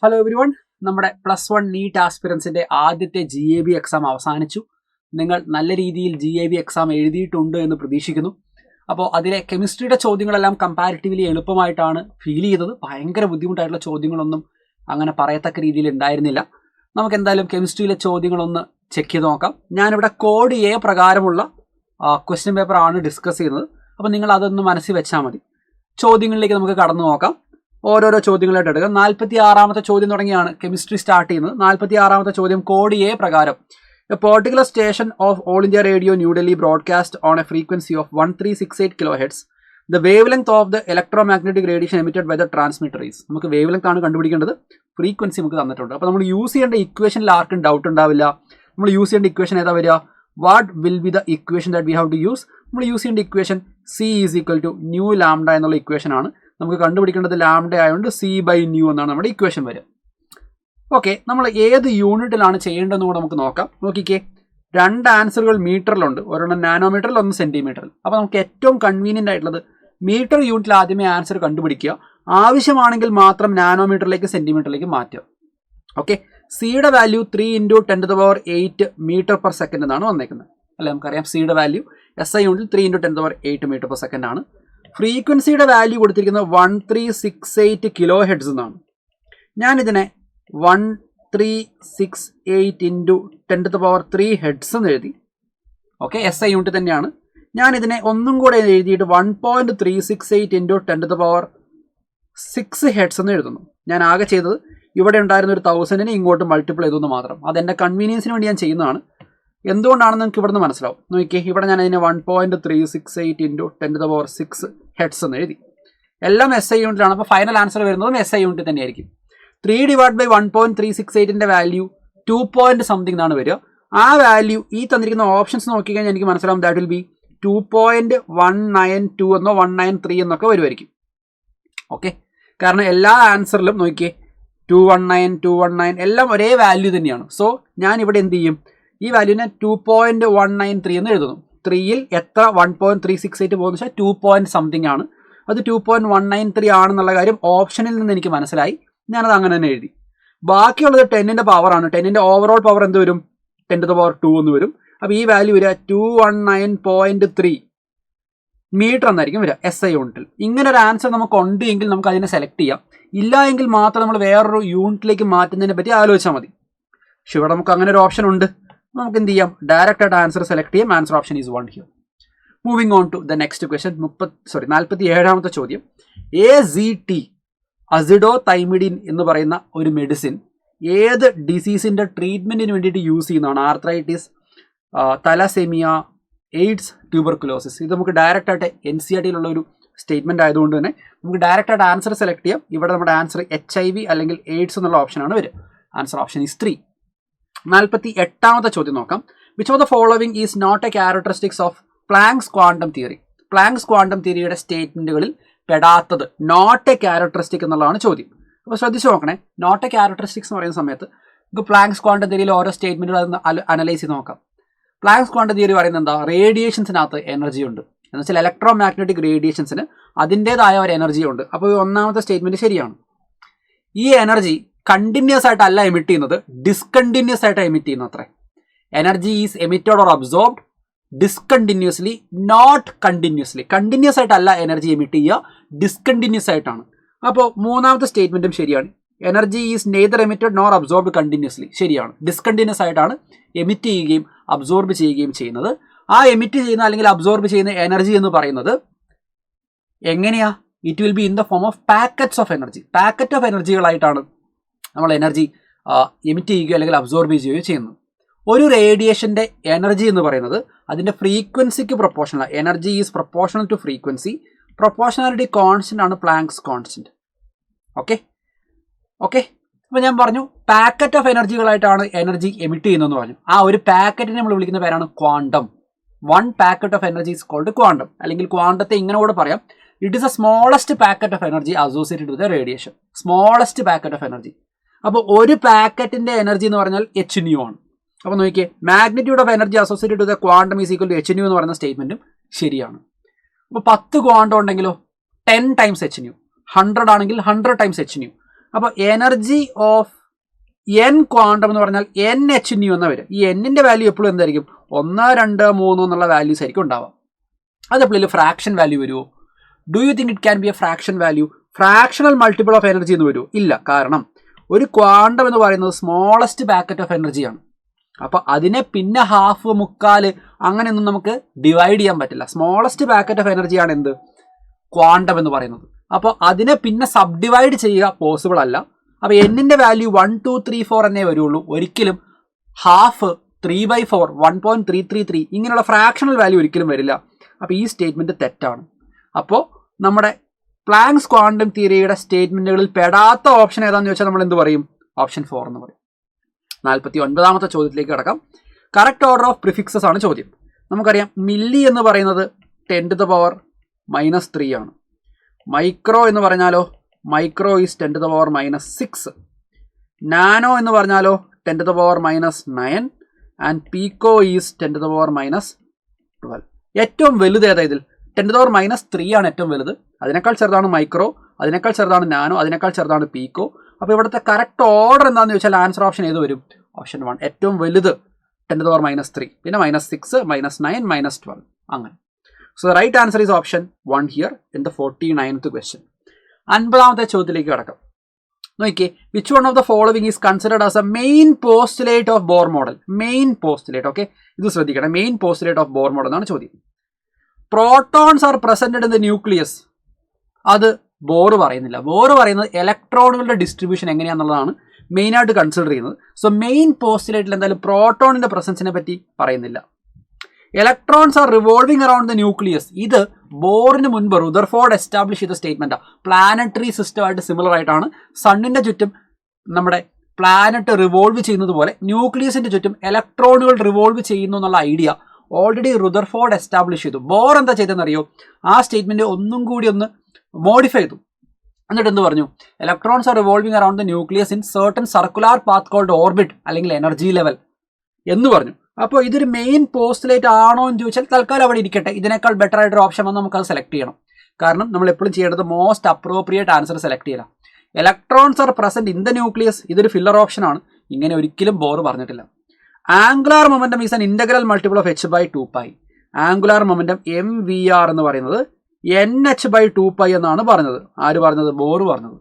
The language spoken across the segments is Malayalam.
ഹലോ എവരിവൺ, നമ്മുടെ +1 നീറ്റ് ആസ്പിറൻസിന്റെ ആദ്യത്തെ GAB എക്സാം അവസാനിച്ചു. നിങ്ങൾ നല്ല രീതിയിൽ GAB എക്സാം എഴുതിയിട്ടുണ്ട് എന്ന് പ്രതീക്ഷിക്കുന്നു. അപ്പോൾ അതിലെ കെമിസ്ട്രിയുടെ ചോദ്യങ്ങളെല്ലാം കമ്പാരിറ്റീവ്ലി എളുപ്പമായിട്ടാണ് ഫീൽ ചെയ്തത്. ഭയങ്കര ബുദ്ധിമുട്ടായിട്ടുള്ള ചോദ്യങ്ങളൊന്നും അങ്ങനെ പറയത്തക്ക രീതിയിൽ ഉണ്ടായിരുന്നില്ല. നമുക്ക് എന്തായാലും കെമിസ്ട്രിയിലെ ചോദ്യങ്ങളൊന്ന് ചെക്ക് ചെയ്ത് നോക്കാം. ഞാനിവിടെ കോഡ് A പ്രകാരമുള്ള ക്വസ്റ്റ്യൻ പേപ്പർ ആണ് ഡിസ്കസ് ചെയ്യുന്നത്. അപ്പോൾ നിങ്ങൾ അതൊന്ന് മനസ്സിൽ വെച്ചാൽ മതി. ചോദ്യങ്ങളിലേക്ക് നമുക്ക് കടന്നു നോക്കാം. ഓരോരോ ചോദ്യങ്ങളായിട്ട് എടുക്കുക. 46ാമത്തെ ചോദ്യം തുടങ്ങിയാണ് കെമിസ്ട്രി സ്റ്റാർട്ട് ചെയ്യുന്നത്. 46ാമത്തെ ചോദ്യം കോഡ് A പ്രകാരം a particular station of All India Radio New Delhi broadcast on a frequency of 1368 kHz. The wavelength of the electromagnetic radiation emitted by the transmitter is. നമുക്ക് വേവ് ലെങ്ത് ആണ് കണ്ടുപിടിക്കേണ്ടത്. ഫ്രീക്വൻസി നമുക്ക് തന്നിട്ടുണ്ട്. അപ്പോൾ നമ്മൾ യൂസ് ചെയ്യേണ്ട ഇക്വേഷനിൽ ആർക്കും ഡൗട്ട് ഉണ്ടാവില്ല. നമ്മൾ യൂസ് ചെയ്യേണ്ട ഇക്വേഷൻ ഏതാ വരിക? What will be the equation that we have to use? നമ്മൾ യൂസ് ചെയ്യേണ്ട ഇക്വേഷൻ C = ന്യൂ ലാംഡ എന്നുള്ള ഇക്വേഷൻ ആണ്. നമുക്ക് കണ്ടുപിടിക്കേണ്ടത് ലാംഡ ആയതുകൊണ്ട് C/ന്യൂ എന്നാണ് നമ്മുടെ ഇക്വേഷൻ വരിക. ഓക്കെ, നമ്മൾ ഏത് യൂണിറ്റിലാണ് ചെയ്യേണ്ടതെന്ന് കൂടെ നമുക്ക് നോക്കാം. നോക്കിക്കേ, 2 ആൻസറുകൾ മീറ്ററിലുണ്ട്. ഒരെണ്ണം നാനോമീറ്ററിൽ, ഒന്ന് സെന്റിമീറ്ററിൽ. അപ്പോൾ നമുക്ക് ഏറ്റവും കൺവീനിയൻ്റ് ആയിട്ടുള്ളത് മീറ്റർ യൂണിറ്റിൽ ആദ്യമേ ആൻസർ കണ്ടുപിടിക്കുക. ആവശ്യമാണെങ്കിൽ മാത്രം നാനോമീറ്ററിലേക്ക് സെന്റിമീറ്ററിലേക്ക് മാറ്റുക. ഓക്കെ, സിയുടെ വാല്യൂ 3 × 10⁸ മീറ്റർ/സെക്കൻഡ് എന്നാണ് വന്നേക്കുന്നത്. അല്ലെ, നമുക്കറിയാം സിയുടെ വാല്യൂ SI യൂണിറ്റിൽ 3 × 10⁸ മീറ്റർ/സെക്കൻഡ് ആണ്. ഫ്രീക്വൻസിയുടെ വാല്യൂ കൊടുത്തിരിക്കുന്നത് 1368 kHz എന്നാണ്. ഞാനിതിനെ 1368 × 10⁻³ ഹെഡ്സ് എന്ന് എഴുതി. ഓക്കെ, SI യൂണിറ്റ് തന്നെയാണ്. ഞാനിതിനെ ഒന്നും കൂടെ എഴുതിയിട്ട് 1.368 × 10⁻6 ഹെഡ്സ് എന്ന് എഴുതുന്നു. ഞാൻ ആകെ ചെയ്തത് ഇവിടെ ഉണ്ടായിരുന്ന ഒരു 1000നെ ഇങ്ങോട്ട് മൾട്ടിപ്പിൾ ചെയ്തെന്ന് മാത്രം. അതെൻ്റെ കൺവീനിയൻസിന് വേണ്ടി ഞാൻ ചെയ്യുന്നതാണ്. എന്തുകൊണ്ടാണെന്ന് നിങ്ങൾക്ക് ഇവിടെ നിന്ന് മനസ്സിലാവും. നോക്കിയേ, ഇവിടെ ഞാൻ അതിനെ 1.368 × 10⁻6 ഹെഡ്സ് എന്ന് എഴുതി. എല്ലാം SI യൂണിറ്റിലാണ്. അപ്പോൾ ഫൈനൽ ആൻസർ വരുന്നതും SI യൂണിറ്റ് തന്നെയായിരിക്കും. 3/1.368ന്റെ വാല്യൂ 2 something എന്നാണ് വരിക. ആ വാല്യൂ ഈ തന്നിരിക്കുന്ന ഓപ്ഷൻസ് നോക്കിക്കഴിഞ്ഞാൽ എനിക്ക് മനസ്സിലാവും ദാറ്റ് വിൽ ബി 2.192 എന്നോ 193 എന്നൊക്കെ വരുമായിരിക്കും. ഓക്കെ, കാരണം എല്ലാ ആൻസറിലും നോക്കിയേ 219 219 എല്ലാം ഒരേ വാല്യൂ തന്നെയാണ്. സോ ഞാൻ ഇവിടെ എന്ത് ചെയ്യും? ഈ വാല്യൂവിനെ 2.193 എന്ന് എഴുതുന്നു. 3ൽ എത്ര 1.368 പോകുന്ന വെച്ചാൽ 2 something ആണ്. അത് 2.193 ആണെന്നുള്ള കാര്യം ഓപ്ഷനിൽ നിന്ന് എനിക്ക് മനസ്സിലായി. ഞാനത് അങ്ങനെ തന്നെ എഴുതി. ബാക്കിയുള്ളത് 10ന്റെ പവറാണ്. 10ന്റെ ഓവറോൾ പവർ എന്ത് വരും? 10⁻2 എന്ന് വരും. അപ്പോൾ ഈ വാല്യൂ വരിക 219.3 മീറ്റർ എന്നായിരിക്കും വരിക SI യൂണിറ്റിൽ. ഇങ്ങനെ ഒരു ആൻസർ നമുക്ക് ഉണ്ട് എങ്കിൽ നമുക്ക് അതിനെ സെലക്ട് ചെയ്യാം. ഇല്ല എങ്കിൽ മാത്രം നമ്മൾ വേറൊരു യൂണിറ്റിലേക്ക് മാറ്റുന്നതിനെ പറ്റി ആലോചിച്ചാൽ മതി. പക്ഷെ ഇവിടെ നമുക്ക് അങ്ങനെ ഒരു ഓപ്ഷൻ ഉണ്ട്. നമുക്ക് എന്ത് ചെയ്യാം? ഡയറക്റ്റ് ആയിട്ട് ആൻസർ സെലക്ട് ചെയ്യാം. Answer option is 1 here. Moving on to the next question. 47ാമത്തെ ചോദ്യം. AZT അസിഡോതൈമിഡിൻ എന്ന് പറയുന്ന ഒരു മെഡിസിൻ ഏത് ഡിസീസിന്റെ ട്രീറ്റ്മെന്റിന് വേണ്ടിയിട്ട് യൂസ് ചെയ്യുന്നതാണ്? Arthritis, thalassemia, AIDS, tuberculosis. ഇത് നമുക്ക് ഡയറക്റ്റ് ആയിട്ട് NCERTയിലുള്ള ഒരു സ്റ്റേറ്റ്മെന്റ് ആയതുകൊണ്ട് തന്നെ നമുക്ക് ഡയറക്റ്റ് ആയിട്ട് ആൻസർ സെലക്ട് ചെയ്യാം. ഇവിടെ നമ്മുടെ ആൻസർ HIV അല്ലെങ്കിൽ എയ്ഡ്സ് എന്നുള്ള ഓപ്ഷനാണ് വരിക. Answer option is 3. 48ാമത്തെ ചോദ്യം നോക്കാം. Which of the following is not a characteristics of Planck's quantum theory? Planck's quantum തിയറിയുടെ സ്റ്റേറ്റ്മെന്റുകളിൽ പെടാത്തത് നോട്ട് എ ക്യാരക്ടറിസ്റ്റിക് എന്നുള്ളതാണ് ചോദ്യം. അപ്പോൾ ശ്രദ്ധിച്ചു നോക്കണേ. നോട്ട് എ ക്യാരക്ടറിസ്റ്റിക്സ് എന്ന് പറയുന്ന സമയത്ത് നമുക്ക് പ്ലാങ്ക്സ് ക്വാണ്ടം തിയറിയിൽ ഓരോ സ്റ്റേറ്റ്മെന്റുകൾ അനലൈസ് ചെയ്ത് നോക്കാം. പ്ലാങ്ക്സ് ക്വാണ്ടം തിയറി പറയുന്നത് എന്താ? റേഡിയേഷൻസിനകത്ത് എനർജി ഉണ്ട്. എന്ന് വെച്ചാൽ ഇലക്ട്രോ മാഗ്നറ്റിക് റേഡിയേഷൻസിന് അതിൻ്റെതായ ഒരു എനർജി ഉണ്ട്. അപ്പോൾ ഒന്നാമത്തെ സ്റ്റേറ്റ്മെന്റ് ശരിയാണ്. ഈ എനർജി കണ്ടിന്യൂസ് ആയിട്ടല്ല എമിറ്റ് ചെയ്യുന്നത്, ഡിസ്കണ്ടിന്യൂസ് ആയിട്ട് എമിറ്റ് ചെയ്യുന്നു അത്രേ. Energy is emitted or absorbed discontinuously, not continuously. Continuous ആയിട്ടല്ല എനർജി എമിറ്റ് ചെയ്യുക, ഡിസ്കണ്ടിന്യൂസ് ആയിട്ടാണ്. അപ്പോൾ മൂന്നാമത്തെ സ്റ്റേറ്റ്മെന്റും ശരിയാണ്. Energy is neither emitted nor absorbed continuously. ശരിയാണ്. ഡിസ്കണ്ടിന്യൂസ് ആയിട്ടാണ് എമിറ്റ് ചെയ്യുകയും അബ്സോർബ് ചെയ്യുകയും ചെയ്യുന്നത്. ആ എമിറ്റ് ചെയ്യുന്ന അല്ലെങ്കിൽ അബ്സോർബ് ചെയ്യുന്ന എനർജി എന്ന് പറയുന്നത് എങ്ങനെയാ? It will be in the form of packets of energy. Packet of എനർജികളായിട്ടാണ് നമ്മൾ എനർജി എമിറ്റ് ചെയ്യുകയോ അല്ലെങ്കിൽ അബ്സോർബ് ചെയ്യുകയോ ചെയ്യുന്നത്. ഒരു റേഡിയേഷൻ്റെ എനർജി എന്ന് പറയുന്നത് അതിൻ്റെ ഫ്രീക്വൻസിക്ക് proportional. Energy is proportional to frequency. Proportionality constant ആണ് പ്ലാങ്ക്സ് കോൺസ്റ്റന്റ്. ഓക്കെ ഓക്കെ അപ്പോൾ ഞാൻ പറഞ്ഞു പാക്കറ്റ് ഓഫ് എനർജികളായിട്ടാണ് എനർജി എമിറ്റ് ചെയ്യുന്നതെന്ന് പറഞ്ഞു. ആ ഒരു പാക്കറ്റിനെ നമ്മൾ വിളിക്കുന്ന പേരാണ് quantum. 1 packet of energy is called quantum. അല്ലെങ്കിൽ ക്വാണ്ടത്തെ ഇങ്ങനെ കൂടെ പറയാം. It is A smallest packet of energy associated with radiation. Smallest packet of energy. അപ്പോൾ ഒരു പാക്കറ്റിന്റെ എനർജി എന്ന് പറഞ്ഞാൽ hν ആണ്. അപ്പോൾ നോക്കിയേ, magnitude of energy associated with quantum is equal to hν എന്ന് പറയുന്ന സ്റ്റേറ്റ്മെന്റും ശരിയാണ്. അപ്പോൾ 10 ക്വാണ്ടം ഉണ്ടെങ്കിലോ 10 times hν. 100 ആണെങ്കിൽ 100 times hν. അപ്പോൾ എനർജി ഓഫ് എൻ ക്വാണ്ടം എന്ന് പറഞ്ഞാൽ എൻ എച്ച് ന്യൂ എന്ന വരും. ഈ എന്നിൻ്റെ വാല്യൂ എപ്പോഴും എന്തായിരിക്കും 1, 2, 3 എന്നുള്ള വാല്യൂസ് ആയിരിക്കും ഉണ്ടാവുക. അതെപ്പോഴും ഫ്രാക്ഷൻ വാല്യൂ വരുമോ? Do you think it can be A fraction value? Fractional multiple of energy എന്ന് വരുമോ? ഇല്ല. കാരണം ഒരു ക്വാണ്ടം എന്ന് പറയുന്നത് സ്മോളസ്റ്റ് പാക്കറ്റ് ഓഫ് എനർജിയാണ്. അപ്പോൾ അതിനെ പിന്നെ ഹാഫ്, മുക്കാൽ അങ്ങനെയൊന്നും നമുക്ക് ഡിവൈഡ് ചെയ്യാൻ പറ്റില്ല. സ്മോളസ്റ്റ് പാക്കറ്റ് ഓഫ് എനർജിയാണ് എന്ത്? ക്വാണ്ടം എന്ന് പറയുന്നത്. അപ്പോൾ അതിനെ പിന്നെ സബ് ഡിവൈഡ് ചെയ്യുക പോസിബിൾ അല്ല. അപ്പോൾ എന്നിൻ്റെ വാല്യൂ 1, 2, 3, 4 എന്നേ വരുള്ളൂ. ഒരിക്കലും ഹാഫ്, 3/4, 1.333 ഇങ്ങനെയുള്ള ഫ്രാക്ഷണൽ വാല്യൂ ഒരിക്കലും വരില്ല. അപ്പോൾ ഈ സ്റ്റേറ്റ്മെൻറ്റ് തെറ്റാണ്. അപ്പോൾ നമ്മുടെ പ്ലാങ്ക്സ് ക്വാണ്ടം തിയറിയുടെ സ്റ്റേറ്റ്മെൻറ്റുകളിൽ പെടാത്ത ഓപ്ഷൻ ഏതാണെന്ന് ചോദിച്ചാൽ നമ്മൾ എന്ത് പറയും? ഓപ്ഷൻ 4 എന്ന് പറയും. 49ാമത്തെ ചോദ്യത്തിലേക്ക് കിടക്കാം. കറക്റ്റ് ഓർഡർ ഓഫ് പ്രിഫിക്സസ് ആണ് ചോദ്യം. നമുക്കറിയാം മില്ലി എന്ന് പറയുന്നത് 10⁻³ ആണ്. മൈക്രോ എന്ന് പറഞ്ഞാലോ മൈക്രോ ഈസ് 10⁻⁻6. നാനോ എന്ന് പറഞ്ഞാലോ 10⁻⁻9 ആൻഡ് പീക്കോ ഈസ് 10⁻⁻12. ഏറ്റവും വലുത് ഏതാ ഇതിൽ? 10⁻³ ആണ് ഏറ്റവും വലുത്. അതിനേക്കാൾ ചെറുതാണ് മൈക്രോ, അതിനേക്കാൾ ചെറുതാണ് നാനോ, അതിനേക്കാൾ ചെറുതാണ് പീക്കോ. അപ്പോൾ ഇവിടുത്തെ കറക്റ്റ് ഓർഡർ എന്താണെന്ന് ചോദിച്ചാൽ ആൻസർ ഓപ്ഷൻ ഏത് വരും? ഓപ്ഷൻ 1. ഏറ്റവും വലുത് 10⁻⁻3, പിന്നെ -6, -9, -12 അങ്ങനെ. So the right answer is option 1 here in the 49th question. 50ാമത്തെ ചോദ്യത്തിലേക്ക് കിടക്കാം. നോക്കിയേ, which one of the following is considered as a main postulate of Bohr model? Main postulate, okay, ഇത് ശ്രദ്ധിക്കണം. Main postulate of Bohr model എന്നാണ് ചോദ്യം. Protons are presented in the nucleus. അത് ബോർ പറയുന്നില്ല. ബോർ പറയുന്നത് ഇലക്ട്രോണുകളുടെ ഡിസ്ട്രിബ്യൂഷൻ എങ്ങനെയാണെന്നുള്ളതാണ് മെയിനായിട്ട് കൺസിഡർ ചെയ്യുന്നത്. സോ മെയിൻ പോസ്റ്റുലേറ്റിൽ എന്തായാലും പ്രോട്ടോണിന്റെ പ്രസൻസിനെ പറ്റി പറയുന്നില്ല. Electrons are revolving around the nucleus. ഇത് ബോറിന് മുൻപ് റുദർഫോർഡ് എസ്റ്റാബ്ലിഷ് ചെയ്ത സ്റ്റേറ്റ്മെന്റാണ്. പ്ലാനറ്ററി സിസ്റ്റമായിട്ട് സിമിലർ ആയിട്ടാണ് സണ്ണിന്റെ ചുറ്റും നമ്മുടെ പ്ലാനറ്റ് റിവോൾവ് ചെയ്യുന്നത് പോലെ ന്യൂക്ലിയസിന്റെ ചുറ്റും ഇലക്ട്രോണുകൾ റിവോൾവ് ചെയ്യുന്നു എന്നുള്ള ഐഡിയ ഓൾറെഡി റുദർഫോർഡ് എസ്റ്റാബ്ലിഷ് ചെയ്തു. ബോർ എന്താ ചെയ്തതെന്നറിയോ? ആ സ്റ്റേറ്റ്മെന്റ് ഒന്നും കൂടി ഒന്ന് മോഡിഫൈ ചെയ്തു. എന്നിട്ട് എന്ത് പറഞ്ഞു? Electrons are revolving around the nucleus in certain circular path called orbit അല്ലെങ്കിൽ എനർജി ലെവൽ എന്ന് പറഞ്ഞു. അപ്പോൾ ഇതൊരു മെയിൻ പോസ്റ്റുലേറ്റ് ആണോ എന്ന് ചോദിച്ചാൽ തൽക്കാലം അവിടെ ഇരിക്കട്ടെ. ഇതിനേക്കാൾ ബെറ്റർ ആയിട്ടൊരു ഓപ്ഷൻ വന്ന് നമുക്കത് സെലക്ട് ചെയ്യണം. കാരണം നമ്മൾ എപ്പോഴും ചെയ്യേണ്ടത് മോസ്റ്റ് അപ്രോപ്രിയേറ്റ് ആൻസർ സെലക്ട് ചെയ്യണം. Electrons are present in the nucleus, ഇതൊരു ഫില്ലർ ഓപ്ഷൻ ആണ്. ഇങ്ങനെ ഒരിക്കലും ബോർ പറഞ്ഞിട്ടില്ല. Angular momentum is an integral multiple of h/2π. Angular momentum MVR എന്ന് പറയുന്നത് NH/2π എന്നാണ് പറഞ്ഞത്. ആര് പറഞ്ഞത്? ബോർ പറഞ്ഞത്.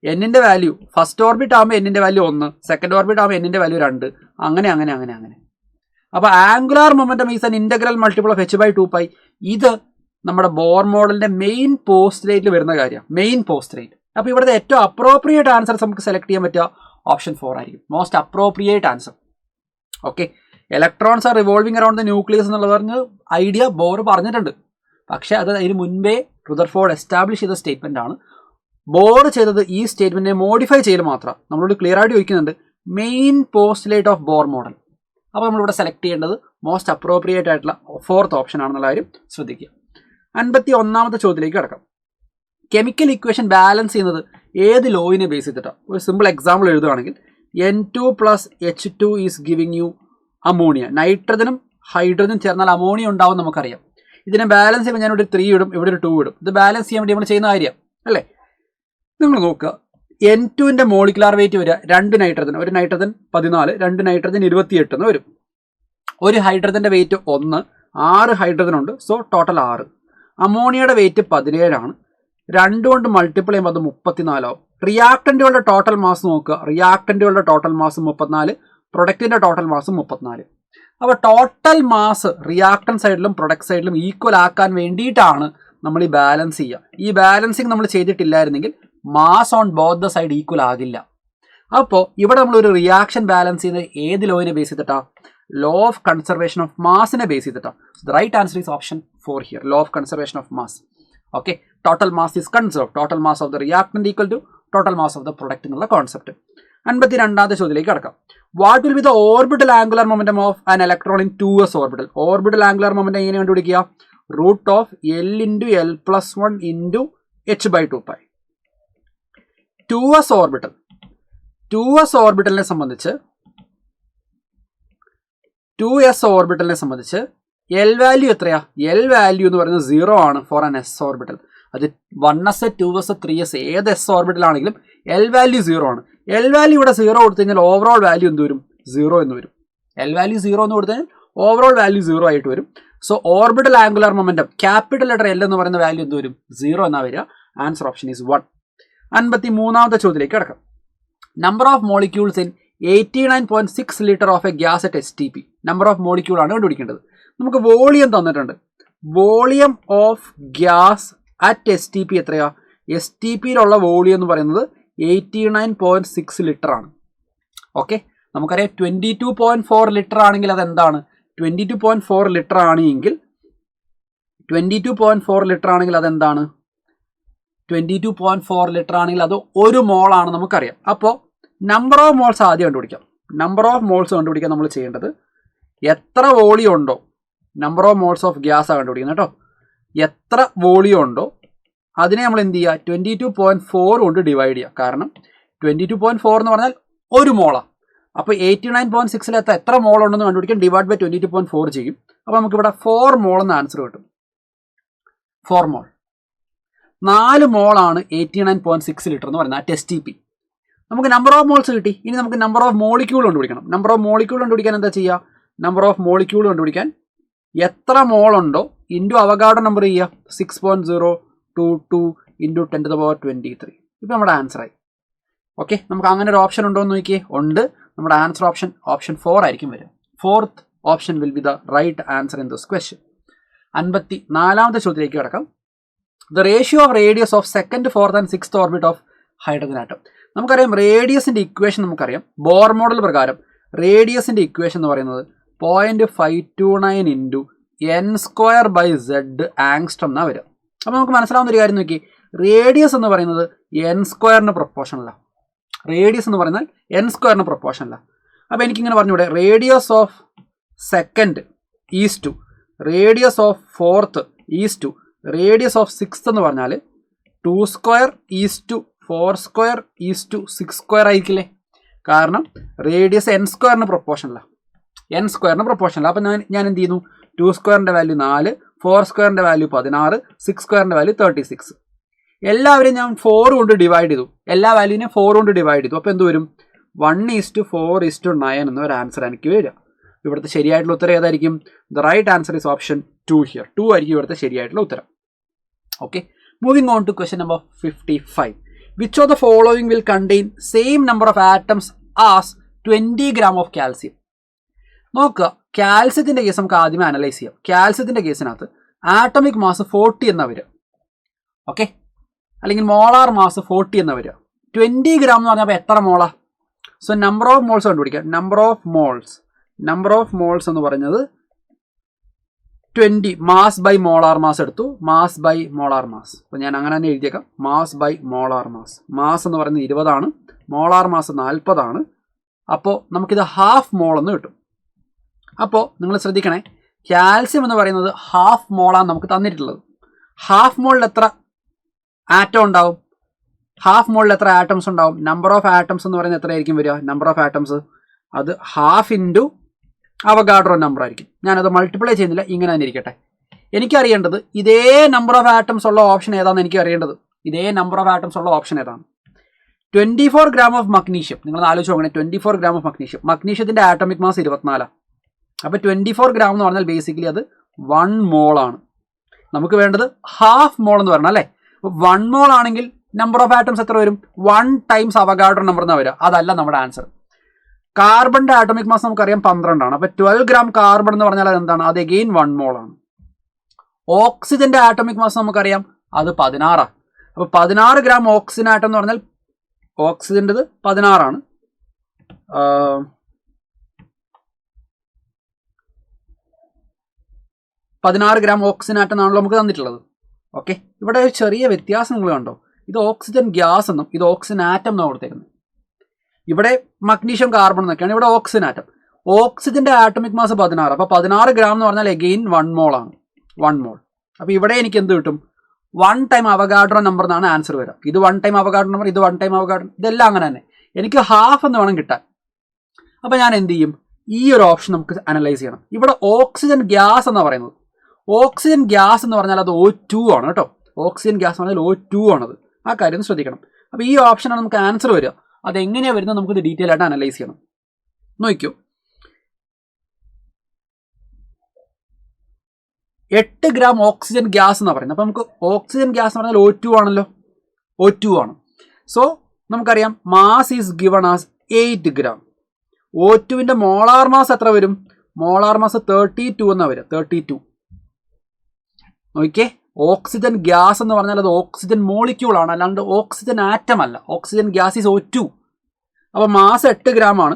എന്നിന്റെ വാല്യൂ ഫസ്റ്റ് ഓർബിറ്റ് ആകുമ്പോൾ എന്നിന്റെ വാല്യൂ 1, സെക്കൻഡ് ഓർബിറ്റ് ആകുമ്പോൾ എന്നിന്റെ വാല്യൂ 2, അങ്ങനെ. അപ്പോൾ angular momentum is an integral multiple of h/2π. ഇത് നമ്മുടെ ബോർ മോഡലിന്റെ മെയിൻ പോസ്റ്റുലേറ്റിൽ വരുന്ന കാര്യമാണ്. Main postulate. അപ്പോൾ ഇവിടുത്തെ ഏറ്റവും അപ്രോപ്രിയേറ്റ് ആൻസർ നമുക്ക് സെലക്ട് ചെയ്യാൻ പറ്റുക ഓപ്ഷൻ 4 ആയിരിക്കും. Most appropriate answer. Okay, electrons are revolving around the nucleus എന്നുള്ള പറഞ്ഞ് ഐഡിയ ബോർ പറഞ്ഞിട്ടുണ്ട്. പക്ഷേ അത് അതിന് മുൻപേ റുദർഫോർഡ് എസ്റ്റാബ്ലിഷ് ചെയ്ത സ്റ്റേറ്റ്മെന്റ് ആണ്. ബോർ ചെയ്തത് ഈ സ്റ്റേറ്റ്മെന്റിനെ മോഡിഫൈ ചെയ്യൽ മാത്രം. നമ്മളോട് ക്ലിയർ ആയിട്ട് ചോദിക്കുന്നുണ്ട് main postulate of Bohr model. അപ്പോൾ നമ്മളിവിടെ സെലക്ട് ചെയ്യേണ്ടത് മോസ്റ്റ് അപ്രോപ്രിയേറ്റ് ആയിട്ടുള്ള 4th ഓപ്ഷൻ ആണെന്നുള്ള കാര്യം ശ്രദ്ധിക്കുക. 51ാമത്തെ ചോദ്യത്തിലേക്ക് കിടക്കാം. കെമിക്കൽ ഇക്വേഷൻ ബാലൻസ് ചെയ്യുന്നത് ഏത് ലോയിനെ ബേസ് ചെയ്തിട്ടാണ്? ഒരു സിമ്പിൾ എക്സാമ്പിൾ എഴുതുകയാണെങ്കിൽ N2 + H2 is giving you ammonia. നൈട്രജനും ഹൈഡ്രജനും ചേർന്നാൽ അമോണിയ ഉണ്ടാവും നമുക്കറിയാം. ഇതിനെ ബാലൻസ് ചെയ്യുമ്പോൾ ഞാനിവിടെ 3 ഇടും, ഇവിടെ ഒരു 2 ഇടും. ഇത് ബാലൻസ് ചെയ്യാൻ വേണ്ടി നമ്മൾ ചെയ്യുന്ന കാര്യം അല്ലേ? നിങ്ങൾ നോക്കുക, N2ന്റെ മോളിക്കുലാർ വെയിറ്റ് വരിക 2 നൈട്രജൻ, ഒരു നൈട്രജൻ 14, 2 നൈട്രജൻ 28 എന്ന് വരും. ഒരു ഹൈഡ്രജന്റെ വെയിറ്റ് 1, 6 ഹൈഡ്രജൻ ഉണ്ട്. So total 6. അമോണിയയുടെ വെയിറ്റ് 17 ആണ്. 2 കൊണ്ട് മൾട്ടിപ്പിൾ ചെയ്യുമ്പോൾ അത് 34 ആവും. റിയാക്ടന്റുകളുടെ ടോട്ടൽ മാസ് നോക്കുക. റിയാക്ടന്റുകളുടെ ടോട്ടൽ മാസ് 34, പ്രൊഡക്റ്റിന്റെ ടോട്ടൽ മാസ് 34. അപ്പോൾ ടോട്ടൽ മാസ് റിയാക്ടൻ സൈഡിലും പ്രൊഡക്റ്റ് സൈഡിലും ഈക്വൽ ആക്കാൻ വേണ്ടിയിട്ടാണ് നമ്മൾ ഈ ബാലൻസ് ചെയ്യുക. ഈ ബാലൻസിങ് നമ്മൾ ചെയ്തിട്ടില്ലായിരുന്നെങ്കിൽ mass on both the side equal ആകില്ല. അപ്പോൾ ഇവിടെ നമ്മളൊരു റിയാക്ഷൻ ബാലൻസ് ചെയ്യുന്നത് ഏത് ലോയിനെ ബേസ് ചെയ്തിട്ടാണ്? ലോ ഓഫ് കൺസർവേഷൻ ഓഫ് മാസിനെ ബേസ് ചെയ്തിട്ടാണ്. The right answer is option 4 here. Law of conservation of mass. Okay, total mass is conserve. Total mass of the reactant equal to total mass of the product എന്നുള്ള കോൺസെപ്റ്റ്. 52ാമത്തെ ചോദ്യത്തിലേക്ക് കടക്കാം. What will be the orbital angular momentum of an electron in 2s orbital? Orbital angular momentum എങ്ങനെ കണ്ടുപിടിക്കുക? √L × L+1 × h/2π. 2s ഓർബിറ്റലിനെ സംബന്ധിച്ച് എൽ വാല്യൂ എത്രയാ? എൽ വാല്യൂ എന്ന് പറയുന്നത് 0 ആണ് ഫോർ ആൻ എസ് ഓർബിറ്റൽ. അത് 1s 2s 3s ഏത് എസ് ഓർബിറ്റലാണെങ്കിലും എൽ വാല്യൂ 0 ആണ്. എൽ വാല്യൂ ഇവിടെ 0 കൊടുത്തു കഴിഞ്ഞാൽ ഓവറോൾ വാല്യൂ എന്ത് വരും? 0 എന്ന് വരും. എൽ വാല്യൂ 0 എന്ന് കൊടുത്തു കഴിഞ്ഞാൽ ഓവറോൾ വാല്യൂ 0 ആയിട്ട് വരും. So orbital angular momentum capital letter L എന്ന് പറയുന്ന വാല്യൂ എന്ത് വരും? 0 എന്നാ വരിക. Answer option is 1. 53ാമത്തെ ചോദ്യത്തിലേക്ക് കിടക്കാം. Number of molecules in 89.6 litre of A gas at STP. Number of molecule ആണ് കണ്ടുപിടിക്കേണ്ടത്. നമുക്ക് വോളിയം തന്നിട്ടുണ്ട്. Volume of gas at STP എത്രയാ? STPയിലുള്ള വോളിയം എന്ന് പറയുന്നത് 89.6 ലിറ്റർ ആണ്. ഓക്കെ, നമുക്കറിയാം 22.4 ലിറ്റർ ആണെങ്കിൽ അതെന്താണ്? 22.4 ലിറ്റർ ആണെങ്കിൽ 22.4 ലിറ്റർ ആണെങ്കിൽ അതെന്താണ്? 22.4 ലിറ്റർ ആണെങ്കിൽ അത് 1 മോൾ ആണ് നമുക്കറിയാം. അപ്പോൾ നമ്പർ ഓഫ് മോൾസ് ആദ്യം കണ്ടുപിടിക്കാം. നമ്പർ ഓഫ് മോൾസ് കണ്ടുപിടിക്കാൻ നമ്മൾ ചെയ്യേണ്ടത് എത്ര വോളിയം ഉണ്ടോ, number of moles of gas കണ്ടുപിടിക്കുന്നത് കേട്ടോ. എത്ര വോളിയം ഉണ്ടോ അതിനെ നമ്മൾ എന്ത് ചെയ്യുക? 22.4 കൊണ്ട് ഡിവൈഡ് ചെയ്യുക. കാരണം 22.4 എന്ന് പറഞ്ഞാൽ 1 മോളാണ്. അപ്പോൾ 89.6 എത്ര മോൾ ഉണ്ടെന്ന് കണ്ടുപിടിക്കാൻ ഡിവൈഡ് ബൈ 22.4 ചെയ്യും. അപ്പോൾ നമുക്കിവിടെ 4 മോൾ എന്ന ആൻസർ കിട്ടും. 4 മോൾ. 4 മോളാണ് 89.6 ലിറ്റർ എന്ന് പറയുന്നത് അറ്റ് STP. നമുക്ക് നമ്പർ ഓഫ് മോൾസ് കിട്ടി. ഇനി നമുക്ക് നമ്പർ ഓഫ് മോളിക്യൂൾ കണ്ടുപിടിക്കണം. നമ്പർ ഓഫ് മോളിക്യൂൾ കണ്ടുപിടിക്കാൻ എന്താ ചെയ്യുക? നമ്പർ ഓഫ് മോളിക്യൂൾ കണ്ടുപിടിക്കാൻ എത്ര മോൾ ഉണ്ടോ ഇൻറ്റു അവഗാഡ്രോ നമ്പർ ചെയ്യുക. 6.022 ഇൻറ്റു 10⁻23. ഇപ്പോൾ നമ്മുടെ ആൻസറായി. ഓക്കെ, നമുക്ക് അങ്ങനെ ഒരു ഓപ്ഷൻ ഉണ്ടോ എന്ന് നോക്കിയേ. ഉണ്ട്. നമ്മുടെ ആൻസർ ഓപ്ഷൻ 4 ആയിരിക്കും വരിക. 4th option will be the right answer in this question. 54ാമത്തെ ചോദ്യത്തിലേക്ക് കിടക്കാം. The ratio of radius of second, fourth and sixth orbit of hydrogen atom. നമുക്കറിയാം റേഡിയസിന്റെ ഇക്വേഷൻ നമുക്കറിയാം. ബോർ മോഡൽ പ്രകാരം റേഡിയസിന്റെ ഇക്വേഷൻ എന്ന് പറയുന്നത് 0.529 ഇൻറ്റു n² ആങ്സ്ട്രം എന്നാണ് വരിക. അപ്പോൾ നമുക്ക് മനസ്സിലാവുന്ന ഒരു കാര്യം നോക്കി, റേഡിയസ് എന്ന് പറയുന്നത് n² പ്രൊപ്പോർഷനല്ല. റേഡിയസ് എന്ന് പറയുന്നത് n² പ്രൊപ്പോർഷനല്ല. അപ്പോൾ എനിക്കിങ്ങനെ പറഞ്ഞൂടെ, radius of second is to radius of fourth is to radius of sixth എന്ന് പറഞ്ഞാൽ 2² ഈസ് ടു 4² ഈസ് ടു 6² ആയിരിക്കില്ലേ? കാരണം റേഡിയസ് n² പ്രൊപ്പോർഷനല്ല. n² പ്രൊപ്പോർഷനല്ല. അപ്പം ഞാൻ എന്ത് ചെയ്യുന്നു? 2² വാല്യൂ 4, 4² വാല്യൂ 16, 6² വാല്യൂ 36. എല്ലാവരെയും ഞാൻ 4 കൊണ്ട് ഡിവൈഡ് ചെയ്തു. എല്ലാ വാല്യൂവിനെ 4 കൊണ്ട് ഡിവൈഡ് ചെയ്തു. അപ്പോൾ എന്ത് വരും? 1:4:9 എന്നൊരു ആൻസർ എനിക്ക് വരിക. ഇവിടുത്തെ ശരിയായിട്ടുള്ള ഉത്തരം ഏതായിരിക്കും? The right answer is option 2 here. 2 ആയിരിക്കും ഇവിടുത്തെ ശരിയായിട്ടുള്ള ഉത്തരം. Okay, moving on to question number 55. Which of the following will contain same number of atoms as 20 gram of calcium? നോക്കുക, കാൽസ്യത്തിന്റെ കേസ് നമുക്ക് ആദ്യമേ അനലൈസ് ചെയ്യാം. കാൽസ്യത്തിന്റെ കേസിനകത്ത് ആറ്റമിക് മാസ് 40 എന്നാ വരിക. ഓക്കെ, അല്ലെങ്കിൽ മോളാർ മാസ് 40 എന്നാ വരിക. 20 gram എന്ന് പറഞ്ഞപ്പോൾ എത്ര മോളാ? സോ നമ്പർ ഓഫ് മോൾസ് കണ്ടുപിടിക്കാം. നമ്പർ ഓഫ് മോൾസ് എന്ന് പറയുന്നത് 20 മാസ് ബൈ മോളാർ മാസ് എടുത്തു. Mass by molar mass. അപ്പോൾ ഞാൻ അങ്ങനെ തന്നെ എഴുതിയേക്കാം. Mass by molar mass. Mass എന്ന് പറയുന്നത് 20 ആണ്. മോളാർ മാസ് 40 ആണ്. അപ്പോൾ നമുക്കിത് ഹാഫ് മോൾ എന്ന് കിട്ടും. അപ്പോൾ നിങ്ങൾ ശ്രദ്ധിക്കണേ, കാൽസ്യം എന്ന് പറയുന്നത് ഹാഫ് മോളാണ് നമുക്ക് തന്നിട്ടുള്ളത്. ഹാഫ് മോളിൽ എത്ര ആറ്റം ഉണ്ടാവും? ഹാഫ് മോളിൽ എത്ര ആറ്റംസ് ഉണ്ടാവും? നമ്പർ ഓഫ് ആറ്റംസ് എന്ന് പറയുന്നത് എത്രയായിരിക്കും വരിക? നമ്പർ ഓഫ് ആറ്റംസ് അത് ഹാഫ് ഇൻറ്റു അവഗാഡ്രോ നമ്പർ ആയിരിക്കും. ഞാനത് മൾട്ടിപ്ലൈ ചെയ്യുന്നില്ല, ഇങ്ങനെ തന്നെ ഇരിക്കട്ടെ. എനിക്കറിയേണ്ടത് ഇതേ നമ്പർ ഓഫ് ആറ്റംസ് ഉള്ള ഓപ്ഷൻ ഏതാണെന്ന് എനിക്ക് അറിയേണ്ടത്. ഇതേ നമ്പർ ഓഫ് ആറ്റംസ് ഉള്ള ഓപ്ഷൻ ഏതാണ്? 24 gram ഓഫ് മഗ്നീഷ്യം. നിങ്ങൾ ആലോചിച്ച് നോക്കണേ, 24 gram ഓഫ് മഗ്നീഷ്യം. മഗ്നീഷ്യത്തിന്റെ ആറ്റോമിക് മാസ് 24. അപ്പോൾ 24 gram എന്ന് പറഞ്ഞാൽ ബേസിക്കലി അത് 1 മോൾ ആണ്. നമുക്ക് വേണ്ടത് ഹാഫ് മോൾ എന്ന് പറയണം അല്ലേ? അപ്പോൾ 1 മോൾ ആണെങ്കിൽ നമ്പർ ഓഫ് ആറ്റംസ് എത്ര വരും? 1 ടൈംസ് അവഗാഡ്രോ നമ്പർ എന്നാണ് വരിക. അതല്ല നമ്മുടെ ആൻസർ. കാർബണിന്റെ ആറ്റോമിക് മാസ് നമുക്കറിയാം 12 ആണ്. അപ്പോൾ 12 gram കാർബൺ എന്ന് പറഞ്ഞാൽ അത് എന്താണ്? അത് അഗെയിൻ 1 മോൾ ആണ്. ഓക്സിജന്റെ ആറ്റോമിക് മാസ് നമുക്കറിയാം അത് 16. അപ്പോൾ 16 gram ഓക്സിജൻ ആറ്റം എന്ന് പറഞ്ഞാൽ ഓക്സിജൻ്റെത് 16 ആണ്. 16 gram ഓക്സിജൻ ആറ്റം എന്നാണല്ലോ നമുക്ക് തന്നിട്ടുള്ളത്. ഓക്കെ, ഇവിടെ ഒരു ചെറിയ വ്യത്യാസം നിങ്ങൾ കണ്ടോ? ഇത് ഓക്സിജൻ ഗ്യാസ് എന്നും ഇത് ഓക്സിജൻ ആറ്റം എന്നാണ് കൊടുത്തേക്കുന്നത്. ഇവിടെ മഗ്നീഷ്യം കാർബൺ എന്നൊക്കെയാണ്, ഇവിടെ ഓക്സിജൻ ആറ്റം. ഓക്സിജന്റെ ആറ്റോമിക് മാസ് 16. അപ്പോൾ 16 gram എന്ന് പറഞ്ഞാൽ അഗെയിൻ 1 മോൾ ആണ്. 1 മോൾ. അപ്പോൾ ഇവിടെ എനിക്ക് എന്ത് കിട്ടും? 1 ടൈം അവഗാഡ്രോ നമ്പർ എന്നാണ് ആൻസർ വരിക. ഇത് 1 ടൈം അവഗാഡ്രോ നമ്പർ, ഇത് 1 ടൈം അവഗാഡ്രോ, ഇതെല്ലാം അങ്ങനെ തന്നെ. എനിക്ക് ഹാഫ് എന്ന് വേണം കിട്ടാൻ. അപ്പോൾ ഞാൻ എന്ത് ചെയ്യും? ഈ ഒരു ഓപ്ഷൻ നമുക്ക് അനലൈസ് ചെയ്യണം. ഇവിടെ ഓക്സിജൻ ഗ്യാസ് എന്ന് പറയുന്നത്, ഓക്സിജൻ ഗ്യാസ് എന്ന് പറഞ്ഞാൽ അത് O2 ആണ് കേട്ടോ. ഓക്സിജൻ ഗ്യാസ് എന്ന് പറഞ്ഞാൽ O2 ആണത്. ആ കാര്യം ശ്രദ്ധിക്കണം. അപ്പോൾ ഈ ഓപ്ഷനാണ് നമുക്ക് ആൻസർ വരിക. അതെങ്ങനെയാണ് വരുന്നത് നമുക്കിത് ഡീറ്റെയിൽ ആയിട്ട് അനലൈസ് ചെയ്യണം. നോക്കിയോ, 8 ഗ്രാം ഓക്സിജൻ ഗ്യാസ് എന്ന് പറയുന്നത്. അപ്പോൾ നമുക്ക് ഓക്സിജൻ ഗ്യാസ് എന്ന് പറഞ്ഞാൽ O2 ആണല്ലോ, O2 ആണ്. സോ നമുക്കറിയാം mass is given as 8 gram. O2വിൻ്റെ മോളാർ മാസ് എത്ര വരും? മോളാർ മാസ് 32 എന്നാണ് വരിക, 32. നോക്കിയേ, ഓക്സിജൻ ഗ്യാസ് എന്ന് പറഞ്ഞാൽ അത് ഓക്സിജൻ മോളിക്യൂൾ ആണ്, അല്ലാണ്ട് ഓക്സിജൻ ആറ്റം അല്ല. Oxygen gas is O2. അപ്പോൾ മാസ് 8 ഗ്രാം ആണ്,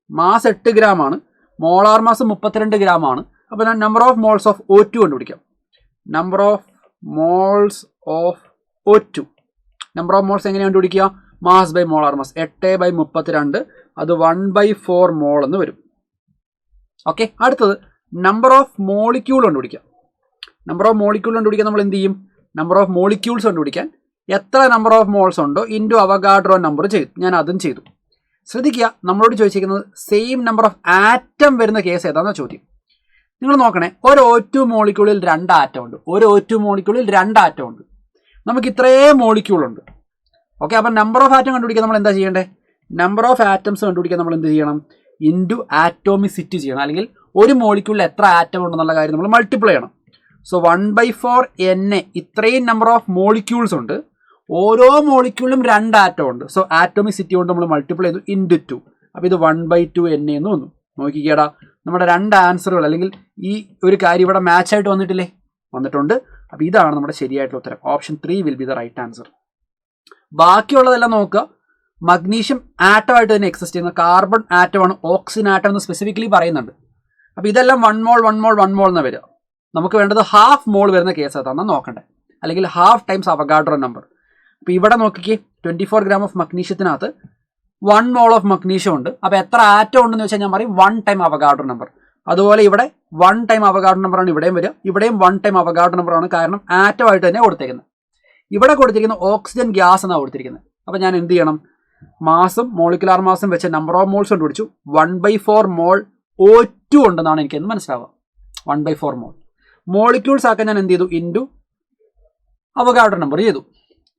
മാസ് 8 ഗ്രാം ആണ്, മോളാർ മാസ് 32 ഗ്രാം ആണ്. അപ്പോൾ ഞാൻ number of moles of O2 കണ്ടുപിടിക്കാം. Number of moles of O2, number of moles എങ്ങനെയാണ് കണ്ടുപിടിക്കുക? മാസ് ബൈ മോളാർ മാസ്, 8/32, അത് 1/4 മോൾ എന്ന് വരും. ഓക്കെ, അടുത്തത് നമ്പർ ഓഫ് മോളിക്യൂൾ കണ്ടുപിടിക്കാം. നമ്പർ ഓഫ് മോളിക്യൂൾ കണ്ടുപിടിക്കാൻ നമ്മൾ എന്ത് ചെയ്യും? നമ്പർ ഓഫ് മോളിക്യൂൾസ് കണ്ടുപിടിക്കാൻ എത്ര നമ്പർ ഓഫ് മോൾസ് ഉണ്ടോ ഇൻറ്റു അവഗാഡ്രോ നമ്പർ ചെയ്തു. ഞാൻ അതും ചെയ്തു. ശ്രദ്ധിക്കുക, നമ്മളോട് ചോദിച്ചിരിക്കുന്നത് സെയിം നമ്പർ ഓഫ് ആറ്റം വരുന്ന കേസ് ഏതാണെന്ന ചോദ്യം. നിങ്ങൾ നോക്കണേ, ഒരു O2 മോളിക്യൂളിൽ 2 ആറ്റം ഉണ്ട്. ഒരു O2 മോളിക്യൂളിൽ 2 ആറ്റം ഉണ്ട്. നമുക്ക് ഇത്രയും മോളിക്യൂൾ ഉണ്ട്. ഓക്കെ, അപ്പം നമ്പർ ഓഫ് ആറ്റം കണ്ടുപിടിക്കാൻ നമ്മൾ എന്താ ചെയ്യേണ്ടത്? നമ്പർ ഓഫ് ആറ്റംസ് കണ്ടുപിടിക്കാൻ നമ്മൾ എന്ത് ചെയ്യണം? ഇൻറ്റു ആറ്റോമിസിറ്റി ചെയ്യണം. അല്ലെങ്കിൽ ഒരു മോളിക്യൂളിൽ എത്ര ആറ്റം ഉണ്ടെന്നുള്ള കാര്യം നമ്മൾ മൾട്ടിപ്ലൈ ചെയ്യണം. സോ 1/4 Na, ഇത്രയും നമ്പർ ഓഫ് മോളിക്യൂൾസ് ഉണ്ട്. ഓരോ മോളിക്യൂളിലും 2 ആറ്റം ഉണ്ട്. സോ ആറ്റോമിസിറ്റി കൊണ്ട് നമ്മൾ മൾട്ടിപ്ലൈ ചെയ്തു ഇൻറ്റു 2. അപ്പോൾ ഇത് 1/2 Na എന്ന് വന്നു. നോക്കിക്കേടാ, നമ്മുടെ 2 ആൻസറുകൾ അല്ലെങ്കിൽ ഈ ഒരു കാര്യം ഇവിടെ മാച്ച് ആയിട്ട് വന്നിട്ടില്ലേ? വന്നിട്ടുണ്ട്. അപ്പോൾ ഇതാണ് നമ്മുടെ ശരിയായിട്ടുള്ള ഉത്തരം. Option 3 will be the right answer. ബാക്കിയുള്ളതെല്ലാം നോക്കുക. മഗ്നീഷ്യം ആറ്റമായിട്ട് തന്നെ എക്സിസ്റ്റ് ചെയ്യുന്ന, കാർബൺ ആറ്റമാണ് ഓക്സിജൻ ആറ്റം എന്ന് സ്പെസിഫിക്കലി പറയുന്നുണ്ട്. അപ്പോൾ ഇതെല്ലാം 1 മോൾ 1 മോൾ 1 മോൾ എന്ന് വരിക. നമുക്ക് വേണ്ടത് ഹാഫ് മോൾ വരുന്ന കേസ് ഏതാണെന്ന് നോക്കണ്ടേ, അല്ലെങ്കിൽ ഹാഫ് ടൈംസ് അവഗാഡ്രോ നമ്പർ. അപ്പോൾ ഇവിടെ നോക്കിക്കേ, 24 ഗ്രാം ഓഫ് മഗ്നീഷ്യത്തിനകത്ത് 1 മോൾ ഓഫ് മഗ്നീഷ്യം ഉണ്ട്. അപ്പോൾ എത്ര ആറ്റം ഉണ്ടെന്ന് വെച്ചാൽ ഞാൻ പറയും 1 ടൈം അവഗാഡ്രോ നമ്പർ. അതുപോലെ ഇവിടെ 1 ടൈം അവഗാഡ്രോ നമ്പറാണ് ഇവിടെയും വരിക. ഇവിടെയും 1 ടൈം അവഗാഡ്രോ നമ്പറാണ്, കാരണം ആറ്റമായിട്ട് തന്നെ കൊടുത്തേക്കുന്നത്. ഇവിടെ കൊടുത്തിരിക്കുന്ന ഓക്സിജൻ ഗ്യാസ് എന്നാണ് കൊടുത്തിരിക്കുന്നത്. അപ്പോൾ ഞാൻ എന്ത് ചെയ്യണം? മാസും മോളിക്കുലാർ മാസും വെച്ച് നമ്പർ ഓഫ് മോൾസ് കണ്ടുപിടിച്ചു. 1/4 മോൾ O2 ഉണ്ടെന്നാണ് എനിക്കെന്ന് മനസ്സിലാവുക. 1/4 മോൾ. മോളിക്യൂൾസ് ആക്കാൻ ഞാൻ എന്ത് ചെയ്തു? ഇൻറ്റു അവഗാഡ്രോ നമ്പർ ചെയ്തു.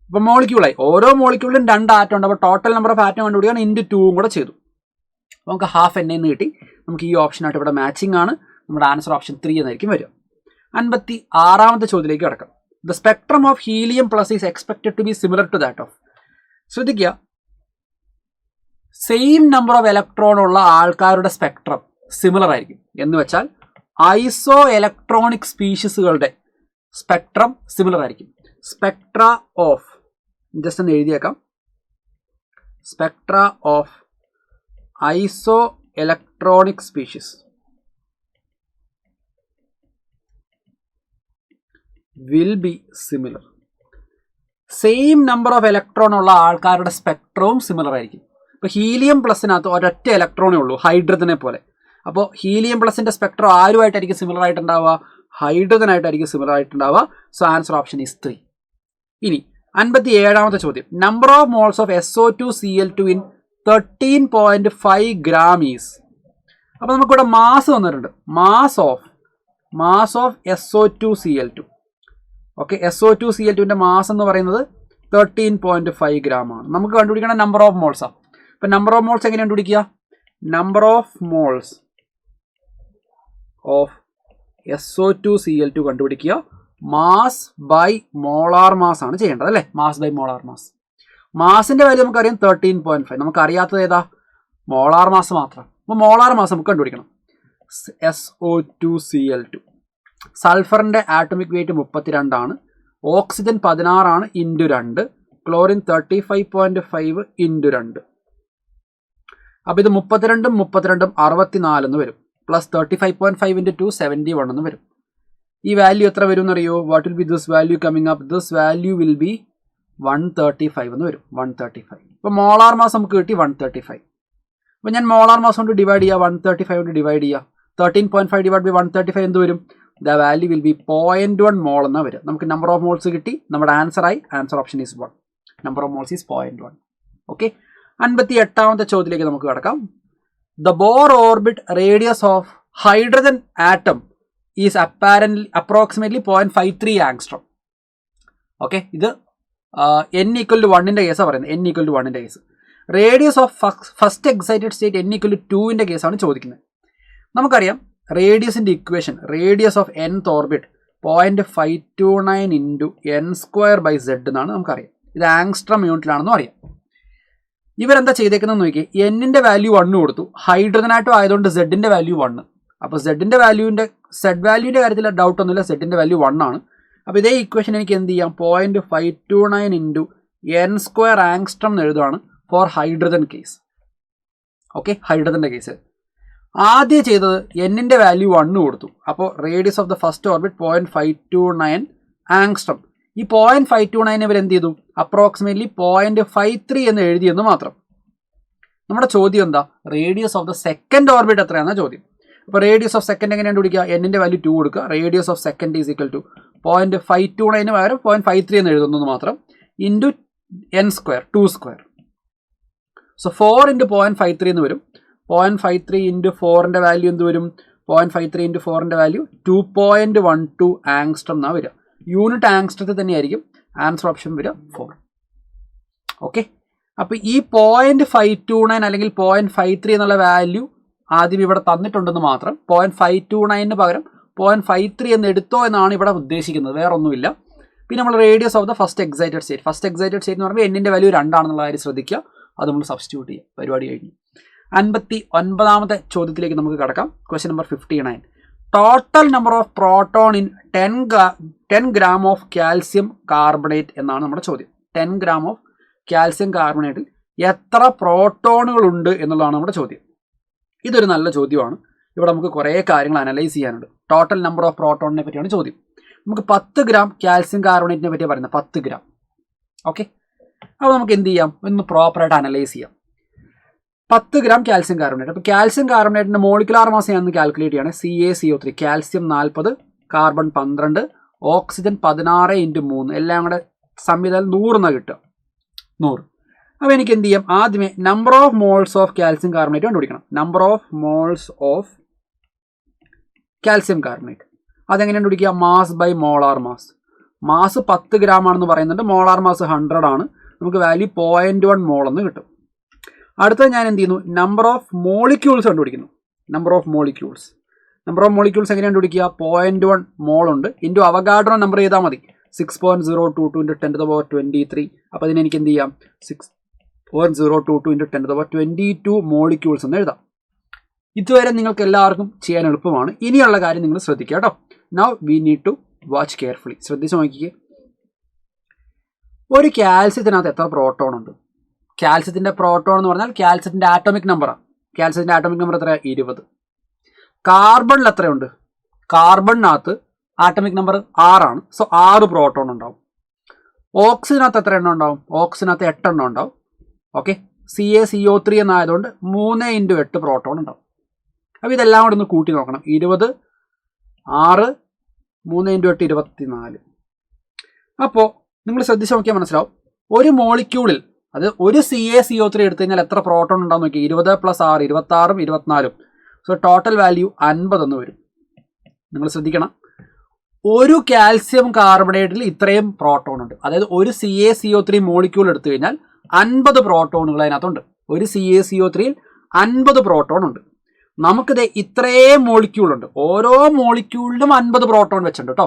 അപ്പോൾ മോളിക്യൂളായി. ഓരോ മോളിക്യൂളിലും 2 ആറ്റം ഉണ്ട്. അപ്പോൾ ടോട്ടൽ നമ്പർ ഓഫ് ആറ്റം കണ്ടുപിടിക്കാൻ ഇൻറ്റു 2 കൂടെ ചെയ്തു. അപ്പോൾ നമുക്ക് ഹാഫ് Na എന്ന് കിട്ടി. നമുക്ക് ഈ ഓപ്ഷനായിട്ട് ഇവിടെ മാച്ചിങ് ആണ്. നമ്മുടെ ആൻസർ ഓപ്ഷൻ 3 എന്നായിരിക്കും വരിക. 56ാമത്തെ ചോദ്യത്തിലേക്ക് കിടക്കാം. The spectrum of helium plus is expected to be similar to that of. ശ്രദ്ധിക്കുക, സെയിം നമ്പർ ഓഫ് ഇലക്ട്രോൺ ഉള്ള ആൾക്കാരുടെ സ്പെക്ട്രം സിമിലർ ആയിരിക്കും. എന്ന് വെച്ചാൽ ഐസോ ഇലക്ട്രോണിക് സ്പീഷീസുകളുടെ സ്പെക്ട്രം സിമിലർ ആയിരിക്കും. സ്പെക്ട്ര ഓഫ്, ജസ്റ്റ് ഒന്ന് എഴുതിയേക്കാം, spectra of isoelectronic species will be similar. Same number of electron ഉള്ള ആൾക്കാരുടെ സ്പെക്ട്രവും സിമിലർ ആയിരിക്കും. ഇപ്പോൾ ഹീലിയം പ്ലസിനകത്ത് ഒരൊറ്റ ഇലക്ട്രോണേ ഉള്ളൂ, ഹൈഡ്രജനെ പോലെ. അപ്പോൾ ഹീലിയം പ്ലസിൻ്റെ സ്പെക്ട്രം ആരുമായിട്ടായിരിക്കും സിമിലർ ആയിട്ടുണ്ടാവുക? ഹൈഡ്രജനായിട്ടായിരിക്കും സിമിലർ ആയിട്ടുണ്ടാവുക. So answer option is 3. ഇനി 57ാമത്തെ ചോദ്യം. Number of moles of SO2Cl2 in 13.5 gram is. അപ്പോൾ നമുക്കിവിടെ മാസ് തന്നിട്ടുണ്ട്. Mass of SO2Cl2. ഓക്കെ, SO2Cl2ൻ്റെ മാസ് എന്ന് പറയുന്നത് 13.5 ഗ്രാം ആണ്. നമുക്ക് കണ്ടുപിടിക്കണം നമ്പർ ഓഫ് മോൾസാണ്. അപ്പം നമ്പർ ഓഫ് മോൾസ് എങ്ങനെ കണ്ടുപിടിക്കുക? Number of moles of SO2Cl2 കണ്ടുപിടിക്കുക. മാസ് ബൈ മോളാർ മാസ് ആണ് ചെയ്യേണ്ടത്, അല്ലേ? Mass by molar mass. മാസിൻ്റെ വാല്യൂ നമുക്കറിയാം 13.5. നമുക്കറിയാത്തത് ഏതാ? മോളാർ മാസ് മാത്രം. അപ്പോൾ മോളാർ മാസ് നമുക്ക് കണ്ടുപിടിക്കണം. SO2Cl2. സൾഫറിൻ്റെ ആറ്റോമിക് വെയിറ്റ് 32 ആണ്. ഓക്സിജൻ 16 ആണ്, ഇൻറ്റു 2. Chlorine 35.5 into 2. അപ്പോൾ ഇത് 32 64 എന്ന് വരും. പ്ലസ് 35.5 ഇൻറ്റു 2 71 എന്ന് വരും. ഈ വാല്യൂ എത്ര വരും എന്നറിയോ? What will B this value coming up? This value will B 135 എന്ന് വരും. 135. ഇപ്പോൾ മോളാർ മാസ് നമുക്ക് കിട്ടി 135. അപ്പോൾ ഞാൻ മോളാർ മാസ് കൊണ്ട് ഡിവൈഡ് ചെയ്യുക, 135 കൊണ്ട് ഡിവൈഡ് ചെയ്യുക. 13.5 ഡിവൈഡ് ബൈ 135 എന്ത് വരും? The value will be 0.1 mole എന്നാണ് വരും. നമുക്ക് നമ്പർ ഓഫ് മോൾസ് കിട്ടി. നമ്മുടെ ആൻസറായി. Answer option is 1. Number of moles is 0.1. Okay, 58ാമത്തെ ചോദ്യത്തിലേക്ക് നമുക്ക് കിടക്കാം. The Bohr orbit radius of hydrogen atom is apparently approximately 0.53 angstrom. Okay, ഇത് n ഈക്വൽ ടു 1ന്റെ കേസാണ് പറയുന്നത്. n ഈക്വൽ ടു 1ന്റെ case. Radius of first excited state n equal to 2ന്റെ കേസാണ് ചോദിക്കുന്നത്. നമുക്കറിയാം റേഡിയസിന്റെ equation, radius of nth orbit 0.529 into n²/z എന്നാണ് നമുക്കറിയാം. ഇത് ആങ്സ്ട്രം യൂണിറ്റിലാണെന്നും അറിയാം. ഇവരെന്താ ചെയ്തേക്കുന്നത് നോക്കി, എന്നിന്റെ വാല്യൂ 1 കൊടുത്തു, ഹൈഡ്രജനായിട്ടും ആയതുകൊണ്ട് സെഡിന്റെ വാല്യൂ 1. അപ്പോൾ സെഡിന്റെ വാല്യൂവിന്റെ കാര്യത്തിൽ ഡൗട്ട് ഒന്നുമില്ല, സെഡിന്റെ വാല്യൂ 1 ആണ്. അപ്പോൾ ഇതേ ഇക്വേഷൻ എനിക്ക് എന്ത് ചെയ്യാം, 0.529 ഇൻറ്റു n² ആങ്സ്ട്രം എന്ന് എഴുതുകയാണ് ഫോർ ഹൈഡ്രജൻ കേസ്. ഓക്കെ, ഹൈഡ്രജന്റെ കേസ് ആദ്യം ചെയ്തത് എന്നിന്റെ വാല്യൂ 1 കൊടുത്തു. അപ്പോൾ radius of the first orbit 0.529 angstrom. ഈ 0.529 ഇവർ എന്ത് ചെയ്തു, അപ്രോക്സിമേറ്റ്ലി 0.53 എന്ന് എഴുതിയെന്ന് മാത്രം. നമ്മുടെ ചോദ്യം എന്താ, radius of the second orbit എത്രയാണെന്ന ചോദ്യം. അപ്പോൾ റേഡിയസ് ഓഫ് സെക്കൻഡ് എങ്ങനെ കണ്ടുപിടിക്കുക, എന്നിന്റെ വാല്യൂ 2 കൊടുക്കുക, radius of second is equal to 0.529 പകരം 0.53 എന്ന് എഴുതുന്നത് മാത്രം ഇൻറ്റു n², 2². സോ 4 ഇൻറ്റു 0.53 എന്ന് വരും. 0.53 ഇൻറ്റു 4ന്റെ വാല്യൂ എന്ത് വരും, 0.53 ഇൻറ്റു 4ന്റെ വാല്യൂ 2.12 ആങ്സ്ട്രം എന്നാണ് വരിക. യൂണിറ്റ് ആങ്സ്ട്രത്തിൽ തന്നെയായിരിക്കും ആൻസർ ഓപ്ഷൻ വരിക 4. ഓക്കെ, അപ്പോൾ ഈ 0.529 അല്ലെങ്കിൽ 0.53 എന്നുള്ള വാല്യൂ ആദ്യം ഇവിടെ തന്നിട്ടുണ്ടെന്ന് മാത്രം. 0.529 പകരം 0.53 എന്ന് എടുത്തോ എന്നാണ് ഇവിടെ ഉദ്ദേശിക്കുന്നത്, വേറെ ഒന്നുമില്ല. പിന്നെ നമ്മൾ radius of the first excited state എന്ന് പറയുമ്പോൾ എന്നിന്റെ വാല്യൂ 2 ആണെന്നുള്ള കാര്യം ശ്രദ്ധിക്കുക. അത് നമ്മൾ സബ്സ്റ്റിറ്റ്യൂട്ട് ചെയ്യുക. പരിപാടി കഴിഞ്ഞു. 59ാമത്തെ ചോദ്യത്തിലേക്ക് നമുക്ക് കടക്കാം. Question number 59. Total number of proton in 10 gram of calcium carbonate എന്നാണ് നമ്മുടെ ചോദ്യം. 10 ഗ്രാം ഓഫ് കാൽസ്യം കാർബണേറ്റിൽ എത്ര പ്രോട്ടോണുകളുണ്ട് എന്നുള്ളതാണ് നമ്മുടെ ചോദ്യം. ഇതൊരു നല്ല ചോദ്യമാണ്. ഇവിടെ നമുക്ക് കുറേ കാര്യങ്ങൾ അനലൈസ് ചെയ്യാനുണ്ട്. ടോട്ടൽ നമ്പർ ഓഫ് പ്രോട്ടോണിനെ പറ്റിയാണ് ചോദ്യം. നമുക്ക് 10 ഗ്രാം കാൽസ്യം കാർബണേറ്റിനെ പറ്റിയാണ് പറയുന്നത്, 10 ഗ്രാം. ഓക്കെ, അപ്പോൾ നമുക്ക് എന്ത് ചെയ്യാം, ഒന്ന് പ്രോപ്പറായിട്ട് അനലൈസ് ചെയ്യാം. 10 ഗ്രാം കാൽസ്യം കാർബണേറ്റ്. അപ്പോൾ കാൽസ്യം കാർബണേറ്റിന്റെ മോളിക്കുലാർ മാസ് ഞാൻ കാൽക്കുലേറ്റ് ചെയ്യാണ്. CaCO3, calcium 40, carbon 12, oxygen 16 into 3, എല്ലാം കൂടെ സംവിധാനം 100 എന്നാണ് കിട്ടുക, 100. അപ്പോൾ എനിക്ക് എന്ത് ചെയ്യാം, ആദ്യമേ number of moles of calcium carbonate കണ്ടുപിടിക്കണം. Number of moles of calcium carbonate അതെങ്ങനെ കണ്ടുപിടിക്കുക, mass by molar mass. Mass 10 gram ആണെന്ന് പറയുന്നുണ്ട്, മോളാർ മാസ് 100 ആണ്. നമുക്ക് വാല്യൂ 0.1 മോൾ എന്ന് കിട്ടും. അടുത്തത് ഞാൻ എന്ത് ചെയ്യുന്നു, നമ്പർ ഓഫ് മോളിക്യൂൾസ് കണ്ടുപിടിക്കുന്നു. നമ്പർ ഓഫ് മോളിക്യൂൾസ് എങ്ങനെ കണ്ടുപിടിക്കുക, 0.1 മോൾ ഉണ്ട് ഇൻറ്റു അവഗാഡ്രോ നമ്പർ ചെയ്താൽ മതി, 6.022 ഇൻറ്റു 10⁻23. അപ്പോൾ അതിന് എനിക്ക് എന്ത് ചെയ്യാം, 6.022 ഇൻറ്റു 10⁻22 മോളിക്യൂൾസ് എന്ന് എഴുതാം. ഇതുവരെ നിങ്ങൾക്ക് എല്ലാവർക്കും ചെയ്യാൻ എളുപ്പമാണ്. ഇനിയുള്ള കാര്യം നിങ്ങൾ ശ്രദ്ധിക്കുക കേട്ടോ. Now we need to watch carefully. ശ്രദ്ധിച്ച് നോക്കിക്കേ, ഒരു കാൽസ്യത്തിനകത്ത് എത്ര പ്രോട്ടോൺ ഉണ്ട്. കാൽസ്യത്തിന്റെ പ്രോട്ടോൺ എന്ന് പറഞ്ഞാൽ കാൽസ്യത്തിന്റെ ആറ്റോമിക് നമ്പറാണ്. കാൽസ്യത്തിന്റെ ആറ്റോമിക് നമ്പർ എത്ര, 20. കാർബണിൽ എത്രയുണ്ട്, കാർബണിനകത്ത് ആറ്റോമിക് നമ്പർ 6 ആണ്. സോ 6 പ്രോട്ടോൺ ഉണ്ടാവും. ഓക്സിജനകത്ത് എത്ര എണ്ണം ഉണ്ടാവും, ഓക്സിജനകത്ത് 8 എണ്ണം ഉണ്ടാവും. ഓക്കെ, CaCO3 എന്നായതുകൊണ്ട് 3 ഇൻറ്റു 8 പ്രോട്ടോൺ ഉണ്ടാവും. അപ്പോൾ ഇതെല്ലാം കൂടെ ഒന്ന് കൂട്ടി നോക്കണം. 20, 6, 3 ഇൻറ്റു 8 24. അപ്പോൾ നിങ്ങൾ ശ്രദ്ധിച്ച് നോക്കിയാൽ മനസ്സിലാവും, ഒരു മോളിക്യൂളിൽ, അത് ഒരു CaCO3 എടുത്തു കഴിഞ്ഞാൽ എത്ര പ്രോട്ടോൺ ഉണ്ടാവും നോക്കി, 20 + 6 26, 24. സോ ടോട്ടൽ വാല്യൂ 50 എന്ന് വരും. നിങ്ങൾ ശ്രദ്ധിക്കണം, ഒരു കാൽസ്യം കാർബണേറ്റിൽ ഇത്രയും പ്രോട്ടോൺ ഉണ്ട്. അതായത് ഒരു CaCO3 മോളിക്യൂൾ എടുത്തു കഴിഞ്ഞാൽ 50 പ്രോട്ടോണുകൾ അതിനകത്തുണ്ട്. ഒരു CaCO3യിൽ 50 പ്രോട്ടോൺ ഉണ്ട്. നമുക്കിത് ഇത്രയും മോളിക്യൂൾ ഉണ്ട്, ഓരോ മോളിക്യൂളിലും 50 പ്രോട്ടോൺ വെച്ചിട്ടുണ്ട് കേട്ടോ.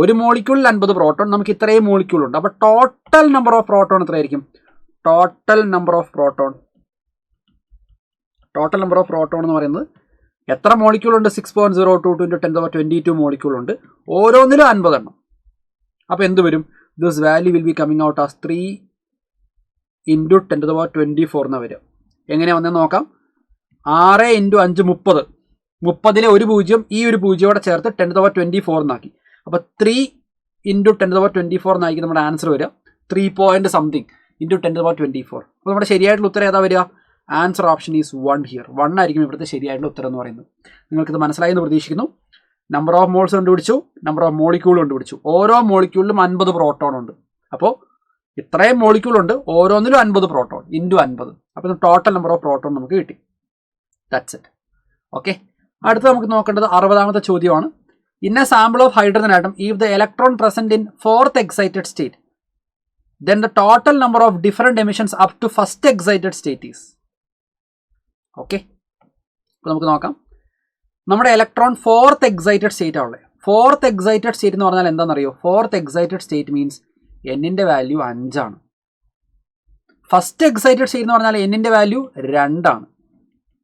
ഒരു മോളിക്യൂളിൽ 50 പ്രോട്ടോൺ, നമുക്ക് ഇത്രയും മോളിക്യൂൾ ഉണ്ട്. അപ്പോൾ ടോട്ടൽ നമ്പർ ഓഫ് പ്രോട്ടോൺ എത്രയായിരിക്കും, ടോട്ടൽ നമ്പർ ഓഫ് പ്രോട്ടോൺ എന്ന് പറയുന്നത് എത്ര മോളിക്യൂൾ ഉണ്ട്, 6.022 ഇൻറ്റു 10⁻22 മോളിക്യൂൾ ഉണ്ട്, ഓരോന്നിലും 50 എണ്ണം. അപ്പോൾ എന്ത് വരും, this value will be coming out as 3 into 10⁻24 എന്നാണ് വരിക. എങ്ങനെയാണ് വന്നതെന്ന് നോക്കാം. 6 ഇൻറ്റു 5 30, 30-ലെ ഒരു 0 ഈ ഒരു 0 കൂടെ ചേർത്ത് 10⁻24 എന്നാക്കി. അപ്പോൾ 3 ഇൻറ്റു 10⁻24 എന്നായിരിക്കും നമ്മുടെ ആൻസർ വരിക. 3 പോയിന്റ് സംതിങ് ഇൻറ്റു 10⁻24. അപ്പോൾ നമ്മുടെ ശരിയായിട്ടുള്ള ഉത്തരം ഏതാ വരിക, ആൻസർ ഓപ്ഷൻ ഈസ് 1 ഹിയർ. 1 ആയിരിക്കും ഇവിടുത്തെ ശരിയായിട്ടുള്ള ഉത്തരം എന്ന് പറയുന്നത്. നിങ്ങൾക്കിത് മനസ്സിലായി എന്ന് പ്രതീക്ഷിക്കുന്നു. നമ്പർ ഓഫ് മോൾസ് കണ്ടുപിടിച്ചു, നമ്പർ ഓഫ് മോളിക്യൂൾ കണ്ടുപിടിച്ചു. ഓരോ മോളിക്യൂളിലും 50 പ്രോട്ടോൺ ഉണ്ട്. അപ്പോൾ ഇത്രയും മോളിക്യൂൾ ഉണ്ട്, ഓരോന്നിലും 50 പ്രോട്ടോൺ ഇൻറ്റു 50. അപ്പോൾ ടോട്ടൽ നമ്പർ ഓഫ് പ്രോട്ടോൺ നമുക്ക് കിട്ടി. That's it. ഓക്കെ, അടുത്ത നമുക്ക് നോക്കേണ്ടത് 60ാമത്തെ ചോദ്യമാണ്. in a sample of hydrogen atom, if the electron present in fourth excited state, then the total number of different emissions up to first excited state is. Okay. അപ്പോൾ നമുക്ക് നോക്കാം. നമ്മുടെ ഇലക്ട്രോൺ ഫോർത്ത് എക്സൈറ്റഡ് സ്റ്റേറ്റ് ആണല്ലേ. ഫോർത്ത് എക്സൈറ്റഡ് സ്റ്റേറ്റ് എന്ന് പറഞ്ഞാൽ എന്താണെന്നറിയോ? ഫോർത്ത് എക്സൈറ്റഡ് സ്റ്റേറ്റ് മീൻസ് എന്നിൻ്റെ വാല്യൂ 5 ആണ്. ഫസ്റ്റ് എക്സൈറ്റഡ് സ്റ്റേറ്റ് എന്ന് പറഞ്ഞാൽ എന്നിൻ്റെ വാല്യൂ 2 ആണ്.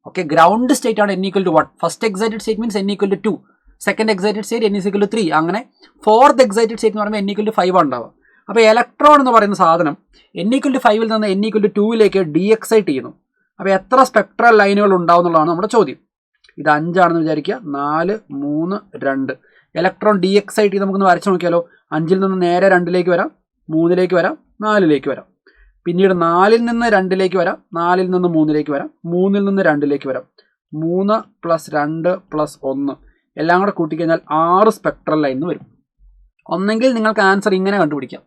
ഓക്കെ, ഗ്രൗണ്ട് സ്റ്റേറ്റ് ആണ് n equal to 1. First excited state means n equal to 2. Second excited state n is equal to 3. അങ്ങനെ ഫോർത്ത് എക്സൈറ്റഡ് സ്റ്റേറ്റ് എന്ന് പറയുമ്പോൾ n equal to 5 ഉണ്ടാവുക. അപ്പോൾ ഇലക്ട്രോൺ എന്ന് പറയുന്ന സാധനം n equal to 5 നിന്ന് n equal to 2 ഡീഎക്സൈറ്റ് ചെയ്യുന്നു. അപ്പോൾ എത്ര സ്പെക്ട്രൽ ലൈനുകൾ ഉണ്ടാവും എന്നുള്ളതാണ് നമ്മുടെ ചോദ്യം. ഇത് 5 ആണെന്ന് വിചാരിക്കുക. 4, 3, 2. ഇലക്ട്രോൺ ഡീഎക്സൈറ്റ് ചെയ്ത് നമുക്കൊന്ന് വരച്ച് നോക്കിയാലോ. 5 നിന്ന് നേരെ 2 വരാം, 3 വരാം, 4 വരാം. പിന്നീട് 4 നിന്ന് 2 വരാം, 4 നിന്ന് 3 വരാം, 3 നിന്ന് 2 വരാം. 3 + 2 + 1 എല്ലാം കൂടെ കൂട്ടിക്കഴിഞ്ഞാൽ 6 സ്പെക്ട്രൽ ലൈൻ വരും. ഒന്നെങ്കിൽ നിങ്ങൾക്ക് ആൻസർ ഇങ്ങനെ കണ്ടുപിടിക്കാം,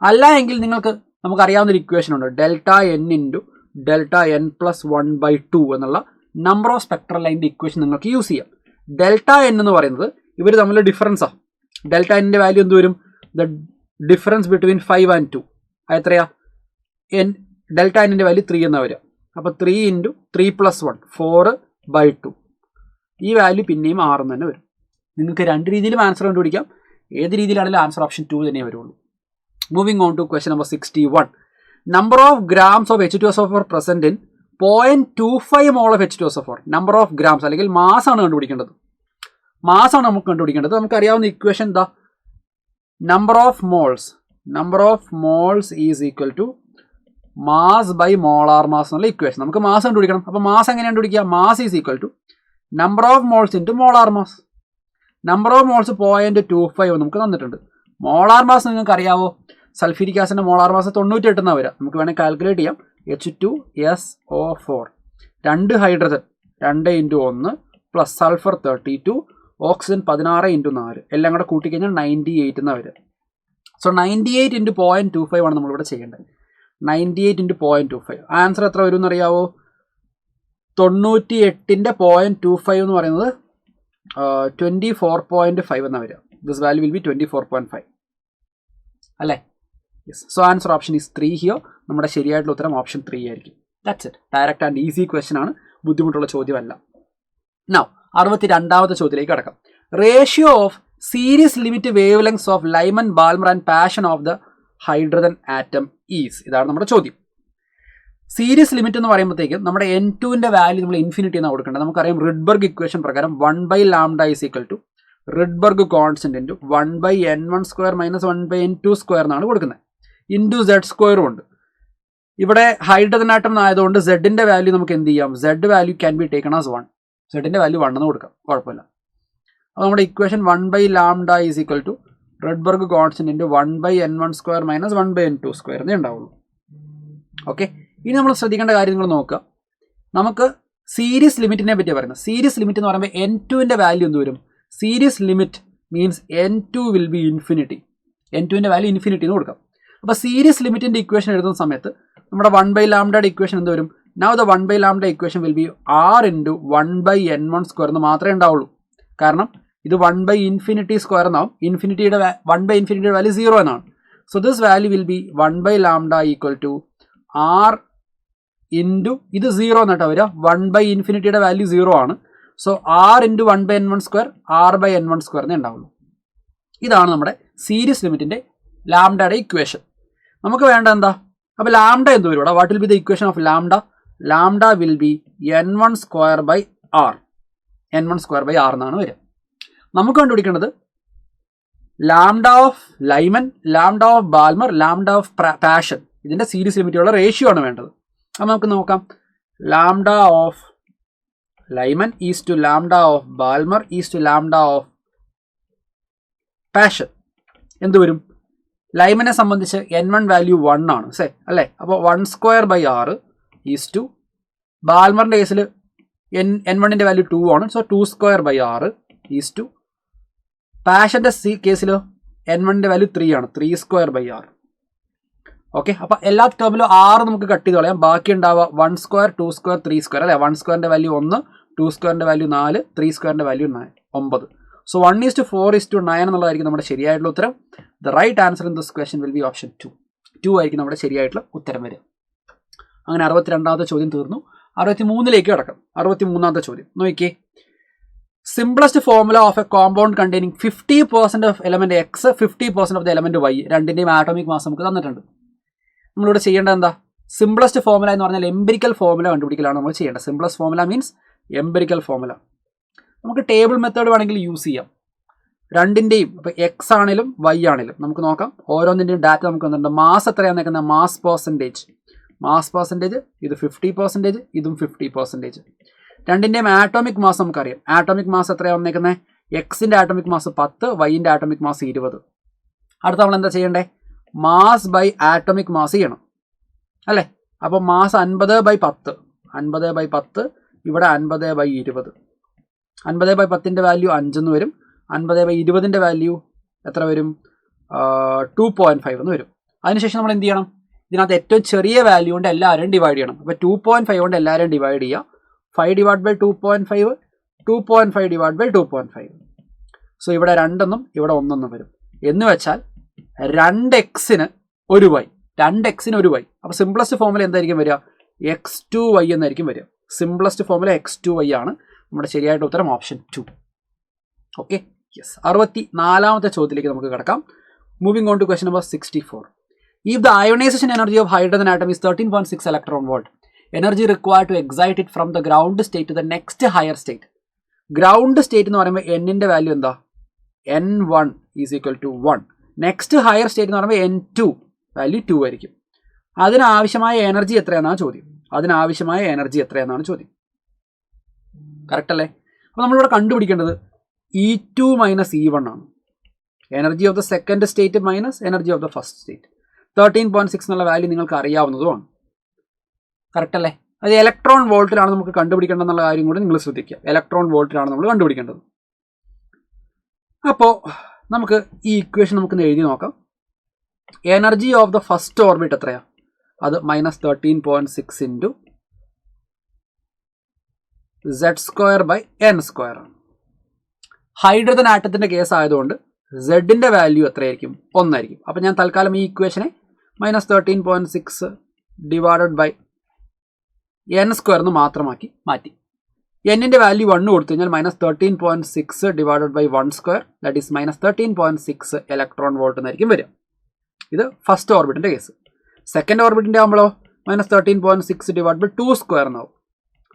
അല്ല എങ്കിൽ നിങ്ങൾക്ക് നമുക്കറിയാവുന്നൊരു ഇക്വേഷൻ ഉണ്ട്, delta n into delta n + 1/2 എന്നുള്ള നമ്പർ ഓഫ് സ്പെക്ട്രൽ ലൈനിൻ്റെ ഇക്വേഷൻ നിങ്ങൾക്ക് യൂസ് ചെയ്യാം. ഡെൽറ്റ n എന്ന് പറയുന്നത് ഇവർ തമ്മിലുള്ള ഡിഫറൻസാണ്. ഡെൽറ്റ എൻ്റെ വാല്യൂ എന്ത് വരും? The difference between 5 and 2. അത് എത്രയാ? ഡെൽറ്റ എന്നിൻ്റെ വാല്യൂ 3 എന്നാണ് വരിക. അപ്പോൾ 3 × 3 + 1 4/2. ഈ വാല്യൂ പിന്നെയും 6 തന്നെ വരും. നിങ്ങൾക്ക് രണ്ട് രീതിയിലും ആൻസർ കണ്ടുപിടിക്കാം. ഏത് രീതിയിലാണെങ്കിലും ആൻസർ ഓപ്ഷൻ 2 തന്നെ വരുള്ളൂ. Moving on to question number 61. Number of grams of H2SO4 present in 0.25 mole of H2SO4. Number of grams അല്ലെങ്കിൽ മാസ് ആണ് കണ്ടുപിടിക്കേണ്ടത്. മാസാണ് നമുക്ക് കണ്ടുപിടിക്കേണ്ടത്. നമുക്കറിയാവുന്ന ഇക്വേഷൻ എന്താ? Number of moles is equal to mass by molar mass എന്നുള്ള ഇക്വേഷൻ. നമുക്ക് മാസ് കണ്ടുപിടിക്കണം. അപ്പോൾ മാസ് എങ്ങനെ കണ്ടുപിടിക്കുക? Mass is equal to number of moles into molar mass. Number of moles 0.25 നമുക്ക് തന്നിട്ടുണ്ട്. മോളാർ മാസ് നിങ്ങൾക്ക് അറിയാവോ? സൾഫ്യൂരിക് ആസിഡിൻ്റെ മോളാർ മാസ് 98 എന്നാണ് വരിക. നമുക്ക് വേണമെങ്കിൽ കാൽക്കുലേറ്റ് ചെയ്യാം. H2SO4 2 hydrogen 2 × 1 plus sulphur 32 oxygen 16 × 4 എല്ലാം കൂടെ കൂട്ടിക്കഴിഞ്ഞാൽ 98 എന്നാണ് വരിക. സോ 98 × 0.25 ആണ് നമ്മളിവിടെ ചെയ്യേണ്ടത്. 98 × 0.25 ആൻസർ എത്ര വരും എന്നറിയാവോ? 98ൻ്റെ 0.25 എന്ന് പറയുന്നത് 24.5 എന്നാണ് വരിക. ദിസ് വാല്യൂ വിൽ ബി 24.5 അല്ലേ? Yes. So answer option is 3 here. നമ്മുടെ ശരിയായിട്ടുള്ള ഉത്തരം ഓപ്ഷൻ 3 ആയിരിക്കും. That's it. Direct and easy question ആണ്, ബുദ്ധിമുട്ടുള്ള ചോദ്യമല്ല. നൗ 62ാമത്തെ ചോദ്യത്തിലേക്ക് കടക്കാം. Ratio of series limit wavelength of Lyman, Balmer and Paschen of the hydrogen atom is. ഇതാണ് നമ്മുടെ ചോദ്യം. സീരീസ് ലിമിറ്റ് എന്ന് പറയുമ്പോഴത്തേക്കും നമ്മുടെ N2ൻ്റെ വാല്യൂ നമ്മൾ ഇൻഫിനിറ്റി എന്നാണ് കൊടുക്കേണ്ടത്. നമുക്കറിയാം റിഡ്ബർഗ് ഇക്വേഷൻ പ്രകാരം 1/λ is equal to Rydberg constant into 1/n1² - 1/n2² എന്നാണ് കൊടുക്കുന്നത്. ഇൻറ്റു Z² ഉണ്ട്. ഇവിടെ ഹൈഡ്രജൻ ആറ്റം ആയതുകൊണ്ട് സെഡിൻ്റെ വാല്യൂ നമുക്ക് എന്ത് ചെയ്യാം? Zed value can be taken as 1. സെഡിൻ്റെ വാല്യൂ 1 എന്ന് കൊടുക്കാം, കുഴപ്പമില്ല. അപ്പോൾ നമ്മുടെ equation 1/λ is equal to Rydberg constant into 1/n1² - 1/n2² എന്നേ ഉണ്ടാവുള്ളൂ. ഓക്കെ, ഇനി നമ്മൾ ശ്രദ്ധിക്കേണ്ട കാര്യങ്ങൾ നോക്കുക. നമുക്ക് സീരീസ് ലിമിറ്റിനെ പറ്റിയാണ് പറയുന്നത്. സീരീസ് ലിമിറ്റ് എന്ന് പറയുമ്പോൾ N2ൻ്റെ വാല്യൂ എന്ത് വരും? Series limit means N2 will be infinity. N2ൻ്റെ വാല്യൂ ഇൻഫിനിറ്റി എന്ന് കൊടുക്കാം. അപ്പോൾ സീരീസ് ലിമിറ്റിൻ്റെ ഇക്വേഷൻ എഴുതുന്ന സമയത്ത് നമ്മുടെ 1/λ ഇക്വേഷൻ എന്ത് വരും? Now the 1/λ equation will be R × 1/n1² എന്ന് മാത്രമേ ഉണ്ടാവുള്ളൂ. കാരണം ഇത് 1/∞² എന്നാവും. 1/∞ വാല്യൂ 0 എന്നാണ്. So this value will be 1/λ equal to R into ഇത് 0 എന്നിട്ടാണ് വരിക. 1/∞ വാല്യൂ 0 ആണ്. സോ R × 1/n1² R/n1² എന്നേ ഉണ്ടാവുള്ളൂ. ഇതാണ് നമ്മുടെ സീരീസ് ലിമിറ്റിൻ്റെ ലാംഡയുടെ ഇക്വേഷൻ. നമുക്ക് വേണ്ട എന്താ? അപ്പോൾ ലാംഡ എന്ത് വരും ഇവിടെ? What will be the equation of lambda? Lambda will be n1²/r. n1²/r എന്നാണ് വരിക. നമുക്ക് കണ്ടുപിടിക്കേണ്ടത് lambda of Lyman, lambda of Balmer, lambda of Paschen. ഇതിൻ്റെ സീരീസ് ലിമിറ്റുള്ള റേഷ്യോ ആണ് വേണ്ടത്. അപ്പോൾ നമുക്ക് നോക്കാം. Lambda of Lyman is to lambda of Balmer is to lambda of Paschen എന്ത് വരും? ലൈമനെ സംബന്ധിച്ച് n1 വാല്യൂ 1 ആണ് അല്ലേ? അപ്പോൾ 1²/r ഈസ് ടു ബാൽമറിൻ്റെ കേസിൽ n1ൻ്റെ വാല്യൂ 2 ആണ്. സോ 2²/r ഈസ് ടു പാഷൻ്റെ കേസിൽ n1ൻ്റെ വാല്യൂ 3 ആണ്. 3²/r. ഓക്കെ, അപ്പോൾ എല്ലാ ടേമിലും 6 നമുക്ക് കട്ട് ചെയ്ത് കളയാം. ബാക്കി ഉണ്ടാവുക 1² 2² 3² അല്ലേ? 1²ൻ്റെ വാല്യൂ 1, 2²ൻ്റെ വാല്യൂ 4, 3²ൻ്റെ വാല്യൂ 9. സോ 1:4:9 എന്നുള്ളതായിരിക്കും നമ്മുടെ ശരിയായിട്ടുള്ള ഉത്തരം. The right answer in this question will be option 2 ആയിരിക്കും നമ്മുടെ ശരിയായിട്ടുള്ള ഉത്തരം വരിക. അങ്ങനെ 62ാമത്തെ ചോദ്യം തീർന്നു. 63ലേക്ക് കിടക്കാം. 63ാമത്തെ ചോദ്യം നോക്കിയേ. Simplest formula of a compound containing 50% of element X 50% of the element Y, രണ്ടിന്റെയും ആറ്റോമിക് മാസ് നമുക്ക് തന്നിട്ടുണ്ട്. നമ്മളിവിടെ ചെയ്യേണ്ടത് എന്താ? സിംപ്ലസ്റ്റ് ഫോർമുല എന്ന് പറഞ്ഞാൽ എംപിരിക്കൽ ഫോർമുല കണ്ടുപിടിക്കലാണ് നമ്മൾ ചെയ്യേണ്ടത്. Simplest formula means empirical formula. നമുക്ക് ടേബിൾ മെത്തേഡ് വേണമെങ്കിൽ യൂസ് ചെയ്യാം. രണ്ടിൻ്റെയും ഇപ്പോൾ എക്സ് ആണെങ്കിലും വൈ ആണെങ്കിലും നമുക്ക് നോക്കാം. ഓരോന്നിൻ്റെയും ഡാറ്റ നമുക്ക് തന്നിട്ടുണ്ട്. മാസ് എത്രയാണെന്ന് നിൽക്കുന്നത് മാസ് പെർസെൻറ്റേജ് ഇത് 50%, ഇതും 50%. രണ്ടിൻ്റെയും ആറ്റോമിക് മാസ് നമുക്കറിയാം. ആറ്റോമിക് മാസ് എത്രയാണ് വന്നേക്കുന്നത്? എക്സിൻ്റെ ആറ്റോമിക് മാസ് 10, വൈൻ്റെ ആറ്റോമിക് മാസ് 20. അടുത്ത നമ്മൾ എന്താ ചെയ്യണ്ടേ? മാസ് ബൈ ആറ്റോമിക് മാസ് ചെയ്യണം അല്ലേ? അപ്പോൾ മാസ് 50/10, 50/10 ഇവിടെ 50/20. 50/10ൻ്റെ വാല്യൂ 5 എന്ന് വരും. 50/20ൻ്റെ വാല്യൂ എത്ര വരും? 2.5 എന്ന് വരും. അതിനുശേഷം നമ്മൾ എന്ത് ചെയ്യണം? ഇതിനകത്ത് ഏറ്റവും ചെറിയ വാല്യൂ കൊണ്ട് എല്ലാവരും ഡിവൈഡ് ചെയ്യണം. അപ്പോൾ 2.5 കൊണ്ട് എല്ലാവരും ഡിവൈഡ് ചെയ്യുക. 5/2.5, 2.5/2.5. സോ ഇവിടെ 2 ഇവിടെ 1 വരും. എന്ന് വെച്ചാൽ 2x-ന് 1y, 2x-ന് 1y. അപ്പോൾ സിംപ്ലസ്റ്റ് ഫോർമുല എന്തായിരിക്കും വരിക? x2y എന്നായിരിക്കും വരിക. സിംപ്ലസ്റ്റ് ഫോർമുല x2y ആണ്. നമ്മുടെ ശരിയായിട്ട് ഉത്തരം ഓപ്ഷൻ 2. Okay, yes. 64ാമത്തെ ചോദ്യത്തിലേക്ക് നമുക്ക് കിടക്കാം. Moving on to question number 64. If the ionization energy of hydrogen atom is 13.6 electron volt, energy required to excite it from the ground state to the next higher state. Ground state എന്ന് പറയുമ്പോൾ എന്നിൻ്റെ വാല്യൂ എന്താ? n1 = 1. നെക്സ്റ്റ് ഹയർ സ്റ്റേറ്റ് എന്ന് പറയുമ്പോൾ n2 വാല്യൂ 2 ആയിരിക്കും. അതിനാവശ്യമായ എനർജി എത്രയാണെന്നാണ് ചോദ്യം. കറക്റ്റ് അല്ലേ? അപ്പോൾ നമ്മളിവിടെ കണ്ടുപിടിക്കേണ്ടത് E2 - E1 ആണ്. Energy of the second state minus energy of the first state. 13.6 എന്നുള്ള വാല്യൂ നിങ്ങൾക്ക് അറിയാവുന്നതുമാണ്. കറക്റ്റ് അല്ലേ? അത് ഇലക്ട്രോൺ വോൾട്ടിലാണ് നമുക്ക് കണ്ടുപിടിക്കേണ്ടതെന്നുള്ള കാര്യം കൂടി നിങ്ങൾ ശ്രദ്ധിക്കുക. ഇലക്ട്രോൺ വോൾട്ടിലാണ് നമ്മൾ കണ്ടുപിടിക്കേണ്ടത്. അപ്പോൾ നമുക്ക് ഈ ഇക്വേഷൻ നമുക്കൊന്ന് എഴുതി നോക്കാം. Energy of the first orbit എത്രയാണ്? അത് -13.6 ഇൻറ്റു Z²/n² ആണ്. ഹൈഡ്രജൻ ആറ്റത്തിൻ്റെ കേസ് ആയതുകൊണ്ട് സെഡിൻ്റെ വാല്യൂ എത്രയായിരിക്കും? 1 ആയിരിക്കും. അപ്പോൾ ഞാൻ തൽക്കാലം ഈ ഇക്വേഷനെ -13.6 / n² എന്ന് മാത്രമാക്കി മാറ്റി. എന്നിൻ്റെ വാല്യൂ 1 കൊടുത്തു കഴിഞ്ഞാൽ -13.6 / 1², ദാറ്റ് ഈസ് -13.6 ഇലക്ട്രോൺ വോൾട്ട് എന്നായിരിക്കും വരിക. ഇത് ഫസ്റ്റ് ഓർബിറ്റിൻ്റെ കേസ്. സെക്കൻഡ് ഓർബിറ്റിൻ്റെ ആകുമ്പോഴോ -13.6 / 2² എന്നാവും.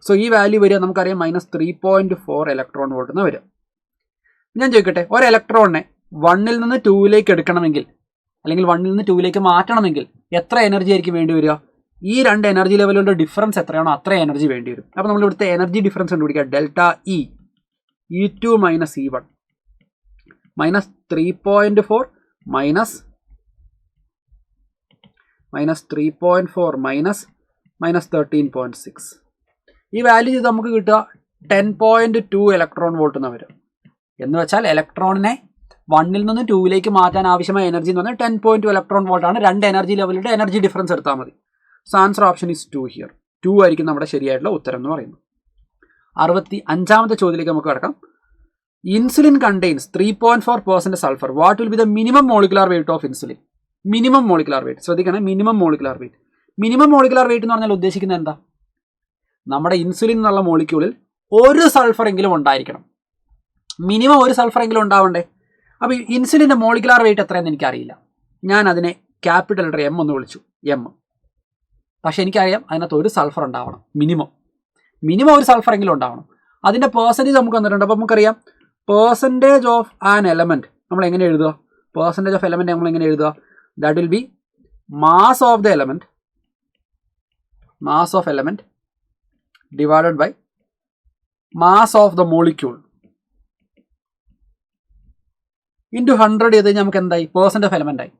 സോ ഈ വാല്യൂ വരിക നമുക്കറിയാം -3.4 ഇലക്ട്രോൺ വോൾട്ട് എന്ന് വരിക. ഞാൻ ചോദിക്കട്ടെ, ഒരു ഇലക്ട്രോണിനെ 1-ൽ നിന്ന് 2-ലേക്ക് എടുക്കണമെങ്കിൽ അല്ലെങ്കിൽ 1-ൽ നിന്ന് 2-ലേക്ക് മാറ്റണമെങ്കിൽ എത്ര എനർജി ആയിരിക്കും വേണ്ടി വരിക? ഈ രണ്ട് എനർജി ലെവലുകളുടെ ഡിഫറൻസ് എത്രയാണോ അത്ര എനർജി വേണ്ടി വരും. അപ്പോൾ നമ്മൾ ഇവിടുത്തെ എനർജി ഡിഫറൻസ് കണ്ടുപിടിക്കുക. ΔE E2 - E1 -3.4 -13.6 ഈ വാല്യൂ ചെയ്ത് നമുക്ക് കിട്ടുക 10.2 ഇലക്ട്രോൺ വോൾട്ട് എന്ന് വരും. എന്ന് വെച്ചാൽ ഇലക്ട്രോണിനെ 1-ൽ നിന്ന് 2-ലേക്ക് മാറ്റാൻ ആവശ്യമായ എനർജി എന്ന് പറഞ്ഞാൽ 10.2 ഇലക്ട്രോൺ വോൾട്ട് ആണ്. രണ്ട് എനർജി ലെവലിൻ്റെ എനർജി ഡിഫറൻസ് എടുത്താൽ മതി. So answer option is 2 here. 2 ആയിരിക്കും നമ്മുടെ ശരിയായിട്ടുള്ള ഉത്തരം എന്ന് പറയുന്നത്. 65ാമത്തെ ചോദ്യത്തിലേക്ക് നമുക്ക് കിടക്കാം. Insulin contains 3.4% sulphur. What will be the minimum molecular weight of insulin? Minimum molecular weight ശ്രദ്ധിക്കണേ. മിനിമം മോളിക്കുലാർ വെയിറ്റ് എന്ന് പറഞ്ഞാൽ ഉദ്ദേശിക്കുന്നത് എന്താ? നമ്മുടെ ഇൻസുലിൻ എന്നുള്ള മോളിക്യൂളിൽ ഒരു സൾഫർ എങ്കിലും ഉണ്ടായിരിക്കണം. മിനിമം ഒരു സൾഫർ എങ്കിലും ഉണ്ടാവണ്ടേ? അപ്പോൾ ഇൻസുലിൻ്റെ മോളിക്കുലാർ വെയിറ്റ് എത്രയെന്ന് എനിക്കറിയില്ല. ഞാൻ അതിനെ ക്യാപിറ്റൽ ലെറ്റർ M എന്ന് വിളിച്ചു, M. പക്ഷേ എനിക്കറിയാം അതിനകത്ത് ഒരു സൾഫർ ഉണ്ടാവണം. മിനിമം ഒരു സൾഫർ എങ്കിലും ഉണ്ടാവണം. അതിൻ്റെ പേഴ്സൻറ്റേജ് നമുക്ക് തന്നിട്ടുണ്ട്. അപ്പോൾ നമുക്കറിയാം പേഴ്സൻറ്റേജ് ഓഫ് ആൻ എലമെൻറ്റ് നമ്മൾ എങ്ങനെ എഴുതുക? പേഴ്സൻറ്റേജ് ഓഫ് എലമെൻറ്റ് നമ്മൾ എങ്ങനെ എഴുതുക? That will be mass of the element divided by mass of the molecule into 100 ചെയ്ത് കഴിഞ്ഞാൽ നമുക്ക് എന്തായി? പേഴ്സൻറ്റ് ഓഫ് എലമെൻ്റ് ആയി.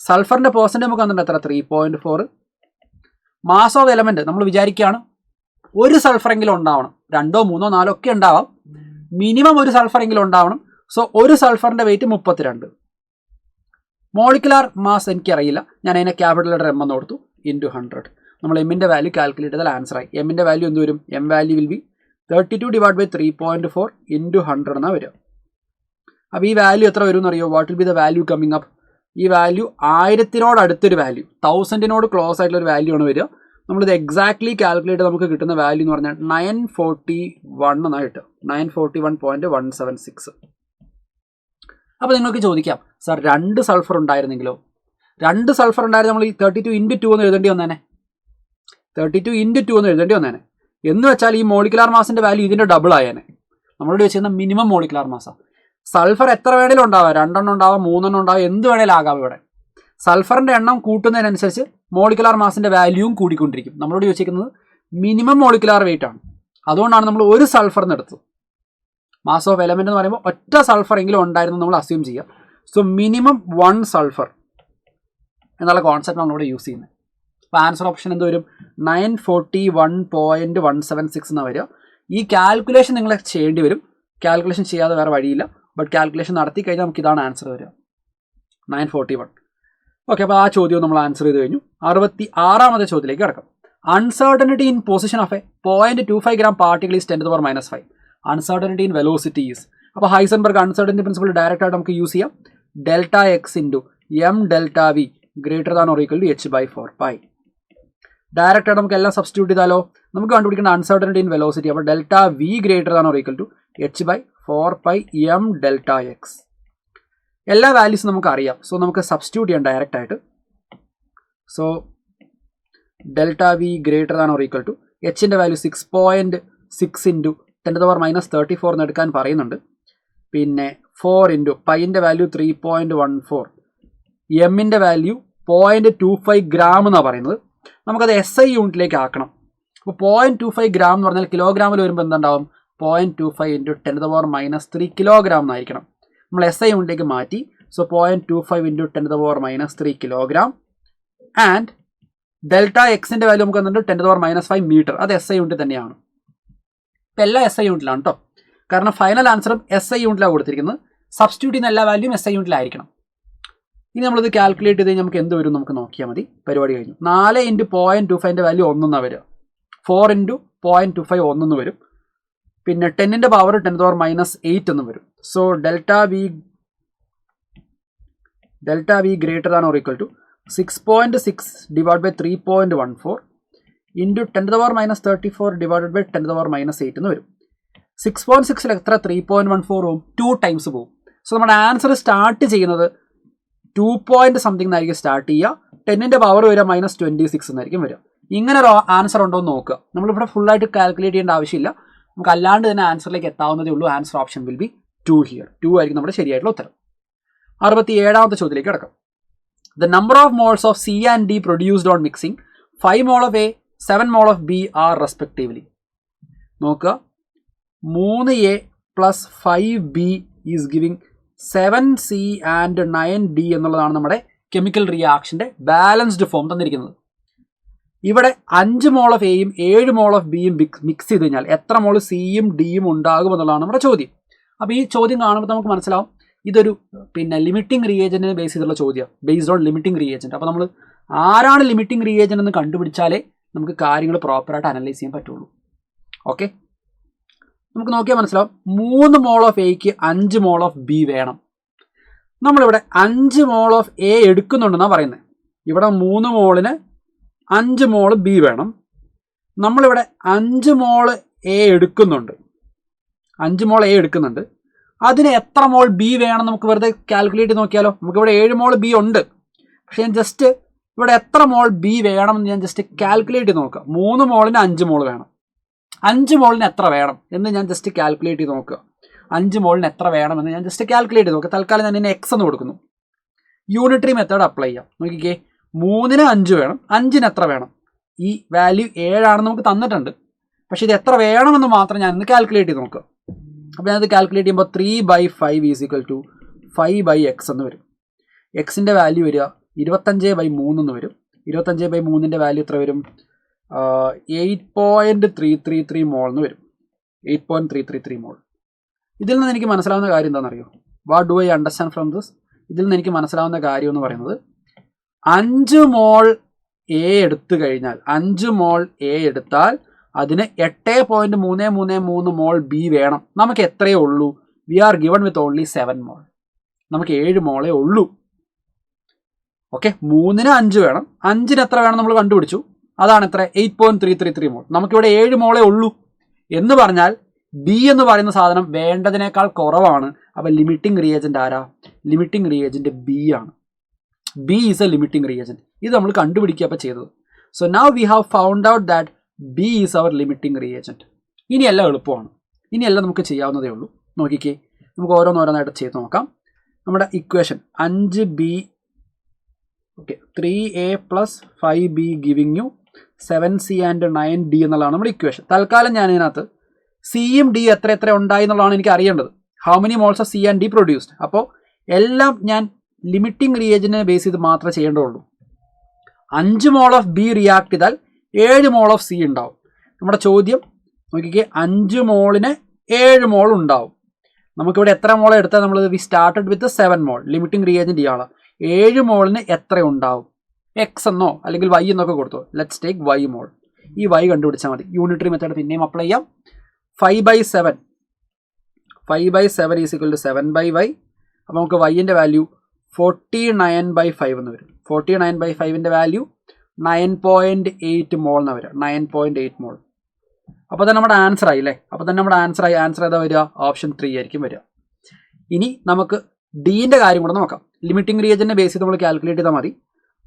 സൾഫറിൻ്റെ പേഴ്സൻറ്റേജ് നമുക്ക് തന്നിട്ടുണ്ട് എത്ര? 3.4. മാസ് ഓഫ് എലമെൻറ്റ് നമ്മൾ വിചാരിക്കുകയാണ് ഒരു സൾഫറെങ്കിലും ഉണ്ടാവണം. 2, 3, 4 ഒക്കെ ഉണ്ടാവാം. മിനിമം ഒരു സൾഫറെങ്കിലും ഉണ്ടാവണം. സോ ഒരു സൾഫറിൻ്റെ വെയിറ്റ് 32. മോളിക്കുലാർ മാസ് എനിക്കറിയില്ല. ഞാൻ അതിനെ ക്യാപിറ്റൽ ലെറ്റർ M എന്ന് കൊടുത്തു ഇൻറ്റു 100. നമ്മൾ എമ്മിൻ്റെ വാല്യൂ കാൽക്കുലേറ്റ് ചെയ്താൽ ആൻസറായി. എമ്മിൻ്റെ വാല്യൂ എന്ത് വരും? M value will B 32 / 3.4 into 100 എന്നാണ് വരിക. അപ്പോൾ ഈ വാല്യൂ എത്ര വരും എന്നറിയോ? What will be the value coming up? ഈ വാല്യൂ 1000-നോട് അടുത്തൊരു വാല്യൂ, 1000-നോട് ക്ലോസ് ആയിട്ടുള്ള ഒരു വാല്യൂ ആണ് വരിക. നമ്മളിത് എക്സാക്ട്ലി കാൽക്കുലേറ്റ് നമുക്ക് കിട്ടുന്ന വാല്യൂ എന്ന് പറഞ്ഞാൽ 941 എന്നാണ് കിട്ടുക. 941.176. അപ്പോൾ നിങ്ങൾക്ക് ചോദിക്കാം, സാർ 2 സൾഫർ ഉണ്ടായിരുന്നെങ്കിലോ? 2 സൾഫർ ഉണ്ടായിരുന്ന നമ്മൾ ഈ 32 × 2 എന്ന് എഴുതേണ്ടി വന്നേനെ. 32 × 2 എന്ന് എഴുതേണ്ടി വന്നേനെ. എന്ന് വെച്ചാൽ ഈ മോളിക്കുലാർ മാസിന്റെ വാല്യൂ ഇതിന്റെ ഡബിൾ ആയേനെ. നമ്മളോട് വെച്ചിരുന്ന മിനിമം മോളിക്കുലാർ മാസാണ്. സൾഫർ എത്ര വേണേലും ഉണ്ടാവാം, 2 എണ്ണം ഉണ്ടാവാം, 3 എണ്ണം ഉണ്ടാവാം, എന്ത് വേണേലും ആകാം. ഇവിടെ സൾഫറിന്റെ എണ്ണം കൂട്ടുന്നതിനനുസരിച്ച് മോളിക്കുലാർ മാസിന്റെ വാല്യൂവും കൂടിക്കൊണ്ടിരിക്കും. നമ്മളോട് ചോദിച്ചിരിക്കുന്നത് മിനിമം മോളിക്കുലാർ വെയിറ്റ് ആണ്. അതുകൊണ്ടാണ് നമ്മൾ ഒരു സൾഫറിന് എടുത്തത്. മാസ് ഓഫ് എലമെന്റ് എന്ന് പറയുമ്പോൾ ഒറ്റ സൾഫർ എങ്കിലും ഉണ്ടായിരുന്നു നമ്മൾ അസ്യൂം ചെയ്യുക. സോ മിനിമം 1 സൾഫർ എന്നുള്ള കോൺസെപ്റ്റ് നമ്മളിവിടെ യൂസ് ചെയ്യുന്നത്. അപ്പോൾ ആൻസർ ഓപ്ഷൻ എന്ത് വരും? 941.176 എന്നാണ് വരിക. ഈ കാൽക്കുലേഷൻ നിങ്ങൾ ചെയ്യേണ്ടി വരും. കാൽക്കുലേഷൻ ചെയ്യാതെ വേറെ വഴിയില്ല. ബട്ട് കാൽക്കുലേഷൻ നടത്തി കഴിഞ്ഞാൽ നമുക്ക് ഇതാണ് ആൻസർ വരിക, 941. ഓക്കെ, അപ്പോൾ ആ ചോദ്യം നമ്മൾ ആൻസർ ചെയ്ത് കഴിഞ്ഞു. 66ാമത്തെ ചോദ്യത്തിലേക്ക് കിടക്കാം. Uncertainty in position of A 0.25 gram particle is 10⁻⁵. Uncertainty in velocity is. അപ്പോൾ ഹൈസൻബർഗ് അൺസർട്ടനിറ്റി പ്രിൻസിപ്പിൾ ഡയറക്റ്റ് ആയിട്ട് നമുക്ക് യൂസ് ചെയ്യാം. Δx × m Δv > h/4π. Direct ആയിട്ട് നമുക്ക് എല്ലാം സബ്സ്റ്റിറ്റ്യൂട്ട് ചെയ്താലോ? നമുക്ക് കണ്ടുപിടിക്കേണ്ട അൺസർട്ടനിറ്റി ഇൻ വെലോസിറ്റി. അപ്പോൾ Δv > h/4π m Δx. എല്ലാ വാല്യൂസും നമുക്ക് അറിയാം. സോ നമുക്ക് സബ്സ്റ്റിറ്റ്യൂട്ട് ചെയ്യാം ഡയറക്റ്റ് ആയിട്ട്. സോ Δv > എച്ചിൻ്റെ വാല്യൂ 6.6 × 10⁻⁻34 എന്ന് എടുക്കാൻ പറയുന്നുണ്ട്. പിന്നെ 4 × പൈൻ്റെ വാല്യൂ 3.14, എമ്മിൻ്റെ വാല്യൂ 0.25 gram എന്നാണ് പറയുന്നത്. നമുക്കത് SI യൂണിറ്റിലേക്ക് ആക്കണം. അപ്പോൾ 0.25 gram എന്ന് പറഞ്ഞാൽ കിലോഗ്രാമിൽ വരുമ്പോൾ എന്തുണ്ടാവും? 0.25 × 10⁻³ കിലോഗ്രാം എന്നായിരിക്കണം. നമ്മൾ SI യൂണിറ്റിലേക്ക് മാറ്റി. So 0.25 × 10⁻³ kilogram. ആൻഡ് Δx-ൻ്റെ വാല്യൂ നമുക്ക് വന്നിട്ട് 10⁻⁵ മീറ്റർ. അത് SI യൂണിറ്റ് തന്നെയാണ്. ഇപ്പം എല്ലാം SI യൂണിറ്റിലാണ് കേട്ടോ. കാരണം ഫൈനൽ ആൻസറും SI യൂണിറ്റിലാണ് കൊടുത്തിരിക്കുന്നത്. സബ്സ്റ്റിറ്റ്യൂട്ട് ചെയ്യുന്ന എല്ലാ വാല്യൂം SI യൂണിറ്റിലായിരിക്കണം. ഇനി നമ്മളിത് കാൽക്കുലേറ്റ് ചെയ്ത് കഴിഞ്ഞാൽ നമുക്ക് എന്ത് വരും നമുക്ക് നോക്കിയാൽ മതി. പരിപാടി കഴിഞ്ഞു. 4 × 0.25ൻ്റെ വാല്യൂ 1 എന്നാണ് വരിക. 4 × 0.25 1 എന്ന് വരും. പിന്നെ 10ൻ്റെ പവർ 10⁻⁸ എന്ന് വരും. സോ Δv > 6.6 / 3.14 × 10⁻34 / 10⁻8 എന്ന് വരും. 6.6 എത്ര? 3.14 പോവും, 2 ടൈംസ് പോവും. സോ നമ്മുടെ ആൻസർ സ്റ്റാർട്ട് ചെയ്യുന്നത് 2.something എന്നായിരിക്കും സ്റ്റാർട്ട് ചെയ്യുക. 10ൻ്റെ പവർ വരിക -26 എന്നായിരിക്കും വരിക. ഇങ്ങനെ ഒരു ആൻസർ ഉണ്ടോ എന്ന് നോക്കുക. നമ്മളിവിടെ ഫുള്ളായിട്ട് കാൽക്കുലേറ്റ് ചെയ്യേണ്ട ആവശ്യമില്ല. നമുക്ക് അല്ലാണ്ട് തന്നെ ആൻസറിലേക്ക് എത്താവുന്നതേ ഉള്ളൂ. Answer option will be 2 here. 2 ആയിരിക്കും നമ്മുടെ ശരിയായിട്ടുള്ള ഉത്തരം. 67ാമത്തെ ചോദ്യത്തിലേക്ക് കിടക്കാം. The number of moles of C and D produced on mixing 5 mol of A, 7 mol of B are respectively. നോക്കുക, 3A + 5B is giving 7C and 9D എന്നുള്ളതാണ് നമ്മുടെ കെമിക്കൽ റിയാക്ഷൻ്റെ ബാലൻസ്ഡ് ഫോം തന്നിരിക്കുന്നത്. ഇവിടെ 5 mol of Aയും 7 mol of Bയും മിക്സ് ചെയ്ത് കഴിഞ്ഞാൽ എത്ര മോൾ Cയും Dയും ഉണ്ടാകും എന്നുള്ളതാണ് നമ്മുടെ ചോദ്യം. അപ്പോൾ ഈ ചോദ്യം കാണുമ്പോൾ നമുക്ക് മനസ്സിലാവും ഇതൊരു ലിമിറ്റിംഗ് റിയേജന്റിനെ ബേസ് ചെയ്തുള്ള ചോദ്യമാണ്. Based on limiting reagent. അപ്പോൾ നമ്മൾ ആരാണ് ലിമിറ്റിംഗ് റിയേജന്റ് എന്ന് കണ്ടുപിടിച്ചാലേ നമുക്ക് കാര്യങ്ങൾ പ്രോപ്പറായിട്ട് അനലൈസ് ചെയ്യാൻ പറ്റുള്ളൂ. ഓക്കെ, നമുക്ക് നോക്കിയാൽ മനസ്സിലാവും 3 mol of Aക്ക് 5 mol of B വേണം. നമ്മളിവിടെ 5 mol of A എടുക്കുന്നുണ്ടെന്നാണ് പറയുന്നത്. ഇവിടെ 3 മോളിന് 5 mol B വേണം. നമ്മളിവിടെ 5 mol A എടുക്കുന്നുണ്ട്. 5 mol A എടുക്കുന്നുണ്ട്. അതിന് എത്ര മോൾ B വേണം നമുക്ക് വെറുതെ കാൽക്കുലേറ്റ് നോക്കിയാലോ. നമുക്കിവിടെ 7 mol B ഉണ്ട്. പക്ഷേ ഞാൻ ജസ്റ്റ് ഇവിടെ എത്ര മോൾ B വേണമെന്ന് ഞാൻ ജസ്റ്റ് കാൽക്കുലേറ്റ് ചെയ്ത് നോക്കുക. 3 മോളിന് 5 mol വേണം. 5 മോളിന് എത്ര വേണം എന്ന് ഞാൻ ജസ്റ്റ് കാൽക്കുലേറ്റ് ചെയ്ത് നോക്കുക. 5 മോളിന് എത്ര വേണമെന്ന് ഞാൻ ജസ്റ്റ് കാൽക്കുലേറ്റ് ചെയ്ത് നോക്കുക. തൽക്കാലം ഞാൻ ഇതിനെ X എന്ന് കൊടുക്കുന്നു. യൂണിറ്ററി മെത്തേഡ് അപ്ലൈ ചെയ്യാം. നോക്കിക്കേ, 3ന് 5 വേണം. 5ന് എത്ര വേണം? ഈ വാല്യൂ 7 ആണെന്ന് നമുക്ക് തന്നിട്ടുണ്ട്. പക്ഷേ ഇത് എത്ര വേണമെന്ന് മാത്രം ഞാൻ ഇന്ന് കാൽക്കുലേറ്റ് ചെയ്ത് നോക്കുക. അപ്പോൾ ഞാനത് കാൽക്കുലേറ്റ് ചെയ്യുമ്പോൾ 3/5 = 5/x എന്ന് വരും. എക്സിൻ്റെ വാല്യൂ വരിക 25/3 എന്ന് വരും. 25/3ൻ്റെ വാല്യൂ എത്ര വരും? 8.333 മോൾ എന്ന് വരും. 8.333 മോൾ. ഇതിൽ നിന്ന് എനിക്ക് മനസ്സിലാവുന്ന കാര്യം എന്താണെന്നറിയോ? What do I understand from this? ഇതിൽ നിന്ന് എനിക്ക് മനസ്സിലാവുന്ന കാര്യം എന്ന് പറയുന്നത് 5 mol A എടുത്തു കഴിഞ്ഞാൽ 5 mol A എടുത്താൽ അതിന് 8.333 mol B വേണം. നമുക്ക് എത്രയേ ഉള്ളൂ? We are given with only 7 mole. നമുക്ക് 7 മോളേ ഉള്ളൂ. ഓക്കെ, 3ന് 5 വേണം. 5ന് എത്ര വേണം നമ്മൾ കണ്ടുപിടിച്ചു. അതാണ് എത്ര? 8.333 മോൾ. നമുക്കിവിടെ 7 മോളേ ഉള്ളൂ എന്ന് പറഞ്ഞാൽ ബി എന്ന് പറയുന്ന സാധനം വേണ്ടതിനേക്കാൾ കുറവാണ്. അപ്പോൾ ലിമിറ്റിംഗ് റിയേജന്റ് ആരാ? ലിമിറ്റിംഗ് റിയേജന്റ് ബി ആണ്. B is a limiting reagent. ഇത് നമ്മൾ കണ്ടുപിടിക്കുക അപ്പോൾ ചെയ്തത്. So now we have found out that B is our limiting reagent. ഇനിയെല്ലാം എളുപ്പമാണ്. ഇനിയെല്ലാം നമുക്ക് ചെയ്യാവുന്നതേ ഉള്ളൂ. നോക്കിക്കേ, നമുക്ക് ഓരോന്നോരോന്നായിട്ട് ചെയ്ത് നോക്കാം. നമ്മുടെ equation 5b, okay, 3a + 5b giving U 7c and 9d എന്നുള്ളതാണ് നമ്മുടെ ഇക്വേഷൻ. തൽക്കാലം ഞാൻ ഇതിനകത്ത് സിയും ഡി എത്ര ഉണ്ടായി എന്നുള്ളതാണ് എനിക്ക് അറിയേണ്ടത്. How many moles of C and D produced. അപ്പോൾ എല്ലാം ഞാൻ ലിമിറ്റിംഗ് റിയേജന്റിനെ ബേസ് ചെയ്ത് മാത്രമേ ചെയ്യേണ്ടതുള്ളൂ. 5 മോൾ ഓഫ് ബി റിയാക്ട് ചെയ്താൽ 7 മോൾ ഓഫ് സി ഉണ്ടാവും. നമ്മുടെ ചോദ്യം നോക്കിക്കേ, 5 മോളിന് 7 മോൾ ഉണ്ടാവും. നമുക്കിവിടെ എത്ര മോളെ എടുത്താൽ നമ്മൾ we started with 7 mole. Limiting reagent ഇയാളാണ്. 7 മോളിന് എത്ര ഉണ്ടാവും? എക്സ് എന്നോ അല്ലെങ്കിൽ വൈ എന്നൊക്കെ കൊടുത്തോ. Let's take y mole. ഈ വൈ കണ്ടുപിടിച്ചാൽ മതി. യൂണിറ്ററി മെത്തേഡ് പിന്നെയും അപ്ലൈ ചെയ്യാം. 5/7 ഈസ് ഈക്വൽ ടു 7/y. അപ്പോൾ നമുക്ക് വൈൻ്റെ വാല്യൂ 49/5 എന്ന് വരും. 49/5ൻ്റെ വാല്യൂ 9.8 മോൾ എന്ന് വരിക. 9.8 മോൾ. അപ്പോൾ തന്നെ നമ്മുടെ ആൻസർ ആയി അല്ലേ? അപ്പോൾ തന്നെ നമ്മുടെ ആൻസർ ആയി. ആൻസർ ഏതാ വരിക? ഓപ്ഷൻ 3 ആയിരിക്കും വരിക. ഇനി നമുക്ക് ഡീൻ്റെ കാര്യം കൂടെ നോക്കാം. ലിമിറ്റിംഗ് റിയേജന്റിനെ ബേസ് ചെയ്ത് നമ്മൾ കാൽക്കുലേറ്റ് ചെയ്താൽ മതി.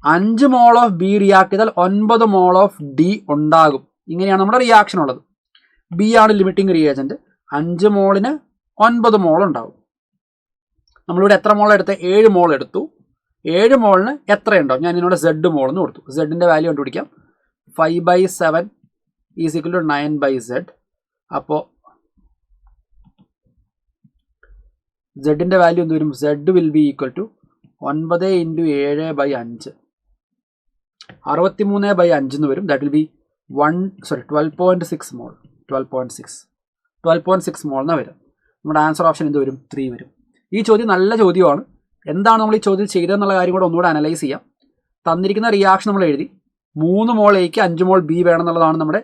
5 മോൾ ഓഫ് ബി റിയാക്ട് ചെയ്താൽ 9 മോൾ ഓഫ് ഡി ഉണ്ടാകും. ഇങ്ങനെയാണ് നമ്മുടെ റിയാക്ഷൻ ഉള്ളത്. ബി ആണ് ലിമിറ്റിംഗ് റിയേജന്റ്. 5 മോളിന് 9 മോൾ ഉണ്ടാവും. നമ്മളിവിടെ എത്ര മോൾ എടുത്ത്? 7 മോൾ എടുത്തു. 7 മോളിന് എത്ര ഉണ്ടാവും? ഞാൻ ഇതിനോട് Z മോൾ എന്ന് കൊടുത്തു. സെഡിൻ്റെ വാല്യൂ കണ്ടുപിടിക്കാം. 5/7 ഈസ് ഈക്വൽ ടു 9/Z. അപ്പോൾ സെഡിൻ്റെ വാല്യൂ എന്ത് വരും? Z will be equal to 9 × 7/5. 63/5 എന്ന് വരും. That will be 12.6 mole. 12.6 mole എന്നാണ് വരും. നമ്മുടെ ആൻസർ ഓപ്ഷൻ എന്ത് വരും? 3 വരും. ഈ ചോദ്യം നല്ല ചോദ്യമാണ്. എന്താണ് നമ്മൾ ഈ ചോദ്യം ചെയ്തതെന്നുള്ള കാര്യം കൂടെ ഒന്നുകൂടെ അനലൈസ് ചെയ്യാം. തന്നിരിക്കുന്ന റിയാക്ഷൻ നമ്മൾ എഴുതി. 3 മോൾ എക്ക് 5 മോൾ ബി വേണം എന്നുള്ളതാണ് നമ്മുടെ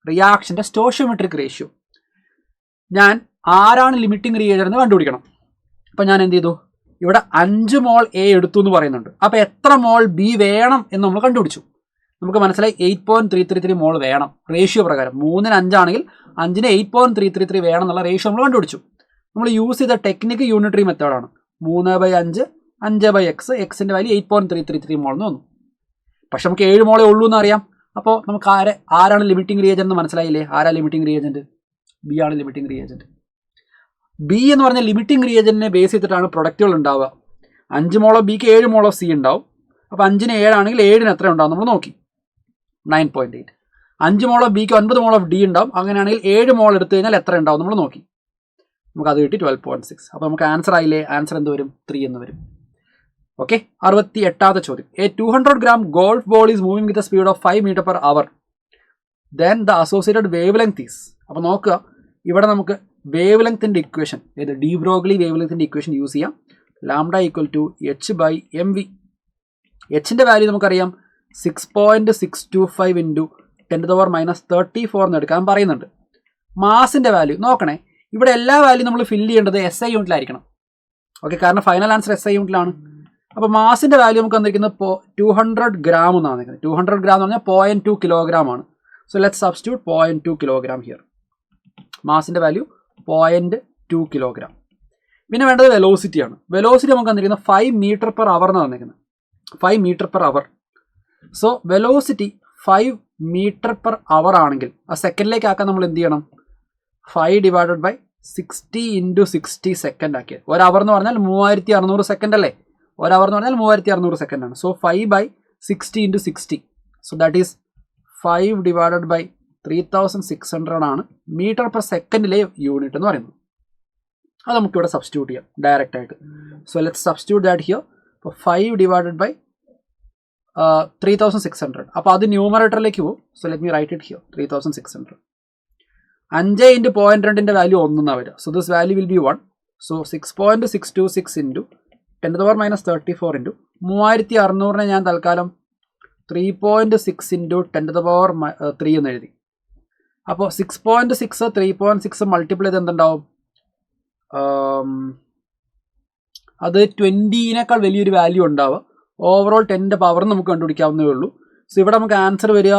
റിയാക്ഷൻ്റെ സ്റ്റോഷിയോമെട്രിക് റേഷ്യോ. ഞാൻ ആരാണ് ലിമിറ്റിംഗ് റിയേജന്റ് എന്ന് കണ്ടുപിടിക്കണം. അപ്പോൾ ഞാൻ എന്ത് ചെയ്തു? ഇവിടെ 5 മോൾ എ എടുത്തു എന്ന് പറയുന്നുണ്ട്. അപ്പോൾ എത്ര മോൾ ബി വേണം എന്ന് നമ്മൾ കണ്ടുപിടിച്ചു. നമുക്ക് മനസ്സിലായി 8.333 മോൾ വേണം റേഷ്യോ പ്രകാരം. 3ന് 5 ആണെങ്കിൽ 5ന് 8.333 വേണം എന്നുള്ള റേഷ്യോ നമ്മൾ കണ്ടുപിടിച്ചു. നമ്മൾ യൂസ് ചെയ്ത ടെക്നിക്ക് യൂണിറ്ററി മെത്തേഡാണ്. 3/5 5/x, എക്സിൻ്റെ വാല്യൂ 8.333 മോൾ എന്ന് വന്നു. പക്ഷെ നമുക്ക് 7 മോളേ ഉള്ളൂ എന്ന് അറിയാം. അപ്പോൾ നമുക്ക് ആരാണ് ലിമിറ്റിംഗ് റിയേജന്റ് എന്ന് മനസ്സിലായില്ലേ? ആരാ ലിമിറ്റിംഗ് റിയേജന്റ്? ബി ആണ് ലിമിറ്റിംഗ് റിയേജന്റ്. ബി എന്ന് പറഞ്ഞാൽ ലിമിറ്റിംഗ് റിയേജന്റിനെ ബേസ് ചെയ്തിട്ടാണ് പ്രൊഡക്റ്റുകൾ ഉണ്ടാവുക. 5 മോൾ ഓഫ് ബിക്ക് 7 മോൾ ഓഫ് സി ഉണ്ടാവും. അപ്പോൾ 5ന് 7 ആണെങ്കിൽ 7ന് എത്ര ഉണ്ടാവും നമ്മൾ നോക്കി. 9.8. 5 മോൾ ഓഫ് ബിക്ക് 9 മോൾ ഓഫ് ഡി ഉണ്ടാവും. അങ്ങനെയാണെങ്കിൽ 7 മോൾ എടുത്തു കഴിഞ്ഞാൽ എത്ര ഉണ്ടാവും നമ്മൾ നോക്കി. നമുക്ക് അത് കിട്ടി 12.6. അപ്പോൾ നമുക്ക് ആൻസർ ആയില്ലേ? ആൻസർ എന്ത് വരും? 3 എന്ന് വരും. ഓക്കെ, 68ാമത്തെ ചോദ്യം. A 200 gram golf ball is moving with speed of 5 m/h. Then the associated wavelength is. അപ്പോൾ നോക്കുക, ഇവിടെ നമുക്ക് വേവ് ലെങ്ത്തിൻ്റെ ഇക്വേഷൻ, ഏത് ഡി ബ്രോഗ്ലി വേവ് ലെങ്ത്തിൻ്റെ ഇക്വേഷൻ യൂസ് ചെയ്യാം. Lambda equal to h/mv. എച്ചിൻ്റെ വാല്യൂ നമുക്കറിയാം 6.625 × 10⁻34 എന്ന് എടുക്കാൻ പറയുന്നുണ്ട്. മാസിൻ്റെ വാല്യൂ നോക്കണേ. ഇവിടെ എല്ലാ വാല്യൂ നമ്മൾ ഫില്ല് ചെയ്യേണ്ടത് SI യൂണിറ്റിലായിരിക്കണം. ഓക്കെ, കാരണം ഫൈനൽ ആൻസർ SI യൂണിറ്റിലാണ്. അപ്പോൾ മാസിൻ്റെ വാല്യൂ നമുക്ക് വന്നിരിക്കുന്നത് 200 gram എന്നാണ് വന്നിരിക്കുന്നത്. 200 gram എന്ന് പറഞ്ഞാൽ 0.2 kilogram ആണ്. So let's substitute 0.2 kilogram here. മാസിൻ്റെ വാല്യൂ 0.2 kilogram. പിന്നെ വേണ്ടത് വെലോസിറ്റിയാണ്. വെലോസിറ്റി നമുക്ക് വന്നിരിക്കുന്നത് 5 m/h എന്നാണ് വന്നിരിക്കുന്നത്. 5 m/h. സോ വെലോസിറ്റി 5 m/h ആണെങ്കിൽ ആ സെക്കൻഡിലേക്ക് ആക്കാൻ നമ്മൾ എന്ത് ചെയ്യണം? 5/60 × 60 സെക്കൻഡ് ആക്കിയത്. 1 അവർ എന്ന് പറഞ്ഞാൽ 3600 സെക്കൻഡ് അല്ലേ? 1 അവർ എന്ന് പറഞ്ഞാൽ 3600 സെക്കൻഡ് ആണ്. സോ 5/60 × 60. സോ ദാറ്റ് ഈസ് 5/3600 ആണ് m/s യൂണിറ്റ് എന്ന് പറയുന്നത്. അത് നമുക്കിവിടെ സബ്സ്റ്റിറ്റ്യൂട്ട് ചെയ്യാം ഡയറക്റ്റ് ആയിട്ട്. So let's substitute that here. അപ്പോൾ 5/3600. അപ്പോൾ അത് ന്യൂമറേറ്ററിലേക്ക് പോകും. So let me write it here. 3600. 5 × 0.2ൻ്റെ വാല്യൂ 1 എന്നാണ് വരിക. So this value will be 1. So 6.626 × 10⁻34 × 3600 ഞാൻ തൽക്കാലം 3.6 × 10⁻3 എന്ന് എഴുതി. അപ്പോൾ 6.6 3.6 മൾട്ടിപ്ലൈ ചെയ്ത് എന്തുണ്ടാവും? അത് 20-നേക്കാൾ വലിയൊരു വാല്യൂ ഉണ്ടാവുക. ഓവറോൾ 10ന്റെ പവർ നമുക്ക് കണ്ടുപിടിക്കാവുന്നേ ഉള്ളൂ. സോ ഇവിടെ നമുക്ക് ആൻസർ വരിക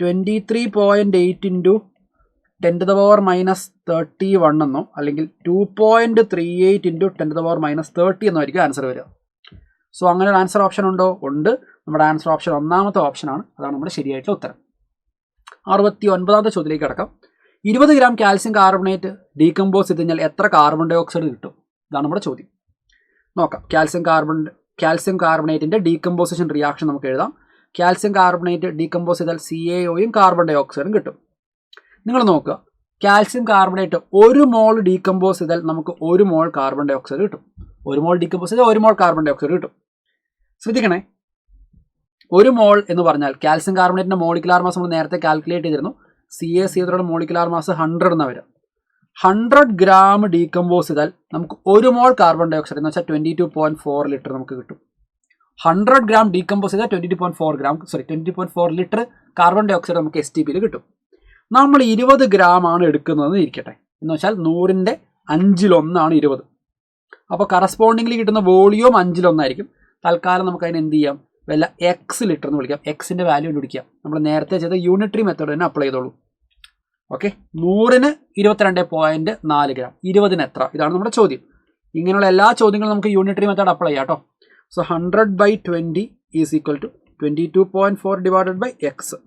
23.8 ഇൻറ്റു 10⁻31 എന്നോ അല്ലെങ്കിൽ 2.38 ഇൻറ്റു 10⁻30 എന്നോ ആയിരിക്കും ആൻസർ വരിക. സോ അങ്ങനെ ഒരു ആൻസർ ഓപ്ഷൻ ഉണ്ടോ? ഉണ്ട്. നമ്മുടെ ആൻസർ ഓപ്ഷൻ ഒന്നാമത്തെ ഓപ്ഷനാണ്. അതാണ് നമ്മുടെ ശരിയായിട്ടുള്ള ഉത്തരം. 69ാമത്തെ ചോദ്യത്തിലേക്ക് കിടക്കാം. 20 ഗ്രാം കാൽസ്യം കാർബണേറ്റ് ഡീകമ്പോസ് ചെയ്ത് കഴിഞ്ഞാൽ എത്ര കാർബൺ ഡൈ ഓക്സൈഡ് കിട്ടും? ഇതാണ് നമ്മുടെ ചോദ്യം. നോക്കാം. കാൽസ്യം കാർബണേറ്റിൻ്റെ ഡീകമ്പോസിഷൻ റിയാക്ഷൻ നമുക്ക് എഴുതാം. കാൽസ്യം കാർബണേറ്റ് ഡീകമ്പോസ് ചെയ്താൽ CaOയും കാർബൺ ഡൈ ഓക്സൈഡും കിട്ടും. നിങ്ങൾ നോക്കുക, കാൽസ്യം കാർബണേറ്റ് 1 മോൾ ഡീകമ്പോസ് ചെയ്താൽ നമുക്ക് 1 മോൾ കാർബൺ ഡൈ ഓക്സൈഡ് കിട്ടും. 1 മോൾ ഡീകമ്പോസ് ചെയ്താൽ 1 മോൾ കാർബൺ ഡൈ ഓക്സൈഡ് കിട്ടും. ശ്രദ്ധിക്കണേ, 1 മോൾ എന്ന് പറഞ്ഞാൽ കാൽസ്യം കാർബണേറ്റിൻ്റെ മോളിക്കുലാർ മാസ് നമ്മൾ നേരത്തെ കാൽക്കുലേറ്റ് ചെയ്തിരുന്നു. CaCO3യുടെ മോളിക്കുലാർ മാസ് 100 എന്നാണ് വരിക. 100 ഗ്രാം ഡീകമ്പോസ് ചെയ്താൽ നമുക്ക് 1 മോൾ കാർബൺ ഡൈ ഓക്സൈഡ് എന്ന് വെച്ചാൽ 22.4 ലിറ്റർ നമുക്ക് കിട്ടും. 100 ഗ്രാം ഡീകമ്പോസ് ചെയ്താൽ 22.4 ലിറ്റർ കാർബൺ ഡൈ ഓക്സൈഡ് നമുക്ക് STPയിൽ കിട്ടും. നമ്മൾ 20 ഗ്രാം ആണ് എടുക്കുന്നതെന്ന് ഇരിക്കട്ടെ. എന്ന് വെച്ചാൽ 100ന്റെ 5/1 20. അപ്പോൾ കറസ്പോണ്ടിംഗ്ലി കിട്ടുന്ന വോളിയം 5/1 ആയിരിക്കും. തൽക്കാലം നമുക്ക് അതിന് എന്ത് ചെയ്യാം? വല്ല എക്സ് ലിറ്റർ എന്ന് വിളിക്കാം. എക്സിൻ്റെ വാല്യൂ കണ്ടുപിടിക്കാം. നമ്മൾ നേരത്തെ ചെയ്ത യൂണിറ്ററി മെത്തേഡ് തന്നെ അപ്ലൈ ചെയ്തോളൂ. ഓക്കെ, 100ന് 22.4 ഗ്രാം, 20ന് എത്ര? ഇതാണ് നമ്മുടെ ചോദ്യം. ഇങ്ങനെയുള്ള എല്ലാ ചോദ്യങ്ങളും നമുക്ക് യൂണിറ്ററി മെത്തേഡ് അപ്ലൈ ചെയ്യാം കേട്ടോ. So 100/20 is equal to 22.4 divided by x.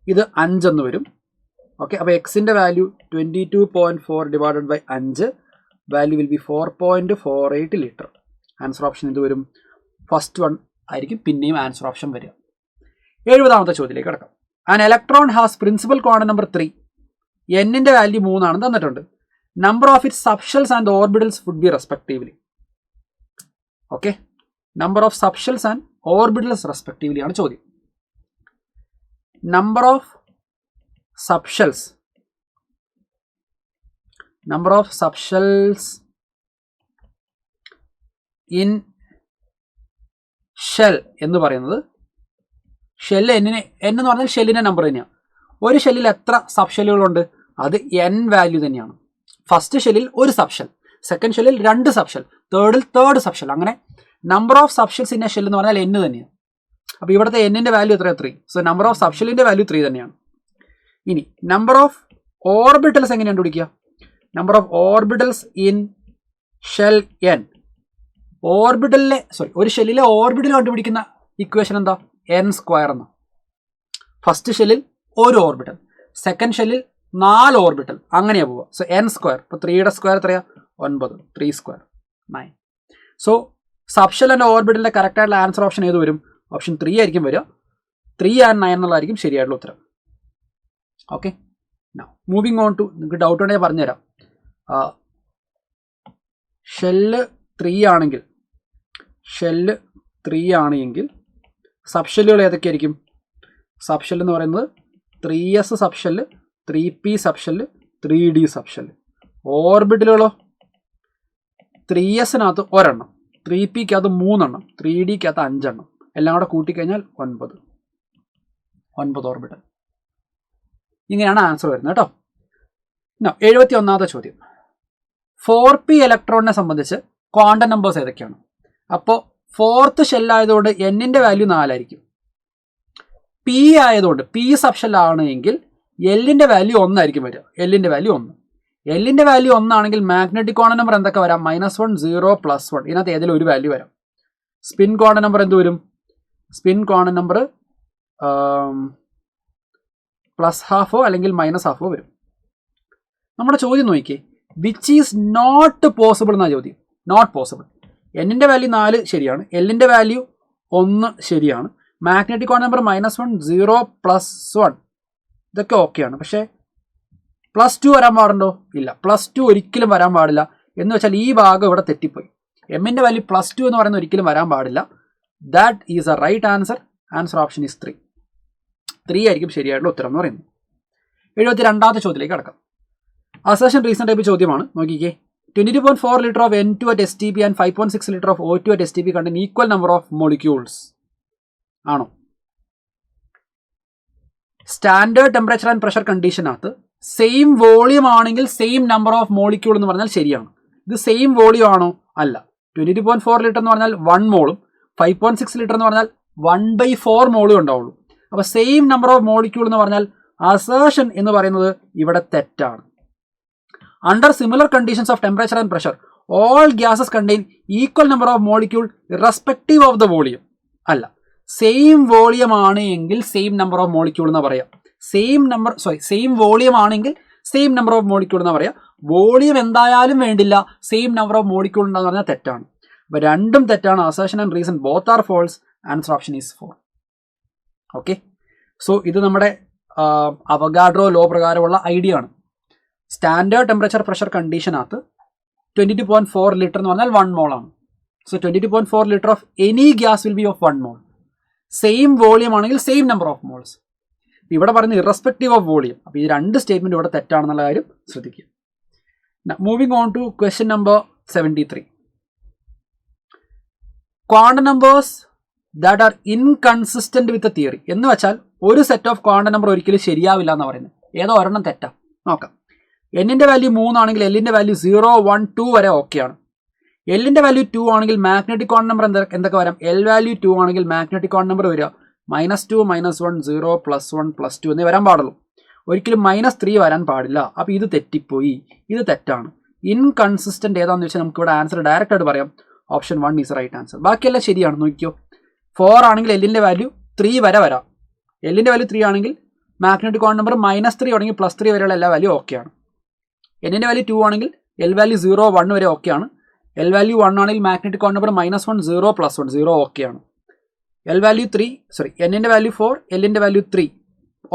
ഇത് 5 എന്ന് വരും. ഓക്കെ, അപ്പോൾ എക്സിൻ്റെ value 22.4 divided by 5, value will be 4.48 litre. Answer option ഇത് വരും. ഫസ്റ്റ് വൺ ആയിരിക്കും പിന്നെയും ആൻസർ ഓപ്ഷൻ വരിക. 70ാമത്തെ ചോദ്യത്തിലേക്ക് കിടക്കാം. An electron has principal quantum number 3. എന്നിൻ്റെ വാല്യൂ 3 ആണ് തന്നിട്ടുണ്ട്. Number of its subshells and orbitals would be respectively. Okay, number of subshells and orbitals respectively ആണ് ചോദ്യം. Number of subshells in shell എന്ന് പറയുന്നത്, ഷെല്ല് എന്ന് പറഞ്ഞാൽ ഷെല്ലിൻ്റെ നമ്പർ തന്നെയാണ്. ഒരു ഷെല്ലിൽ എത്ര സബ് ഷെല്ലുകളുണ്ട്? അത് n വാല്യൂ തന്നെയാണ്. ഫസ്റ്റ് ഷെല്ലിൽ ഒരു സബ് ഷെൽ, സെക്കൻഡ് ഷെല്ലിൽ 2 സബ് ഷെൽ, തേർഡിൽ തേർഡ് സബ് ഷെൽ. അങ്ങനെ number of subshells in a shell എന്ന് പറഞ്ഞാൽ n തന്നെയാണ്. അപ്പോൾ ഇവിടുത്തെ n-ന്റെ വാല്യൂ എത്രയാണ്? 3. സോ നമ്പർ ഓഫ് സബ് ഷെല്ലിൻ്റെ വാല്യൂ 3 തന്നെയാണ്. ഇനി നമ്പർ ഓഫ് ഓർബിറ്റൽസ് എങ്ങനെ കണ്ടുപിടിക്കുക? Number of orbitals in shell n. ഒരു ഷെല്ലിലെ ഓർബിറ്റൽ കണ്ടുപിടിക്കുന്ന ഇക്വേഷൻ എന്താ? n² എന്ന. ഫസ്റ്റ് ഷെല്ലിൽ ഒരു ഓർബിറ്റൽ, സെക്കൻഡ് ഷെല്ലിൽ 4 ഓർബിറ്റൽ, അങ്ങനെയാണ് പോവുക. So n². ഇപ്പോൾ 3യുടെ സ്ക്വയർ എത്രയാണ്? 9. 3² 9. സോ സബ്ഷെൽ ആൻഡ് ഓർബിറ്റലിൻ്റെ കറക്റ്റായിട്ടുള്ള ആൻസർ ഓപ്ഷൻ ഏത് വരും? ഓപ്ഷൻ 3 ആയിരിക്കും വരിക. 3 and 9 എന്നുള്ളതായിരിക്കും ശരിയായിട്ടുള്ള ഉത്തരം. ഓക്കെ, മൂവിങ് ഓൺ ടു, നിങ്ങൾക്ക് ഡൗട്ട് ഉണ്ടെങ്കിൽ ഞാൻ പറഞ്ഞുതരാം. ഷെല്ല് 3 ആണെങ്കിൽ സബ്ഷെല്ലുകൾ ഏതൊക്കെയായിരിക്കും? സബ്ഷെൽ എന്ന് പറയുന്നത് 3s subshell, 3p subshell, 3d subshell. ഓർബിറ്റലുകളോ? 3sനകത്ത് 1 എണ്ണം, 3pക്കകത്ത് 3 എണ്ണം, 3dക്കകത്ത് 5 എണ്ണം, എല്ലാം കൂടെ കൂട്ടിക്കഴിഞ്ഞാൽ 9 ഓർബിറ്റൽ. ഇങ്ങനെയാണ് ആൻസർ വരുന്നത് കേട്ടോ. 71ാമത്തെ ചോദ്യം. 4p ഇലക്ട്രോണിനെ സംബന്ധിച്ച് ക്വാണ്ടം നമ്പേഴ്സ് ഏതൊക്കെയാണ്? അപ്പോൾ 4th ഷെല്ലായതുകൊണ്ട് n-ന്റെ വാല്യൂ 4 ആയിരിക്കും. p ആയതുകൊണ്ട് p സബ്ഷെൽ ആണെങ്കിൽ l-ന്റെ വാല്യൂ 1 ആയിരിക്കും വരിക. l-ന്റെ വാല്യൂ 1. l-ന്റെ വാല്യൂ 1 ആണെങ്കിൽ മാഗ്നറ്റിക് ക്വാണ്ടം നമ്പർ എന്തൊക്കെ വരാം? -1, 0, +1. ഇതിനകത്ത് ഏതെങ്കിലും ഒരു വാല്യൂ വരാം. സ്പിൻ ക്വാണ്ടം നമ്പർ എന്ത് വരും? സ്പിൻ ക്വാണ്ടം നമ്പർ +½ അല്ലെങ്കിൽ -½ വരും. നമ്മുടെ ചോദ്യം നോക്കിയേ, വിച്ച് ഈസ് നോട്ട് പോസിബിൾ എന്നാണ് ചോദ്യം. Not possible. n-ന്റെ വാല്യൂ 4 ശരിയാണ്, l-ന്റെ വാല്യൂ 1 ശരിയാണ്, മാഗ്നറ്റിക് ക്വാണ്ടം നമ്പർ -1, 0, +1 ഇതൊക്കെ ഓക്കെയാണ്. പക്ഷേ +2 വരാൻ പാടുണ്ടോ? ഇല്ല, +2 ഒരിക്കലും വരാൻ പാടില്ല. എന്ന് വെച്ചാൽ ഈ ഭാഗം ഇവിടെ തെറ്റിപ്പോയി. m-ന്റെ വാല്യൂ +2 എന്ന് പറയുന്നത് ഒരിക്കലും വരാൻ പാടില്ല. That is a right answer. Answer option is 3. 3 ആയിരിക്കും ശരിയായിട്ടുള്ള ഉത്തരം എന്ന് പറയുന്നത്. 72ാമത്തെ ചോദ്യത്തിലേക്ക് കടക്കാം. അസേഷൻ റീസൺ ടൈപ്പ് ചോദ്യമാണ്. നോക്കിക്കേ, 22.4 litre of N2 at STP and 5.6 litre of O2 at STP contain equal number of molecules. ആണോ? സ്റ്റാൻഡേർഡ് ടെമ്പറേച്ചർ ആൻഡ് പ്രഷർ കണ്ടീഷനകത്ത് സെയിം വോളിയം ആണെങ്കിൽ സെയിം നമ്പർ ഓഫ് മോളിക്യൂൾ എന്ന് പറഞ്ഞാൽ ശരിയാണ്. ഇത് സെയിം വോളിയം ആണോ? അല്ല. 22.4 ലിറ്റർ എന്ന് പറഞ്ഞാൽ 1 മോളും 5.6 ലിറ്റർ എന്ന് പറഞ്ഞാൽ 1/4 മോളും ഉണ്ടാവുള്ളൂ. അപ്പോൾ സെയിം നമ്പർ ഓഫ് മോളിക്യൂൾ എന്ന് പറഞ്ഞാൽ അസേർഷൻ എന്ന് പറയുന്നത് ഇവിടെ തെറ്റാണ്. Under similar conditions of temperature and pressure all gases contain equal number of molecule irrespective of the volume. അല്ല, സെയിം വോളിയം ആണ് എങ്കിൽ സെയിം നമ്പർ ഓഫ് മോളിക്യൂൾ എന്ന് പറയാം. സെയിം വോളിയം ആണെങ്കിൽ സെയിം നമ്പർ ഓഫ് മോളിക്യൂൾ എന്ന് പറയാം. വോളിയം എന്തായാലും വേണ്ടില്ല, സെയിം നമ്പർ ഓഫ് മോളിക്യൂൾ ഉണ്ടെന്ന് പറഞ്ഞാൽ തെറ്റാണ്. അപ്പോൾ രണ്ടും തെറ്റാണ്. Assertion and reason both are false. Answer option is 4. Okay, so ഇത് നമ്മുടെ അവഗാഡ്രോ ലോ പ്രകാരമുള്ള ഐഡിയ ആണ്. സ്റ്റാൻഡേർഡ് ടെമ്പറേച്ചർ പ്രഷർ കണ്ടീഷനകത്ത് 22.4 ലിറ്റർ എന്ന് പറഞ്ഞാൽ 1 മോൾ ആണ്. So 22.4 litre of any gas will be of 1 mole. Same volume ആണെങ്കിൽ സെയിം നമ്പർ ഓഫ് മോൾസ്. ഇവിടെ പറയുന്നത് ഇറസ്പെക്റ്റീവ് ഓഫ് വോളിയം. അപ്പോൾ ഈ രണ്ട് സ്റ്റേറ്റ്മെൻറ്റ് ഇവിടെ തെറ്റാണെന്നുള്ള കാര്യം ശ്രദ്ധിക്കുക. Moving on to question number 73. Quantum numbers that are inconsistent with theory എന്ന് വെച്ചാൽ ഒരു സെറ്റ് ഓഫ് ക്വാണ്ടം നമ്പർ ഒരിക്കലും ശരിയാവില്ല എന്ന് പറയുന്നത്. ഏതോ ഒരെണ്ണം തെറ്റാ. നോക്കാം. എന്നിൻ്റെ വാല്യൂ 3 ആണെങ്കിൽ എല്ലിൻ്റെ വാല്യൂ 0, 1, 2 വരെ ഓക്കെയാണ്. എല്ലിൻ്റെ വാല്യൂ 2 ആണെങ്കിൽ മാഗ്നറ്റിക് ക്വാണ്ടം നമ്പർ എന്തൊക്കെ വരാം? എൽ വാല്യൂ 2 ആണെങ്കിൽ മാഗ്നറ്റിക് ക്വാണ്ടം നമ്പർ വരിക -2, -1, 0, +1, +2 എന്നേ വരാൻ പാടുള്ളൂ. ഒരിക്കലും -3 വരാൻ പാടില്ല. അപ്പോൾ ഇത് തെറ്റിപ്പോയി, ഇത് തെറ്റാണ്. ഇൻകൺസിസ്റ്റന്റ് ഏതാണെന്ന് വെച്ചാൽ നമുക്ക് ഇവിടെ ആൻസർ ഡയറക്റ്റ് ആയിട്ട് പറയാം. Option 1 is right answer. ബാക്കിയെല്ലാം ശരിയാണ്. നോക്കിയോ, 4 ആണെങ്കിൽ എല്ലിൻ്റെ വാല്യൂ 3 വരെ വരാം. എല്ലിൻ്റെ വാല്യൂ 3 ആണെങ്കിൽ മാഗ്നറ്റിക് ക്വാണ്ടം നമ്പർ -3 തുടങ്ങി +3 വരെയുള്ള എല്ലാ വാല്യൂ ഓക്കെയാണ്. എന്നിൻ്റെ വാല്യൂ 2 ആണെങ്കിൽ എൽ വാല്യൂ 0, 1 വരെ ഓക്കെയാണ്. എൽ വാല്യൂ 1 ആണെങ്കിൽ മാഗ്നറ്റിക് ക്വാണ്ടം നമ്പർ -1, 0, +1, 0 ഓക്കെയാണ്. എൽ വാല്യൂ 3 എന്നിൻ്റെ വാല്യൂ 4, എല്ലിൻ്റെ വാല്യൂ 3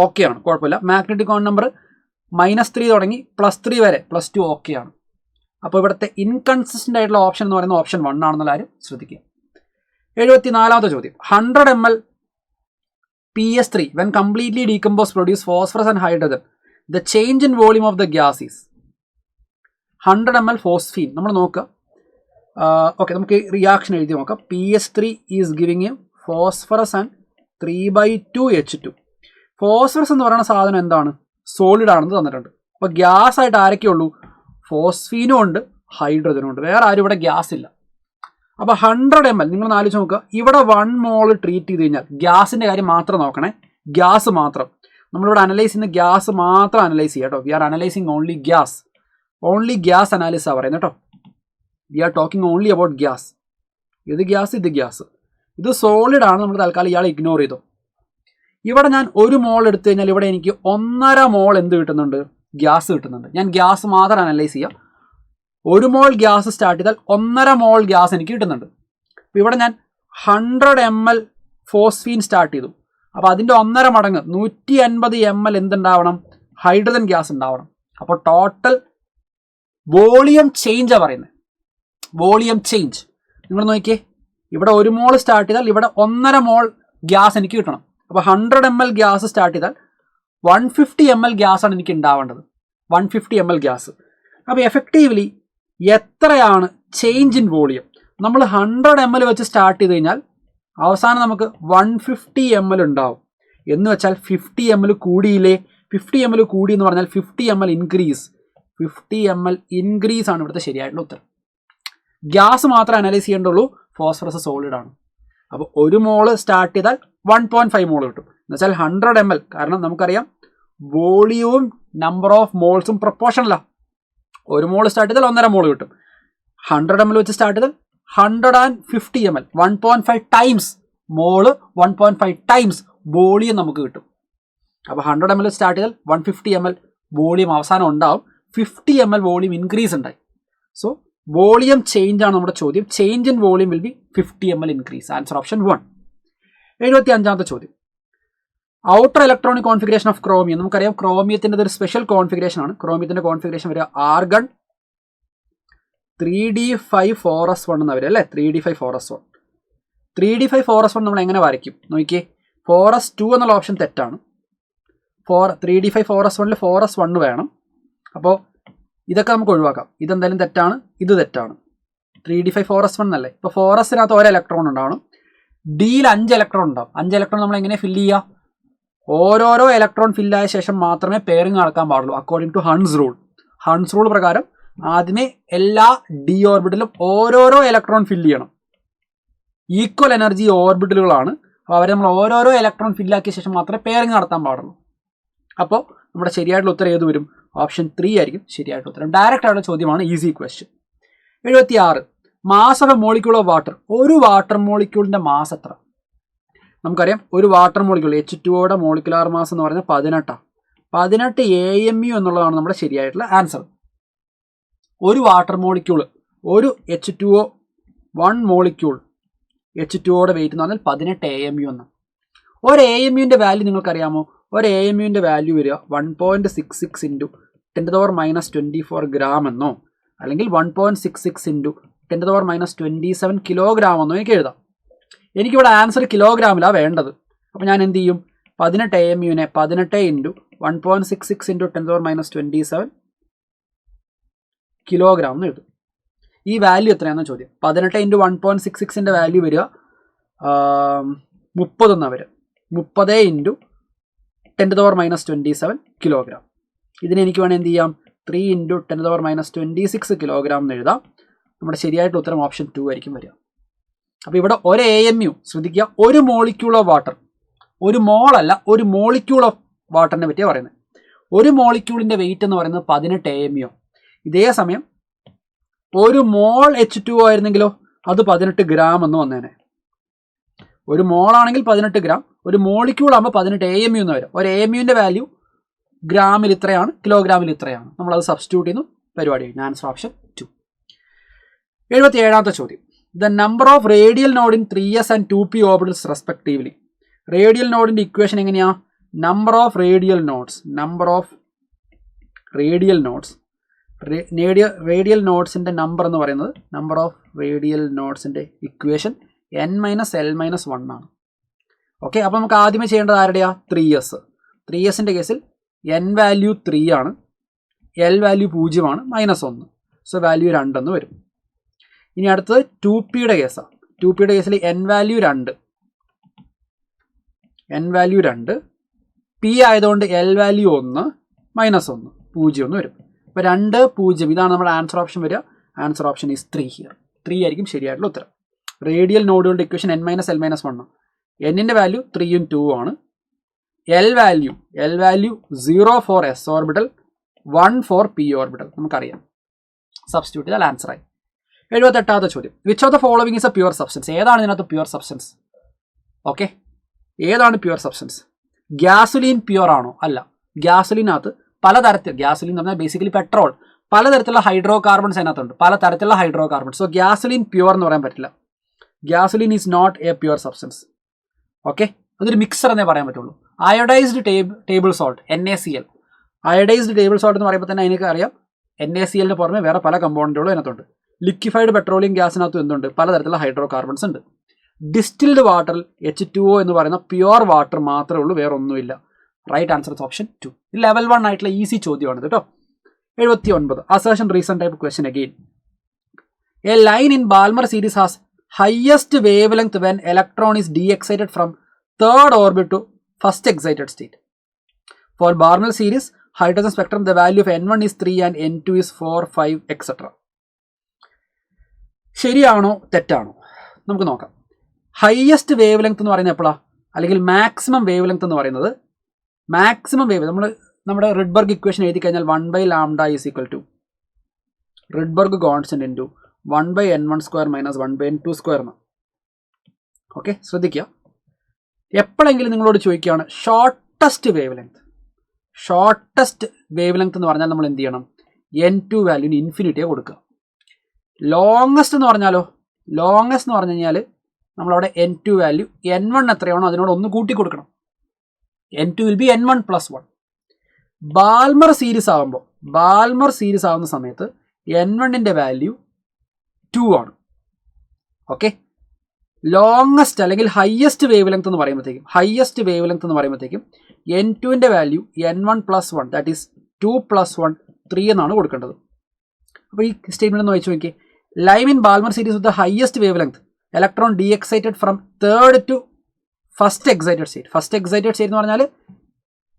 ഓക്കെയാണ്, കുഴപ്പമില്ല. മാഗ്നറ്റിക് ക്വാണ്ടം നമ്പർ -3 തുടങ്ങി +3 വരെ +2 ഓക്കെയാണ്. അപ്പോൾ ഇവിടുത്തെ ഇൻകൺസിസ്റ്റന്റ് ആയിട്ടുള്ള ഓപ്ഷൻ എന്ന് പറയുന്നത് ഓപ്ഷൻ 1 ആണെന്നുള്ള കാര്യം ശ്രദ്ധിക്കുക. 74ാമത്തെ ചോദ്യം. 100 ml PS3 when completely decomposed produce phosphorus and hydrogen. The change in volume of the gas is 100 ml phosphine. നമ്മൾ നോക്കുക. ഓക്കെ, നമുക്ക് റിയാക്ഷൻ എഴുതി നോക്കാം. PS3 is giving A phosphorus and 3/2 H2. Phosphorus എന്ന് പറയുന്ന സാധനം എന്താണ്? സോളിഡ് ആണെന്ന് തന്നിട്ടുണ്ട്. അപ്പോൾ ഗ്യാസ് ആയിട്ട് ആരൊക്കെ ഉള്ളൂ? ഫോസ്ഫീനും ഉണ്ട്, ഹൈഡ്രജനും ഉണ്ട്. വേറെ ആരും ഇവിടെ ഗ്യാസ് ഇല്ല. അപ്പോൾ 100 ml നിങ്ങൾ ആലോചിച്ച് നോക്കുക. ഇവിടെ 1 മോൾ ട്രീറ്റ് ചെയ്ത് കഴിഞ്ഞാൽ ഗ്യാസിൻ്റെ കാര്യം മാത്രം നോക്കണേ, ഗ്യാസ് മാത്രം. നമ്മളിവിടെ അനലൈസ് ചെയ്യുന്ന ഗ്യാസ് മാത്രം അനലൈസ് ചെയ്യുക കേട്ടോ. We are analysing only gas analysis പറയുന്നത് കേട്ടോ. We are talking only about gas. ഇത് ഗ്യാസ്, ഇത് ഗ്യാസ്, ഇത് സോളിഡ് ആണ്. നമ്മൾ തൽക്കാലം ഇയാളെ ഇഗ്നോർ ചെയ്തു. ഇവിടെ ഞാൻ 1 മോൾ എടുത്തു കഴിഞ്ഞാൽ ഇവിടെ എനിക്ക് 1.5 മോൾ എന്ത് കിട്ടുന്നുണ്ട്? ഗ്യാസ് കിട്ടുന്നുണ്ട്. ഞാൻ ഗ്യാസ് മാത്രം അനലൈസ് ചെയ്യാം. 1 മോൾ ഗ്യാസ് സ്റ്റാർട്ട് ചെയ്താൽ 1.5 മോൾ ഗ്യാസ് എനിക്ക് കിട്ടുന്നുണ്ട്. അപ്പോൾ ഇവിടെ ഞാൻ 100 ml ഫോസ്ഫീൻ സ്റ്റാർട്ട് ചെയ്തു. അപ്പോൾ അതിൻ്റെ 1.5 മടങ്ങ് 150 ml എന്തുണ്ടാവണം? ഹൈഡ്രജൻ ഗ്യാസ് ഉണ്ടാവണം. അപ്പോൾ ടോട്ടൽ വോളിയം ചേഞ്ചാണ് പറയുന്നത്. വോളിയം ചേഞ്ച് നിങ്ങൾ നോക്കിയേ. ഇവിടെ 1 മോൾ സ്റ്റാർട്ട് ചെയ്താൽ ഇവിടെ 1.5 മോൾ ഗ്യാസ് എനിക്ക് കിട്ടണം. അപ്പോൾ 100 ml ഗ്യാസ് സ്റ്റാർട്ട് ചെയ്താൽ 150 ml ഗ്യാസാണ് എനിക്ക് ഉണ്ടാവേണ്ടത്. 150 ml ഗ്യാസ്. അപ്പോൾ എഫക്റ്റീവ്ലി എത്രയാണ് ചേഞ്ച് ഇൻ വോളിയം? നമ്മൾ 100 ml വെച്ച് സ്റ്റാർട്ട് ചെയ്ത് കഴിഞ്ഞാൽ അവസാനം നമുക്ക് 150 ml ഉണ്ടാവും. എന്ന് വെച്ചാൽ 50 ml കൂടിയില്ലേ? 50 ml കൂടി എന്ന് പറഞ്ഞാൽ 50 ml ഇൻക്രീസ്. 50 ml ഇൻക്രീസ് ആണ് ഇവിടുത്തെ ശരിയായിട്ടുള്ള ഉത്തരം. ഗ്യാസ് മാത്രമേ അനലൈസ് ചെയ്യേണ്ടുള്ളൂ. ഫോസ്ഫറസ് സോളിഡ് ആണ്. അപ്പോൾ 1 മോള് സ്റ്റാർട്ട് ചെയ്താൽ 1.5 മോൾ കിട്ടും. എന്നുവെച്ചാൽ 100 ml, കാരണം നമുക്കറിയാം വോളിയവും നമ്പർ ഓഫ് മോൾസും പ്രൊപ്പോർഷനലാണ്. 1 മോൾ സ്റ്റാർട്ട് ചെയ്താൽ 1.5 മോൾ കിട്ടും. 100 ml വെച്ച് സ്റ്റാർട്ട് ചെയ്താൽ 150 ml 1.5 ടൈംസ് മോള്, 1.5 ടൈംസ് വോളിയം നമുക്ക് കിട്ടും. അപ്പോൾ 100 ml സ്റ്റാർട്ട് ചെയ്താൽ 150 ml വോളിയം അവസാനം ഉണ്ടാവും. 50 ml വോളിയം ഇൻക്രീസ് ഉണ്ടായി. സോ വോളിയം ചേഞ്ച് ആണ് നമ്മുടെ ചോദ്യം. Change in volume will be 50 ml increase. Answer option 1. 75ാമത്തെ ചോദ്യം. Outer electronic configuration of chromium. നമുക്കറിയാം ക്രോമിയത്തിൻ്റെ ഒരു സ്പെഷ്യൽ കോൺഫിഗറേഷൻ ആണ്. ക്രോമിയത്തിൻ്റെ കോൺഫിഗറേഷൻ വരിക ആർഗൺ 3d5 എന്ന് വരിക അല്ലേ? 3d5 3d5 നമ്മൾ എങ്ങനെ വരയ്ക്കും നോക്കിയേ. 4s2 എന്നുള്ള ഓപ്ഷൻ തെറ്റാണ്. 3d5 4s1 വേണം. അപ്പോൾ ഇതൊക്കെ നമുക്ക് ഒഴിവാക്കാം. ഇതെന്തായാലും തെറ്റാണ്, ഇത് തെറ്റാണ്. 3d5 എന്നല്ലേ? ഇപ്പോൾ 4s1 1 ഇലക്ട്രോൺ ഉണ്ടാവണം. ഡിയിൽ 5 ഇലക്ട്രോൺ ഉണ്ടാവും. 5 ഇലക്ട്രോൺ നമ്മൾ എങ്ങനെ ഫില്ല് ചെയ്യുക? ഓരോരോ ഇലക്ട്രോൺ ഫില്ലായ ശേഷം മാത്രമേ പെയറിംഗ് നടക്കാൻ പാടുള്ളൂ according to Hund's rule. Hund's rule പ്രകാരം ആദ്യമേ എല്ലാ ഡി ഓർബിറ്റലും ഓരോരോ ഇലക്ട്രോൺ ഫില്ല് ചെയ്യണം. ഈക്വൽ എനർജി ഓർബിറ്റലുകളാണ്. അപ്പോൾ അവരെ നമ്മൾ ഓരോരോ ഇലക്ട്രോൺ ഫില്ലാക്കിയ ശേഷം മാത്രമേ പെയറിംഗ് നടത്താൻ പാടുള്ളൂ. അപ്പോൾ നമ്മുടെ ശരിയായിട്ടുള്ള ഉത്തരം ഏത് വരും? ഓപ്ഷൻ 3 ആയിരിക്കും ശരിയായിട്ടുള്ള ഉത്തരം. ഡയറക്റ്റ് ആയിട്ടുള്ള ചോദ്യമാണ്, easy question. 76 mass of A molecule of water. ഒരു വാട്ടർ മോളിക്യൂളിന്റെ മാസ് എത്ര? നമുക്കറിയാം ഒരു water molecule H2O molecular mass എന്ന് പറയുന്നത് 18. 18 AMU എന്നുള്ളതാണ് നമ്മുടെ ശരിയായിട്ടുള്ള ആൻസർ. ഒരു വാട്ടർ മോളിക്യൂൾ, ഒരു H2O 1 മോളിക്യൂൾ H2O വെയിറ്റ് എന്ന് പറഞ്ഞാൽ 18 AMU എന്ന്. ഒരു AMUവിൻ്റെ വാല്യൂ നിങ്ങൾക്കറിയാമോ? ഒരു AMUവിൻ്റെ വാല്യൂ വരിക 1.66 ഇൻറ്റു 10⁻24 ഗ്രാം എന്നോ അല്ലെങ്കിൽ 1.66 ഇൻറ്റു 10⁻27 കിലോഗ്രാം എന്നോ എനിക്ക് എഴുതാം. എനിക്കിവിടെ ആൻസർ കിലോഗ്രാമിലാണ് വേണ്ടത്. അപ്പോൾ ഞാൻ എന്ത് ചെയ്യും? 18 AMUവിനെ 18 ഇൻറ്റു 1.66 ഇൻറ്റു 10⁻27 കിലോഗ്രാം എന്ന് എഴുതും. ഈ വാല്യൂ എത്രയാണെന്ന് ചോദ്യം. 18 ഇൻറ്റു 1.66ൻ്റെ വാല്യൂ വരിക 30 എന്നാണ് വരിക. 30 ഇൻറ്റു 10⁻27 കിലോഗ്രാം. ഇതിന് എനിക്ക് വേണമെങ്കിൽ എന്ത് ചെയ്യാം? 3 ഇൻറ്റു 10⁻26 കിലോഗ്രാം എന്ന് എഴുതാം. നമ്മുടെ ശരിയായിട്ടുള്ള ഉത്തരം ഓപ്ഷൻ 2 ആയിരിക്കും വരിക. അപ്പോൾ ഇവിടെ ഒരു AMU ശ്രദ്ധിക്കുക, ഒരു മോളിക്യൂൾ ഓഫ് വാട്ടർ, ഒരു മോളല്ല ഒരു മോളിക്യൂൾ ഓഫ് വാട്ടറിനെ പറ്റിയാണ് പറയുന്നത്. ഒരു മോളിക്യൂളിൻ്റെ വെയിറ്റ് എന്ന് പറയുന്നത് 18 AMU. ഇതേ സമയം ഒരു മോൾ H2O ആയിരുന്നെങ്കിലോ അത് 18 ഗ്രാം എന്ന് വന്നേനെ. ഒരു മോളാണെങ്കിൽ 18 ഗ്രാം, ഒരു മോളിക്യൂൾ ആകുമ്പോൾ 18 AMU എന്ന് വരും. ഒരു AMUവിൻ്റെ വാല്യൂ ഗ്രാമിൽ ഇത്രയാണ്, കിലോഗ്രാമിൽ ഇത്രയാണ്. നമ്മളത് സബ്സ്റ്റിറ്റ്യൂട്ട് ചെയ്യുന്നു, പരിപാടി കഴിഞ്ഞു. Answer option 2. 77ാമത്തെ ചോദ്യം. The number of radial node in 3s and 2p orbitals respectively. Radial നോഡിൻ്റെ ഇക്വേഷൻ എങ്ങനെയാ? നമ്പർ ഓഫ് റേഡിയൽ നോട്ട്സിൻ്റെ നമ്പർ എന്ന് പറയുന്നത്, നമ്പർ ഓഫ് റേഡിയൽ നോട്ട്സിൻ്റെ ഇക്വേഷൻ n-l-1 ആണ്. ഓക്കെ, അപ്പോൾ നമുക്ക് ആദ്യമേ ചെയ്യേണ്ടത് ആരുടെയാ? 3s. 3sൻ്റെ കേസിൽ n വാല്യൂ 3 ആണ്, l വാല്യൂ 0 ആണ്, -1. സോ വാല്യൂ 2 എന്ന് വരും. ഇനി അടുത്തത് 2pയുടെ കേസാണ്. 2pയുടെ കേസിൽ n വാല്യൂ 2, p ആയതുകൊണ്ട് l വാല്യൂ 1, -1, 0 എന്ന് വരും. അപ്പോൾ 2, 0 ഇതാണ് നമ്മുടെ ആൻസർ ഓപ്ഷൻ വരിക. Answer option is 3 here. 3 ആയിരിക്കും ശരിയായിട്ടുള്ള ഉത്തരം. റേഡിയൽ നോഡുകളുടെ ഇക്വേഷൻ n-l-1. n-ൻ്റെ വാല്യൂ 3ഉം 2ഉം ആണ്. l value 0 for s orbital, 1 for p orbital നമുക്കറിയാം. സബ്സ്റ്റിറ്റ്യൂട്ട് ചെയ്താൽ ആൻസർ ആയി. 78ാമത്തെ ചോദ്യം. Which of the following is a pure substance? ഏതാണ് ഇതിനകത്ത് പ്യുവർ സബ്സ്റ്റൻസ്? ഓക്കെ, ഏതാണ് പ്യുവർ സബ്സ്റ്റൻസ്? ഗ്യാസുലിൻ പ്യുവർ ആണോ? അല്ല. ഗ്യാസുലിനകത്ത് പലതരത്തിൽ, ഗ്യാസുലിൻ എന്ന് പറഞ്ഞാൽ ബേസിക്കലി പെട്രോൾ, പലതരത്തിലുള്ള ഹൈഡ്രോ കാർബൺസ് അതിനകത്തുണ്ട്, പലതരത്തിലുള്ള hydrocarbons. So gasoline pure എന്ന് പറയാൻ പറ്റില്ല. Gasoline is not a pure substance. Okay, അതൊരു മിക്സർ എന്നേ പറയാൻ പറ്റുള്ളൂ. Iodised table salt NaCl. Iodised table salt എന്ന് പറയുമ്പോൾ തന്നെ എനിക്ക് അറിയാം NaClന് പുറമെ വേറെ പല കമ്പൗണ്ടുകളും അതിനകത്തുണ്ട്. ലിക്വിഫൈഡ് പെട്രോളിയം ഗ്യാസിനകത്തും എന്തുണ്ട്? പലതരത്തിലുള്ള ഹൈഡ്രോ കാർബൺസ് ഉണ്ട്. ഡിസ്റ്റിൽഡ് വാട്ടറിൽ H2O എന്ന് പറയുന്ന പ്യുവർ വാട്ടർ മാത്രമേ ഉള്ളൂ, വേറെ ഒന്നുമില്ല. Right answer option 2. ലെവൽ 1 ആയിട്ടുള്ള ഈസി ചോദ്യമാണ് കേട്ടോ. 79 assertion reason type question again. A line in Balmer series has highest wavelength when electron is de-excited from third orbit to first excited state. For Barnell series hydrogen spectrum, the value of n1 is 3 and n2 is 4, 5, etc. ശരിയാണോ തെറ്റാണോ നമുക്ക് നോക്കാം. ഹയസ്റ്റ് വേവ് ലെങ്ത് എന്ന് പറയുന്നത് എപ്പോഴാണ്? അല്ലെങ്കിൽ മാക്സിമം വേവ് ലെങ്ത് എന്ന് പറയുന്നത്, മാക്സിമം വേവ് നമ്മുടെ റിഡ്ബർഗ് ഇക്വേഷൻ എഴുതി കഴിഞ്ഞാൽ 1/λ is equal to Rydberg constant into 1/n1² - 1/n2² എന്ന്. ഓക്കെ, ശ്രദ്ധിക്കുക. എപ്പോഴെങ്കിലും നിങ്ങളോട് ചോദിക്കുകയാണ് shortest wavelength. Shortest wavelength എന്ന് പറഞ്ഞാൽ നമ്മൾ എന്ത് ചെയ്യണം? n2 വാല്യൂന് ഇൻഫിനിറ്റിയെ കൊടുക്കുക. ലോങ്ങസ്റ്റ് എന്ന് പറഞ്ഞാലോ? ലോങ്ങസ്റ്റ് എന്ന് പറഞ്ഞു കഴിഞ്ഞാൽ നമ്മളവിടെ n2 വാല്യൂ n1 എത്രയാണോ അതിനോട് ഒന്ന് കൂട്ടി കൊടുക്കണം. n2 will B n1 + 1. Balmer series ആവുന്ന സമയത്ത് n1ൻ്റെ വാല്യൂ 2 ആണ്. ഓക്കെ, ലോങ്ങസ്റ്റ് അല്ലെങ്കിൽ ഹയസ്റ്റ് വേവ് ലെങ്ത് എന്ന് പറയുമ്പോഴത്തേക്കും n2ൻ്റെ വാല്യൂ n1 + 1 ദാറ്റ് ഈസ് 2 + 1 3 എന്നാണ് കൊടുക്കേണ്ടത്. അപ്പോൾ ഈ സ്റ്റേറ്റ്മെന്റ് ഒന്ന് വായിച്ചു നോക്കിയേ. Line in Balmer series with the highest wavelength, electron de-excited from third to first excited state. First excited state എന്ന് പറഞ്ഞാൽ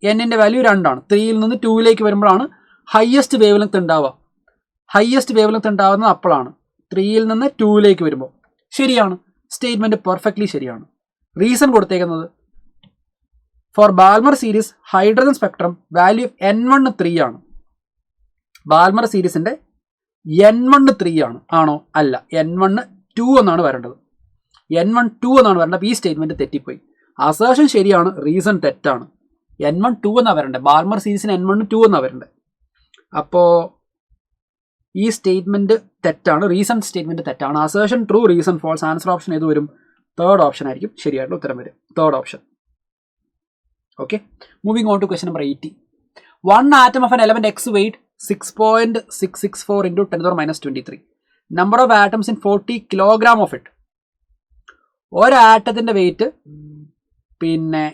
എന്നിൻ്റെ വാല്യൂ 2 ആണ്. 3യിൽ നിന്ന് 2ലേക്ക് വരുമ്പോഴാണ് ഹയസ്റ്റ് വേവ് ലെങ്ത് ഉണ്ടാവുക. ഹയസ്റ്റ് വേവ് ലെങ്ത് ഉണ്ടാകുന്നത് അപ്പോഴാണ് 3യിൽ നിന്ന് 2ലേക്ക് വരുമ്പോൾ. ശരിയാണ്, സ്റ്റേറ്റ്മെൻറ്റ് പെർഫെക്റ്റ്ലി ശരിയാണ്. റീസൺ കൊടുത്തേക്കുന്നത് for Balmer series hydrogen spectrum value N1 3 ആണ്. ബാൽമർ സീരീസിൻ്റെ N1 3 ആണ്. ആണോ? അല്ല, N1 2 എന്നാണ് വരേണ്ടത്. N1 2 എന്നാണ് വരേണ്ടത്. അപ്പോൾ ഈ സ്റ്റേറ്റ്മെൻറ്റ് തെറ്റിപ്പോയി. അസേർഷൻ ശരിയാണ്, റീസൺ തെറ്റാണ്. N1 2 എന്നാണ് വരേണ്ടത്. ബാൽമർ സീരീസിന് N1 2 എന്നാണ് വരേണ്ടത്. അപ്പോൾ ഈ സ്റ്റേറ്റ്മെൻറ്റ് തെറ്റാണ്, റീസൺ സ്റ്റേറ്റ്മെൻറ്റ് തെറ്റാണ്. Assertion true, reason false. Answer option ഏത് വരും? തേർഡ് ഓപ്ഷൻ ആയിരിക്കും ശരിയായിട്ടുള്ള ഉത്തരം വരും. Third option. Okay, moving on to question number 80. 1 atom of an element X weight 6.664 into 10⁻23. Number of atoms in 40 kilogram of it. ഒരു ആറ്റത്തിൻ്റെ വെയിറ്റ് പിന്നെ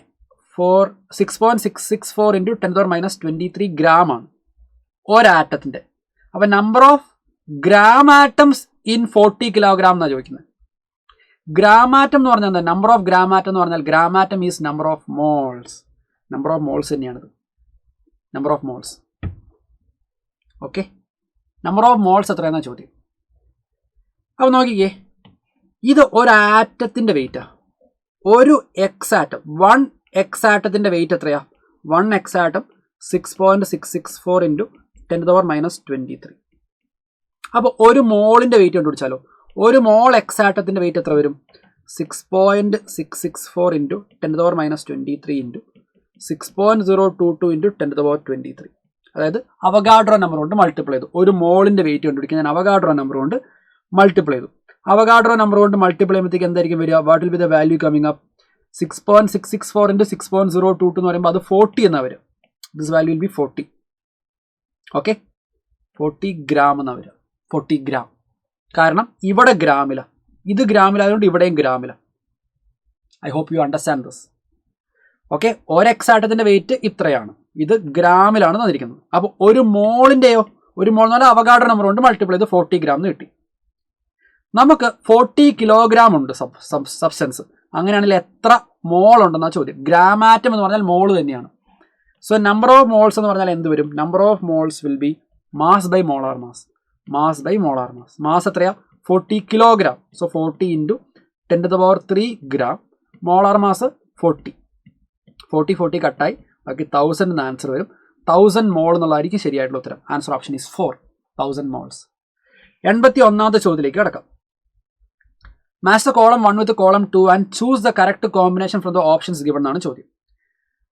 6.664 into 10⁻23 ഗ്രാം ആണ് ഒരാറ്റത്തിൻ്റെ. അപ്പം number of gram atoms in 40 kilogram എന്നാണ് ചോദിക്കുന്നത്. ഗ്രാം ആറ്റം എന്ന് പറഞ്ഞാൽ എന്താ? നമ്പർ ഓഫ് ഗ്രാം ആറ്റം എന്ന് പറഞ്ഞാൽ gram atom is number of moles. Number of moles തന്നെയാണിത്. Number of moles. Okay, number of moles എത്രയാണെന്നാണ് ചോദ്യം. അപ്പോൾ നോക്കിക്കേ, ഇത് ഒരാറ്റത്തിൻ്റെ വെയിറ്റാണ്. ഒരു എക്സാറ്റം, 1 എക്സാറ്റത്തിൻ്റെ വെയിറ്റ് എത്രയാണ്? 1 എക്സാറ്റം 6.664 into 10⁻23. അപ്പോൾ ഒരു മോളിൻ്റെ വെയിറ്റ് കണ്ടുപിടിച്ചാലോ? ഒരു മോൾ എക്സാറ്റത്തിൻ്റെ വെയിറ്റ് എത്ര വരും? 6.664 into 10⁻23 into 6.022 into 10⁻23. അതായത് അവഗാഡ്രോ നമ്പർ കൊണ്ട് മൾട്ടിപ്ലൈ ചെയ്തു. ഒരു മോളിൻ്റെ വെയിറ്റ് കണ്ടുപിടിക്കാൻ ഞാൻ അവഗാഡ്രോ നമ്പർ കൊണ്ട് മൾട്ടിപ്ലൈ ചെയ്തു. അവഗാഡ്രോ നമ്പർ കൊണ്ട് മൾട്ടിപ്ലൈ ചെയ്യുമ്പോഴത്തേക്ക് എന്തായിരിക്കും വരിക? What will be the value coming up? 6.664 into 6.022 എന്ന് പറയുമ്പോൾ അത് 40 എന്നാണ് വരിക. This value will B 40. Okay, 40 gram എന്നാണ് വരിക. 40 ഗ്രാം. കാരണം ഇവിടെ ഗ്രാമിലാണ്, ഇത് ഗ്രാമിലായതുകൊണ്ട് ഇവിടെയും ഗ്രാമിലാണ്. I hope you understand this. Okay, ഒരു എക്സാറ്റത്തിൻ്റെ വെയിറ്റ് ഇത്രയാണ്, ഇത് ഗ്രാമിലാണ് തന്നിരിക്കുന്നത്. അപ്പോൾ ഒരു മോളിൻ്റെയോ, ഒരു മോൾ എന്ന് പറഞ്ഞാൽ അവഗാഡ്രോ നമ്പർ കൊണ്ട് മൾട്ടിപ്ലൈ ചെയ്ത് 40 ഗ്രാം എന്ന് കിട്ടി. നമുക്ക് 40 കിലോഗ്രാം ഉണ്ട് സബ്സ്റ്റൻസ്. അങ്ങനെയാണെങ്കിൽ എത്ര മോൾ ഉണ്ടെന്നാണ് ചോദ്യം. ഗ്രാമാറ്റം എന്ന് പറഞ്ഞാൽ മോൾ തന്നെയാണ്. സോ നമ്പർ ഓഫ് മോൾസ് എന്ന് പറഞ്ഞാൽ എന്ത് വരും? Number of moles will be mass by molar mass. Mass by molar mass. Mass എത്രയാ? 40 kilogram. So 40 into 10⁻³ gram. Molar mass 40. 40 കട്ടായി ബാക്കി 1000 എന്ന് ആൻസർ വരും. 1000 മോൾ എന്നുള്ളതായിരിക്കും ശരിയായിട്ടുള്ള ഉത്തരം. Answer option is 4. 1000 മോൾസ്. 81ാമത്തെ ചോദ്യത്തിലേക്ക് കിടക്കാം. Match the column 1 with column 2 and choose the correct combination from the options given എന്നാണ് ചോദ്യം.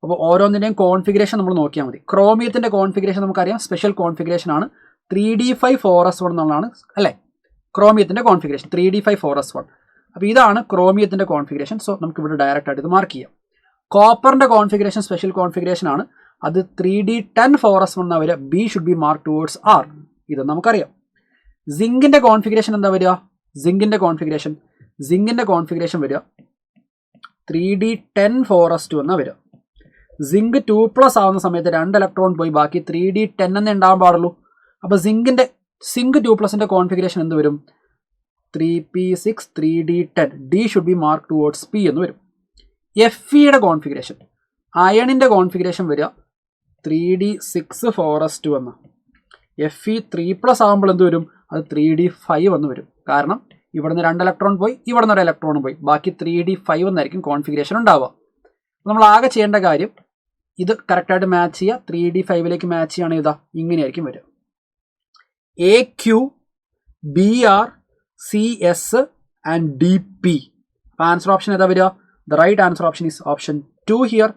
അപ്പോൾ ഓരോന്നിൻ്റെയും കോൺഫിഗറേഷൻ നമ്മൾ നോക്കിയാൽ മതി. ക്രോമിയത്തിൻ്റെ കോൺഫിഗറേഷൻ നമുക്കറിയാം, സ്പെഷ്യൽ കോൺഫിഗറേഷൻ ആണ്. 3d5 എന്നുള്ളതാണ് അല്ലേ ക്രോമിയത്തിൻ്റെ കോൺഫിഗറേഷൻ. 3d5 അപ്പോൾ ഇതാണ് ക്രോമിയത്തിൻ്റെ കോൺഫിഗറേഷൻ. സോ നമുക്ക് ഇവിടെ ഡയറക്റ്റ് ആയിട്ട് ഇത് മാർക്ക് ചെയ്യാം. കോപ്പറിൻ്റെ കോൺഫിഗറേഷൻ സ്പെഷ്യൽ കോൺഫിഗറേഷൻ ആണ്. അത് 3d10 എന്നാ വരിക. B should be mark towards R. ഇത് നമുക്കറിയാം. സിങ്കിൻ്റെ കോൺഫിഗറേഷൻ എന്താ വരിക? സിങ്കിൻ്റെ കോൺഫിഗറേഷൻ വരിക 3d10 എന്നാ വരിക. സിങ്ക് 2+ ആവുന്ന സമയത്ത് 2 ഇലക്ട്രോൺ പോയി ബാക്കി 3d10 എന്നേ ഉണ്ടാകാൻ പാടുള്ളൂ. അപ്പോൾ സിങ്ക് 2+ൻ്റെ കോൺഫിഗറേഷൻ എന്ത് വരും? 3p6 3d10. D should be mark towards P എന്ന് വരും. എഫ് കോൺഫിഗറേഷൻ, അയണിൻ്റെ കോൺഫിഗറേഷൻ വരിക 3d6 എന്ന. എഫ് 3+ ആകുമ്പോൾ എന്ത് വരും? അത് 3d5 എന്ന് വരും. കാരണം ഇവിടുന്ന് 2 ഇലക്ട്രോൺ പോയി, ഇവിടുന്ന് 1 ഇലക്ട്രോൺ പോയി, ബാക്കി 3d5 എന്നായിരിക്കും കോൺഫിഗറേഷൻ ഉണ്ടാവുക. നമ്മൾ ആകെ ചെയ്യേണ്ട കാര്യം ഇത് കറക്റ്റായിട്ട് മാച്ച് ചെയ്യുക. 3d5ലേക്ക് മാച്ച് ചെയ്യുകയാണെങ്കിൽ ഇതാ ഇങ്ങനെയായിരിക്കും വരിക. AQ BR CS and DP. അപ്പോൾ ആൻസർ ഓപ്ഷൻ ഏതാ വരിക? The right answer option is option 2 here.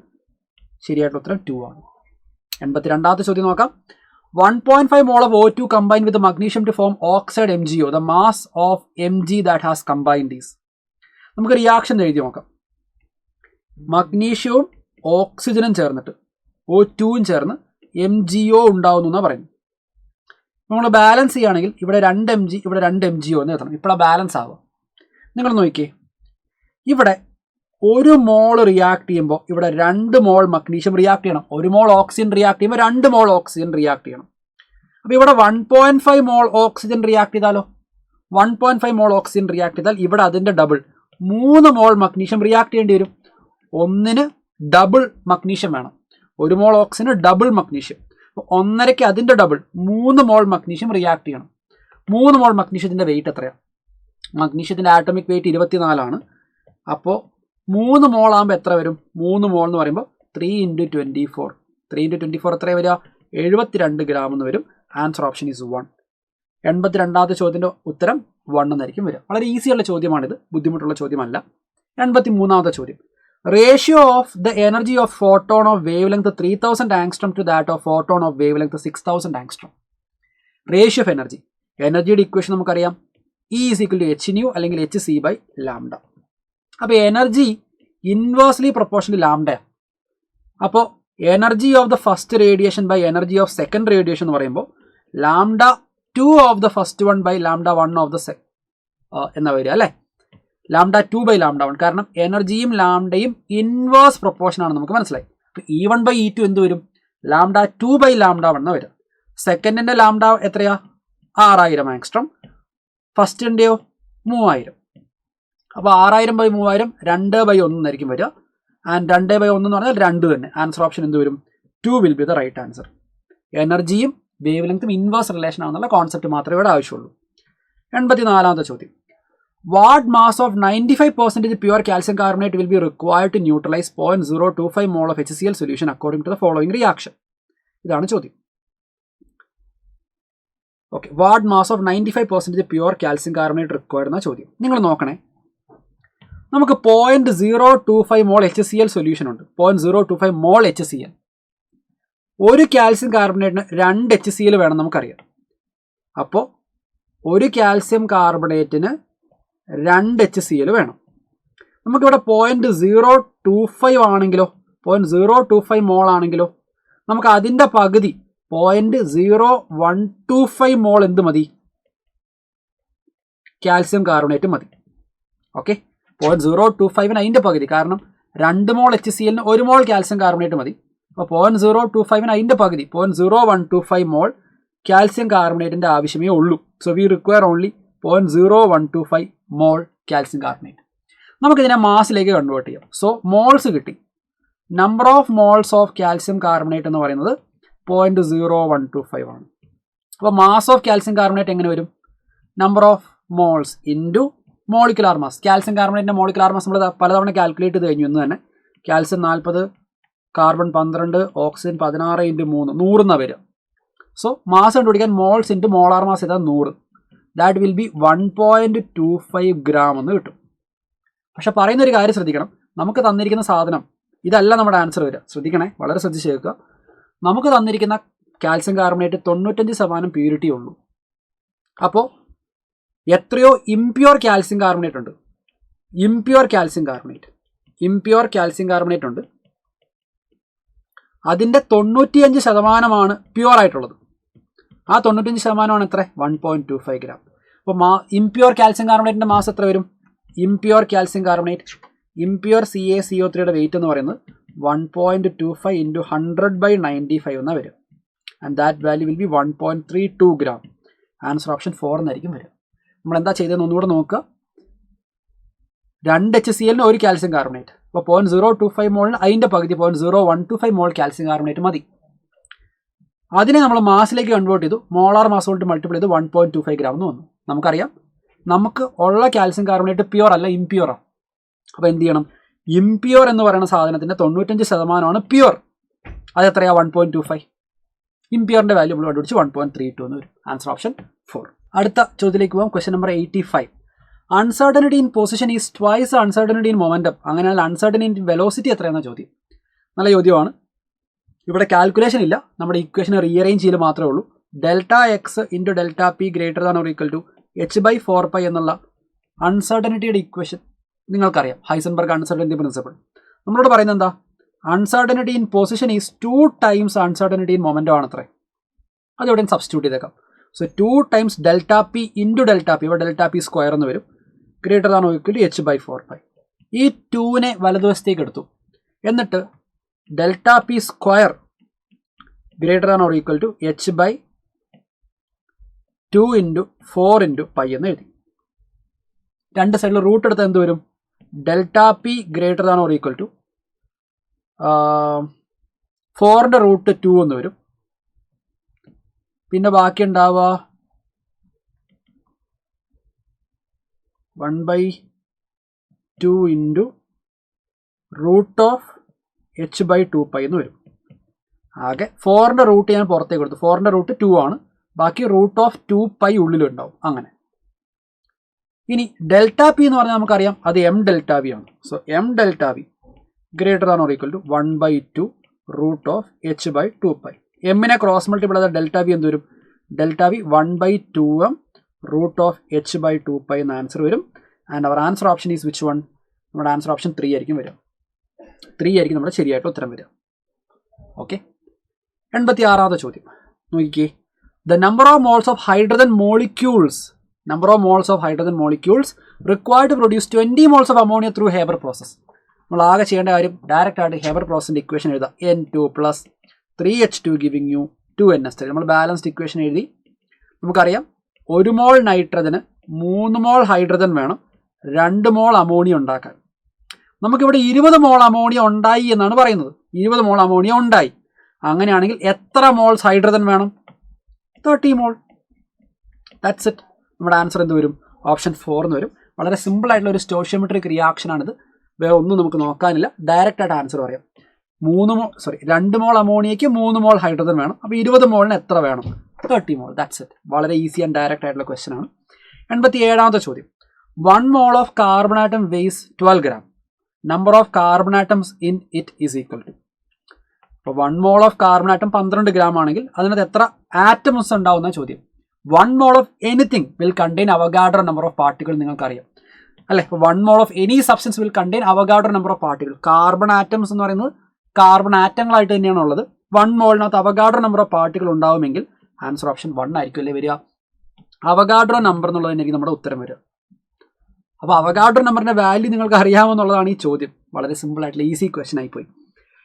ശരിയായിട്ടുള്ള ഉത്തരം 2 ആണ്. 82ാമത്തെ ചോദ്യം നോക്കാം. 1.5 mole of O2 combined with the magnesium to form oxide MgO. The mass of Mg that has combined these. നമുക്ക് റിയാക്ഷൻ എഴുതി നോക്കാം. മഗ്നീഷ്യവും ഓക്സിജനും ചേർന്നിട്ട് O2വും ചേർന്ന് MgO ഉണ്ടാവുന്നു എന്നാണ് പറയുന്നത്. നമ്മൾ ബാലൻസ് ചെയ്യുകയാണെങ്കിൽ ഇവിടെ 2 Mg ഇവിടെ 2 MgO എന്ന് എഴുതണം. ഇപ്പോഴാണ് ബാലൻസ് ആവുക. നിങ്ങൾ നോക്കിയേ, ഇവിടെ 1 മോൾ റിയാക്ട് ചെയ്യുമ്പോൾ ഇവിടെ 2 മോൾ മഗ്നീഷ്യം റിയാക്ട് ചെയ്യണം. 1 മോൾ ഓക്സിജൻ റിയാക്ട് ചെയ്യുമ്പോൾ 2 മോൾ ഓക്സിജൻ റിയാക്ട് ചെയ്യണം. അപ്പോൾ ഇവിടെ 1.5 മോൾ ഓക്സിജൻ റിയാക്ട് ചെയ്താലോ? 1.5 മോൾ ഓക്സിജൻ റിയാക്ട് ചെയ്താൽ ഇവിടെ അതിൻ്റെ ഡബിൾ 3 മോൾ മഗ്നീഷ്യം റിയാക്ട് ചെയ്യേണ്ടി വരും. 1ന് ഡബിൾ മഗ്നീഷ്യം വേണം. 1 മോൾ ഓക്സിജന് ഡബിൾ മഗ്നീഷ്യം. അപ്പോൾ 1.5ക്ക് അതിൻ്റെ ഡബിൾ 3 മോൾ മഗ്നീഷ്യം റിയാക്ട് ചെയ്യണം. 3 മോൾ മഗ്നീഷ്യത്തിൻ്റെ വെയിറ്റ് എത്രയാണ്? മഗ്നീഷ്യത്തിൻ്റെ ആറ്റോമിക് വെയിറ്റ് 24 അപ്പോൾ 3 മോൾ ആകുമ്പോൾ എത്ര വരും? 3 മോൾ എന്ന് പറയുമ്പോൾ 3 × 24. 3 × 24 എത്രയാണ് വരിക? 72 ഗ്രാം എന്ന് വരും. Answer option is 1. 82ാമത്തെ ചോദ്യത്തിൻ്റെ ഉത്തരം 1 എന്നായിരിക്കും വരിക. വളരെ ഈസിയുള്ള ചോദ്യമാണിത്, ബുദ്ധിമുട്ടുള്ള ചോദ്യമല്ല. 83ാമത്തെ ചോദ്യം. Ratio of the energy of photon of wavelength 3000 angstrom to that of photon of wavelength 6000 angstrom. Ratio of energy. എനർജിയുടെ ഇക്വേഷൻ നമുക്കറിയാം, E = hν അല്ലെങ്കിൽ hc/λ. അപ്പോൾ എനർജി ഇൻവേഴ്സ്ലി പ്രൊപ്പോർഷൻ ടു ലാംഡയാണ്. അപ്പോൾ energy of the first radiation by energy of second radiation എന്ന് പറയുമ്പോൾ λ2 of the first one by λ1 of the എന്നാ വരിക അല്ലേ? λ2/λ1. കാരണം എനർജിയും ലാംഡയും ഇൻവേഴ്സ് പ്രൊപ്പോർഷൻ ആണ്, നമുക്ക് മനസ്സിലായി. അപ്പോൾ E1/E2 എന്ത് വരും? λ2/λ1 എന്ന് വരും. സെക്കൻഡിൻ്റെ ലാംഡ എത്രയാ? 6000 ആങ്സ്ട്രോം. ഫസ്റ്റിൻ്റെയോ 3000. അപ്പോൾ 6000/3000 2/1 എന്നായിരിക്കും വരിക. ആൻഡ് 2/1 എന്ന് പറഞ്ഞാൽ 2 തന്നെ. ആൻസർ ഓപ്ഷൻ എന്ത് വരും? 2 will be the right answer. എനർജിയും വേവ് ലെങ്ത്തും ഇൻവേഴ്സ് റിലേഷൻ ആണെന്നുള്ള കോൺസെപ്റ്റ് മാത്രമേ ഇവിടെ ആവശ്യമുള്ളൂ. 84ാമത്തെ ചോദ്യം. What mass of 95% pure calcium carbonate will be required to neutralise 0.025 mole of HCl solution according to the following reaction? ഇതാണ് ചോദ്യം. Okay, what mass of 95% pure calcium carbonate required എന്ന ചോദ്യം. നിങ്ങൾ നോക്കണേ, നമുക്ക് 0.025 മോൾ HCl സൊല്യൂഷൻ ഉണ്ട്. 0.025 മോൾ HCl. ഒരു കാൽസ്യം കാർബണേറ്റിന് 2 HCl വേണം നമുക്കറിയാം. അപ്പോൾ ഒരു കാൽസ്യം കാർബണേറ്റിന് 2 HCl വേണം. നമുക്കിവിടെ 0.025 ആണെങ്കിലോ, 0.025 മോൾ ആണെങ്കിലോ നമുക്ക് അതിൻ്റെ പകുതി 0.0125 മോൾ എന്ത് മതി? കാൽസ്യം കാർബണേറ്റ് മതി. ഓക്കെ, 0.025 അതിൻ്റെ പകുതി. കാരണം 2 മോൾ HCl 1 മോൾ കാൽസ്യം കാർബണേറ്റ് മതി. അപ്പോൾ 0.025 അതിൻ്റെ പകുതി 0.0125 മോൾ കാൽസ്യം കാർബണേറ്റിൻ്റെ ആവശ്യമേ ഉള്ളൂ. So we require only 0.0125 mole calcium carbonate. നമുക്കിതിനെ മാസിലേക്ക് കൺവേർട്ട് ചെയ്യാം. സോ മോൾസ് കിട്ടി. Number of moles of calcium carbonate എന്ന് പറയുന്നത് 0.0125 ആണ്. അപ്പോൾ മാസ് ഓഫ് കാൽസ്യം കാർബണേറ്റ് എങ്ങനെ വരും? Number of moles into molecular mass. Calcium കാർബണേറ്റിൻ്റെ മോളിക്കുലാർ മാസ് നമ്മൾ പലതവണ കാൽക്കുലേറ്റ് ചെയ്ത് കഴിഞ്ഞു. എന്ന് തന്നെ കാൽസ്യം 40, കാർബൺ 12, ഓക്സിജൻ 16 × 3 100 എന്നാണ് വരിക. സോ മാസ് കണ്ടുപിടിക്കാൻ മോൾസ് ഇൻറ്റു മോളാർ മാസ് ചെയ്താൽ 100. ദാറ്റ് വിൽ ബി 1.25 ഗ്രാം എന്ന് കിട്ടും. പക്ഷെ പറയുന്നൊരു കാര്യം ശ്രദ്ധിക്കണം, നമുക്ക് തന്നിരിക്കുന്ന സാധനം ഇതല്ല നമ്മുടെ ആൻസർ വരിക. ശ്രദ്ധിക്കണേ, വളരെ ശ്രദ്ധിച്ച് കേൾക്കുക. നമുക്ക് തന്നിരിക്കുന്ന കാൽസ്യം കാർബണേറ്റ് 95% പ്യൂരിറ്റി ഉള്ളൂ. അപ്പോൾ എത്രയോ ഇംപ്യൂർ കാൽസ്യം കാർബണേറ്റ് ഉണ്ട്. ഇംപ്യൂർ കാൽസ്യം കാർബണേറ്റ് ഉണ്ട്. അതിൻ്റെ 95% പ്യുവർ ആയിട്ടുള്ളത്. ആ 95% എത്ര? 1.25 ഗ്രാം. അപ്പോൾ ഇംപ്യൂർ കാൽസ്യം കാർബണേറ്റിൻ്റെ മാസ് എത്ര വരും? ഇംപ്യൂർ കാൽസ്യം കാർബണേറ്റ്, ഇംപ്യൂർ CaCO3യുടെ വെയിറ്റ് എന്ന് പറയുന്നത് 1.25 × 100/95 എന്നാണ് വരിക. And that value will be 1.32 gram. Answer option 4 എന്നായിരിക്കും വരിക. നമ്മൾ എന്താ ചെയ്തതെന്ന് ഒന്നുകൂടെ നോക്കുക. 2 HCl ഒരു കാൽസ്യം കാർബണേറ്റ്. അപ്പോൾ 0.025 മോളിന് അതിൻ്റെ പകുതി 0.0125 മോൾ കാൽസ്യം കാർബണേറ്റ് മതി. അതിനെ നമ്മൾ മാസിലേക്ക് കൺവേർട്ട് ചെയ്തു. മോളാർ മാസ് കൊണ്ട് മൾട്ടിപ്ലൈ ചെയ്ത് 1.25 ഗ്രാം എന്ന് വന്നു. നമുക്കറിയാം നമുക്ക് ഉള്ള കാൽസ്യം കാർബണേറ്റ് പ്യുവർ അല്ല, ഇംപ്യൂറാണ്. അപ്പോൾ എന്ത് ചെയ്യണം? ഇംപ്യൂർ എന്ന് പറയുന്ന സാധനത്തിൻ്റെ 95% പ്യുവർ. അത് എത്രയാണ്? 1.25. ഇംപ്യൂറിൻ്റെ വാല്യൂ നമ്മൾ കണ്ടുപിടിച്ച് 1.32 എന്ന് വരും. Answer option 4. അടുത്ത ചോദ്യത്തിലേക്ക് പോകാം. Question number 85. Uncertainty in position is twice uncertainty in momentum. അങ്ങനെയാണെങ്കിൽ അൺസർട്ടനിറ്റി ഇൻ വെലോസിറ്റി എത്രയെന്ന ചോദ്യം. നല്ല ചോദ്യമാണ്. ഇവിടെ കാൽക്കുലേഷൻ ഇല്ല, നമ്മുടെ ഇക്വേഷനെ റീഅറേഞ്ച് ചെയ്ത് മാത്രമേ ഉള്ളൂ. Δx × Δp > h/4π എന്നുള്ള അൺസർട്ടനിറ്റിയുടെ ഇക്വേഷൻ നിങ്ങൾക്കറിയാം. Heisenberg uncertainty principle. നമ്മളോട് പറയുന്നത് എന്താ? Uncertainty in position is 2 times uncertainty in momentum ആണത്രേ. അതെവിടെയും സബ്സ്റ്റിറ്റ്യൂട്ട് ചെയ്തേക്കാം. സോ 2 ടൈംസ് Δp × Δp, ഇവിടെ Δp സ്ക്വയർ എന്ന് വരും, > h/4π. ഈ 2നെ വലതുവശത്തേക്ക് എടുത്തു. എന്നിട്ട് Δp സ്ക്വയർ > h/2 × 4 × π എന്ന് എഴുതി. രണ്ട് സൈഡിൽ റൂട്ട് എടുത്താൽ എന്ത് വരും? Δp > 4ന്റെ റൂട്ട് 2 എന്ന് വരും. പിന്നെ ബാക്കി ഉണ്ടാവുക 1/2 ഇൻറ്റു റൂട്ട് ഓഫ് h/2π എന്ന് വരും. ആകെ 4ന്റെ റൂട്ട് ഞാൻ പുറത്തേക്ക് കൊടുത്തു. 4ന്റെ റൂട്ട് 2 ആണ്. ബാക്കി റൂട്ട് ഓഫ് 2π ഉള്ളിലുണ്ടാവും. അങ്ങനെ. ഇനി ഡെൽറ്റ പി എന്ന് പറഞ്ഞാൽ നമുക്കറിയാം അത് എം ഡെൽറ്റ വി ആണ്. So m delta v greater than or equal to 1/2 root of h/2π. എമ്മിനെ ക്രോസ് മൾട്ടിപ്പിൾ ചെയ്താൽ ഡെൽറ്റ വി എന്ത് വരും? Delta V 1/2m root of h/2π എന്ന ആൻസർ വരും. And our answer option is which one? നമ്മുടെ ആൻസർ ഓപ്ഷൻ 3 ആയിരിക്കും വരിക. 3 ആയിരിക്കും നമ്മുടെ ശരിയായിട്ട് ഉത്തരം വരിക. ഓക്കെ. 86ാമത്തെ ചോദ്യം നോക്കിക്കേ. The number of moles of hydrogen molecules required to produce 20 moles of ammonia through Haber process. നമ്മൾ ആകെ ചെയ്യേണ്ട കാര്യം ഡയറക്റ്റ് ആയിട്ട് ഹേബർ പ്രോസസിൻ്റെ ഇക്വേഷൻ എഴുതാം. N2 + 3H2 giving U 2NH3. നമ്മൾ ബാലൻസ്ഡ് ഇക്വേഷൻ എഴുതി. നമുക്കറിയാം 1 മോൾ നൈട്രജന് 3 മോൾ ഹൈഡ്രജൻ വേണം 2 മോൾ അമോണിയ ഉണ്ടാക്കാൻ. നമുക്കിവിടെ 20 മോൾ അമോണിയ ഉണ്ടായി എന്നാണ് പറയുന്നത്. 20 മോൾ അമോണിയ ഉണ്ടായി. അങ്ങനെയാണെങ്കിൽ എത്ര മോൾസ് ഹൈഡ്രജൻ വേണം? 30 മോൾ. That's it. നമ്മുടെ ആൻസർ എന്ത് വരും? ഓപ്ഷൻ 4 എന്ന് വരും. വളരെ സിമ്പിൾ ആയിട്ടുള്ള ഒരു സ്റ്റോഷിയോമെട്രിക് റിയാക്ഷനാണിത്. വേറെ ഒന്നും നമുക്ക് നോക്കാനില്ല. ഡയറക്റ്റ് ആയിട്ട് ആൻസർ പറയാം. 2 മോൾ അമോണിയയ്ക്ക് 3 മോൾ ഹൈഡ്രജൻ വേണം. അപ്പോൾ 20 മോളിന് എത്ര വേണം? 30 മോൾ. That's it. വളരെ ഈസി ആൻഡ് ഡയറക്റ്റ് ആയിട്ടുള്ള ക്വസ്റ്റൻ ആണ്. 87ാമത്തെ ചോദ്യം. 1 mole of carbon atom weighs 12 gram. Number of carbon atoms in it is equal to. അപ്പോൾ 1 mole of carbon atom 12 gram ആണെങ്കിൽ അതിനകത്ത് എത്ര ആറ്റംസ് ഉണ്ടാവുന്ന ചോദ്യം. 1 mole of anything will contain Avogadro number of particle. നിങ്ങൾക്കറിയാം അല്ലേ? ഇപ്പോൾ 1 mole of any substance will contain Avogadro number of particle. Carbon atoms എന്ന് പറയുന്നത് കാർബൺ ആറ്റങ്ങളായിട്ട് തന്നെയാണ് ഉള്ളത്. 1 മോളിനകത്ത് അവഗാഡ്രോ നമ്പർ ഓഫ് പാർട്ടിക്കിൾ ഉണ്ടാവുമെങ്കിൽ ആൻസർ ഓപ്ഷൻ 1 ആയിരിക്കും അല്ലേ വരിക? അവഗാഡ്രോ നമ്പർ എന്നുള്ളത് തന്നെയായിരിക്കും നമ്മുടെ ഉത്തരം വരിക. അപ്പോൾ അവഗാഡ്രോ നമ്പറിന്റെ വാല്യൂ നിങ്ങൾക്ക് അറിയാമെന്നുള്ളതാണ് ഈ ചോദ്യം. വളരെ സിമ്പിൾ ആയിട്ടുള്ള ഈസി ക്വസ്റ്റൻ ആയിപ്പോയി.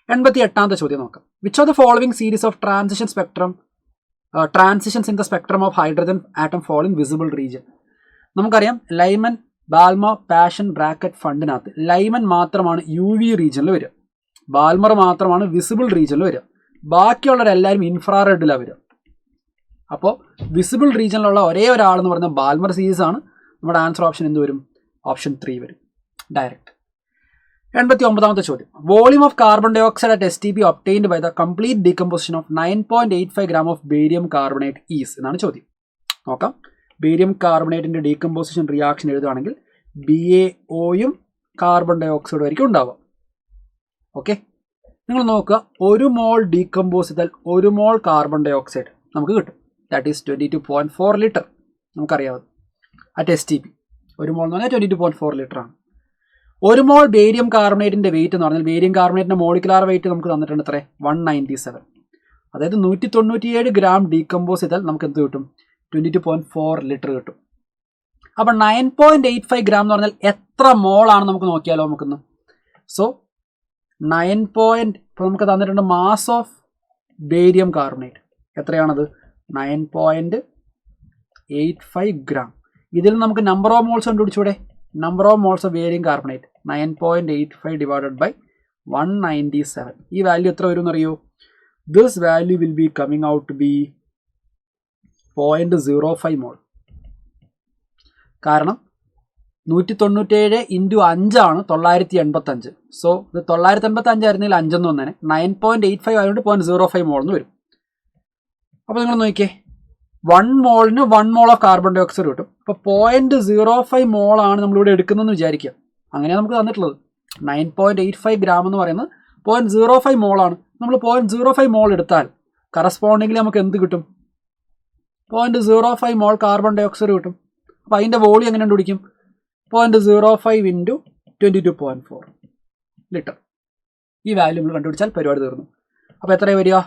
88ാമത്തെ ചോദ്യം നോക്കാം. Which of the following series of transitions in the spectrum of hydrogen atom fall in visible region. നമുക്കറിയാം ലൈമൻ, ബാൽമർ, പാഷൻ, ബ്രാക്കറ്റ്, ഫണ്ടിനകത്ത് ലൈമൻ മാത്രമാണ് UV റീജിയനിൽ വരിക. ബാൽമർ മാത്രമാണ് വിസിബിൾ റീജിയനിൽ വരിക. ബാക്കിയുള്ളവരെല്ലാവരും ഇൻഫ്രാറെഡിലാണ് വരിക. അപ്പോൾ വിസിബിൾ റീജിയനിലുള്ള ഒരേ ഒരാളെന്ന് പറഞ്ഞാൽ ബാൽമർ സീരീസ് ആണ്. നമ്മുടെ ആൻസർ ഓപ്ഷൻ എന്ത് വരും? ഓപ്ഷൻ 3 വരും ഡയറക്റ്റ്. 89ാമത്തെ ചോദ്യം. Volume of carbon dioxide at STP obtained by the complete decomposition of 9.85 gram of barium carbonate is എന്നാണ് ചോദ്യം. നോക്കാം. ബേരിയം കാർബണേറ്റിന്റെ ഡീകമ്പോസിഷൻ റിയാക്ഷൻ എഴുതുകയാണെങ്കിൽ BaOയും കാർബൺ ഡൈ ഓക്സൈഡും ആയിരിക്കും ഉണ്ടാവുക. ഓക്കെ. നിങ്ങൾ നോക്കുക. 1 മോൾ ഡീകമ്പോസ് ചെയ്താൽ 1 മോൾ കാർബൺ ഡൈ ഓക്സൈഡ് നമുക്ക് കിട്ടും. That is 22.4 litre. നമുക്കറിയാവുന്നത് അറ്റ് STP 1 മോൾ എന്ന് പറഞ്ഞാൽ 22.4 ലിറ്റർ ആണ്. 1 മോൾ ബേരിയം കാർബണേറ്റിന്റെ വെയിറ്റ് എന്ന് പറഞ്ഞാൽ ബേരിയം കാർബണേറ്റിന്റെ മോളിക്കുലാർ വെയിറ്റ് നമുക്ക് തന്നിട്ടുണ്ട് എത്ര? 197. അതായത് 197 ഗ്രാം ഡീകമ്പോസ് ചെയ്താൽ നമുക്ക് എന്ത് കിട്ടും? 22.4 ലിറ്റർ കിട്ടും. അപ്പം 9.85 ഗ്രാം എന്ന് പറഞ്ഞാൽ എത്ര മോളാണ് നമുക്ക് നോക്കിയാലോ നമുക്കൊന്ന്. സോ 9. ഇപ്പോൾ നമുക്ക് തന്നിട്ടുണ്ട് മാസ് ഓഫ് ബേരിയം കാർബണേറ്റ് എത്രയാണത്? 9.85 ഗ്രാം. ഇതിൽ നമുക്ക് നമ്പർ ഓഫ് മോൾസ് കണ്ടുപിടിച്ചൂടെ? Number of moles of barium carbonate 9.85 divided by 197. ഈ വാല്യൂ എത്ര വരും എന്നറിയോ? This value will be coming out to be 0.05 mole. കാരണം 197 × 5 ആണ് 985. സോ ഇത് 985 ആയിരുന്നെങ്കിൽ 5 എന്ന് വന്നേനെ. 9.85 ആയതുകൊണ്ട് 0.05 മോൾ എന്ന് വരും. അപ്പോൾ നിങ്ങൾ നോക്കിയേ, 1 മോളിന് 1 mole of carbon dye oxide കിട്ടും. അപ്പോൾ 0.05 മോളാണ് നമ്മളിവിടെ എടുക്കുന്നതെന്ന് വിചാരിക്കുക. അങ്ങനെയാണ് നമുക്ക് തന്നിട്ടുള്ളത്. 9.85 ഗ്രാം എന്ന് പറയുന്നത് 0.05 മോളാണ്. നമ്മൾ 0.05 മോൾ എടുത്താൽ കറസ്പോണ്ടിങ്ങിൽ നമുക്ക് എന്ത് കിട്ടും? 0.05 മോൾ കാർബൺ ഡൈ ഓക്സൈഡ് കിട്ടും. അപ്പോൾ അതിൻ്റെ വോളിയം എങ്ങനെ കണ്ടുപിടിക്കും? 0.05 × 22.4 ലിറ്റർ. ഈ വാല്യൂ നമ്മൾ കണ്ടുപിടിച്ചാൽ പരിപാടി തീർന്നു. അപ്പോൾ എത്രയാണ് വരിക?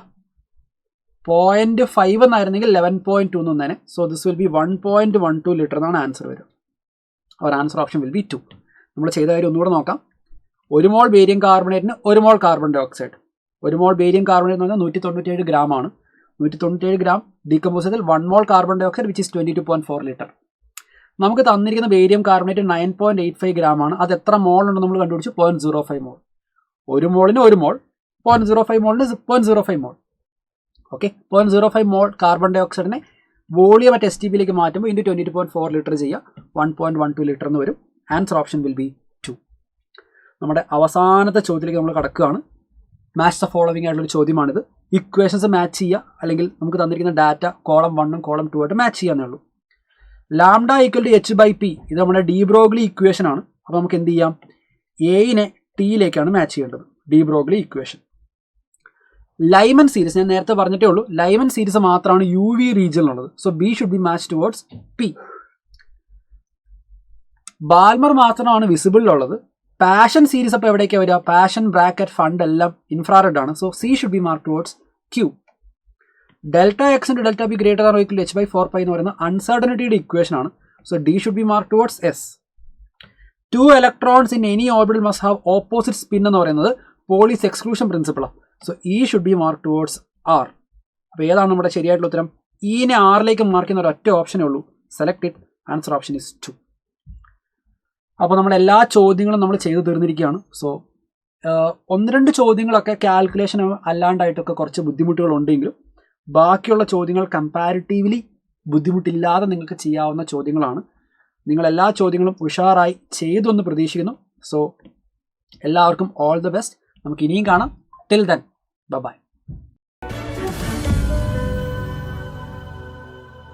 0.5 എന്നായിരുന്നെങ്കിൽ 11.2 എന്ന് വന്നേനെ. So this will be 1.12 litre എന്നാണ് ആൻസർ വരിക. അവർ ആൻസർ ഓപ്ഷൻ വിൽ ബി 2. നമ്മൾ ചെയ്ത കാര്യം ഒന്നുകൂടെ നോക്കാം. 1 മോൾ barium കാർബണേറ്റിന് 1 mole carbon dye oxide. 1 മോൾ ബേരിയം കാർബണേറ്റ് എന്ന് പറഞ്ഞാൽ 197 ഗ്രാം ആണ്. 197 ഗ്രാം ഡീകമ്പോസ് ചെയ്താൽ 1 mole carbon dioxide which is 22.4 litre. നമുക്ക് തന്നിരിക്കുന്ന ബേരിയം കാർബണേറ്റ് 9.85 ഗ്രാം ആണ്. അത് എത്ര മോൾ ഉണ്ടെന്ന് നമ്മൾ കണ്ടുപിടിച്ചു? 0.05 മോൾ. 1 മോളിന് 1 മോൾ 0.05 മോളിന് 0.05 mole. Okay, 0.05 mole carbon di ഓക്സൈഡിനെ വോളിയം അറ്റ് STPയിലേക്ക് മാറ്റുമ്പോൾ ഇൻറ്റു 22.4 ലിറ്റർ ചെയ്യുക, 1.12 ലിറ്റർ എന്ന് വരും. Answer option will be 2. നമ്മുടെ അവസാനത്തെ ചോദ്യത്തിലേക്ക് നമ്മൾ കടക്കുകയാണ്. മാച്ച് ദ ഫോളോവിങ് ആയിട്ടുള്ളൊരു ചോദ്യമാണിത്. ഇക്വേഷൻസ് മാച്ച് ചെയ്യുക, അല്ലെങ്കിൽ നമുക്ക് തന്നിരിക്കുന്ന ഡാറ്റ കോളം 1ഉം കോളം 2 ആയിട്ട് മാച്ച് ചെയ്യാന്നേ ഉള്ളൂ. ലാംഡ ഈക്വൽ ടു h/p ഇത് നമ്മുടെ ഡി ബ്രോഗ്ലി ഇക്വേഷൻ ആണ്. അപ്പോൾ നമുക്ക് എന്ത് ചെയ്യാം, എയിനെ ടിയിലേക്കാണ് മാച്ച് ചെയ്യേണ്ടത്. De Broglie equation. Lyman series ഞാൻ നേരത്തെ പറഞ്ഞിട്ടേ ഉള്ളൂ, ലൈമൻ സീരീസ് മാത്രമാണ് UV റീജിയനിലുള്ളത്. So B should be match towards P. Balmer മാത്രമാണ് വിസിബിളിലുള്ളത്. പാഷൻ സീരീസ് അപ്പോൾ എവിടേക്കാണ് വരിക, പാഷൻ, ബ്രാക്കറ്റ്, ഫണ്ട് എല്ലാം ഇൻഫ്രാറെഡ് ആണ്. So C should be mark towards Q. Delta x into delta B greater than or equal to h/4π എന്ന് പറയുന്ന അൺസർട്ടനിറ്റിയുടെ ഇക്വേഷൻ ആണ്. So D should be mark towards S. 2 electrons in any orbital must have opposite spin എന്ന് പറയുന്നത് പോളിസ് എക്സ്ക്ലൂഷൻ പ്രിൻസിപ്പിളാണ്. So E should be mark towards R. അപ്പോൾ ഏതാണ് നമ്മുടെ ശരിയായിട്ടുള്ള ഉത്തരം? ഇനെ ആറിലേക്ക് മാർക്ക് ചെയ്യുന്ന ഒരൊറ്റ ഓപ്ഷനേ ഉള്ളൂ. Select it. Answer option is 2. അപ്പോൾ നമ്മുടെ എല്ലാ ചോദ്യങ്ങളും നമ്മൾ ചെയ്തു തീർന്നിരിക്കുകയാണ്. സോ 1-2 ചോദ്യങ്ങളൊക്കെ കാൽക്കുലേഷൻ അല്ലാണ്ടായിട്ടൊക്കെ കുറച്ച് ബുദ്ധിമുട്ടുകളുണ്ടെങ്കിലും ബാക്കിയുള്ള ചോദ്യങ്ങൾ കമ്പാരിറ്റീവ്ലി ബുദ്ധിമുട്ടില്ലാതെ നിങ്ങൾക്ക് ചെയ്യാവുന്ന ചോദ്യങ്ങളാണ്. നിങ്ങൾ എല്ലാ ചോദ്യങ്ങളും ഉഷാറായി ചെയ്തു എന്ന് പ്രതീക്ഷിക്കുന്നു. സോ എല്ലാവർക്കും ഓൾ ദി ബെസ്റ്റ്. നമുക്ക് ഇനിയും കാണാം. Till then bye.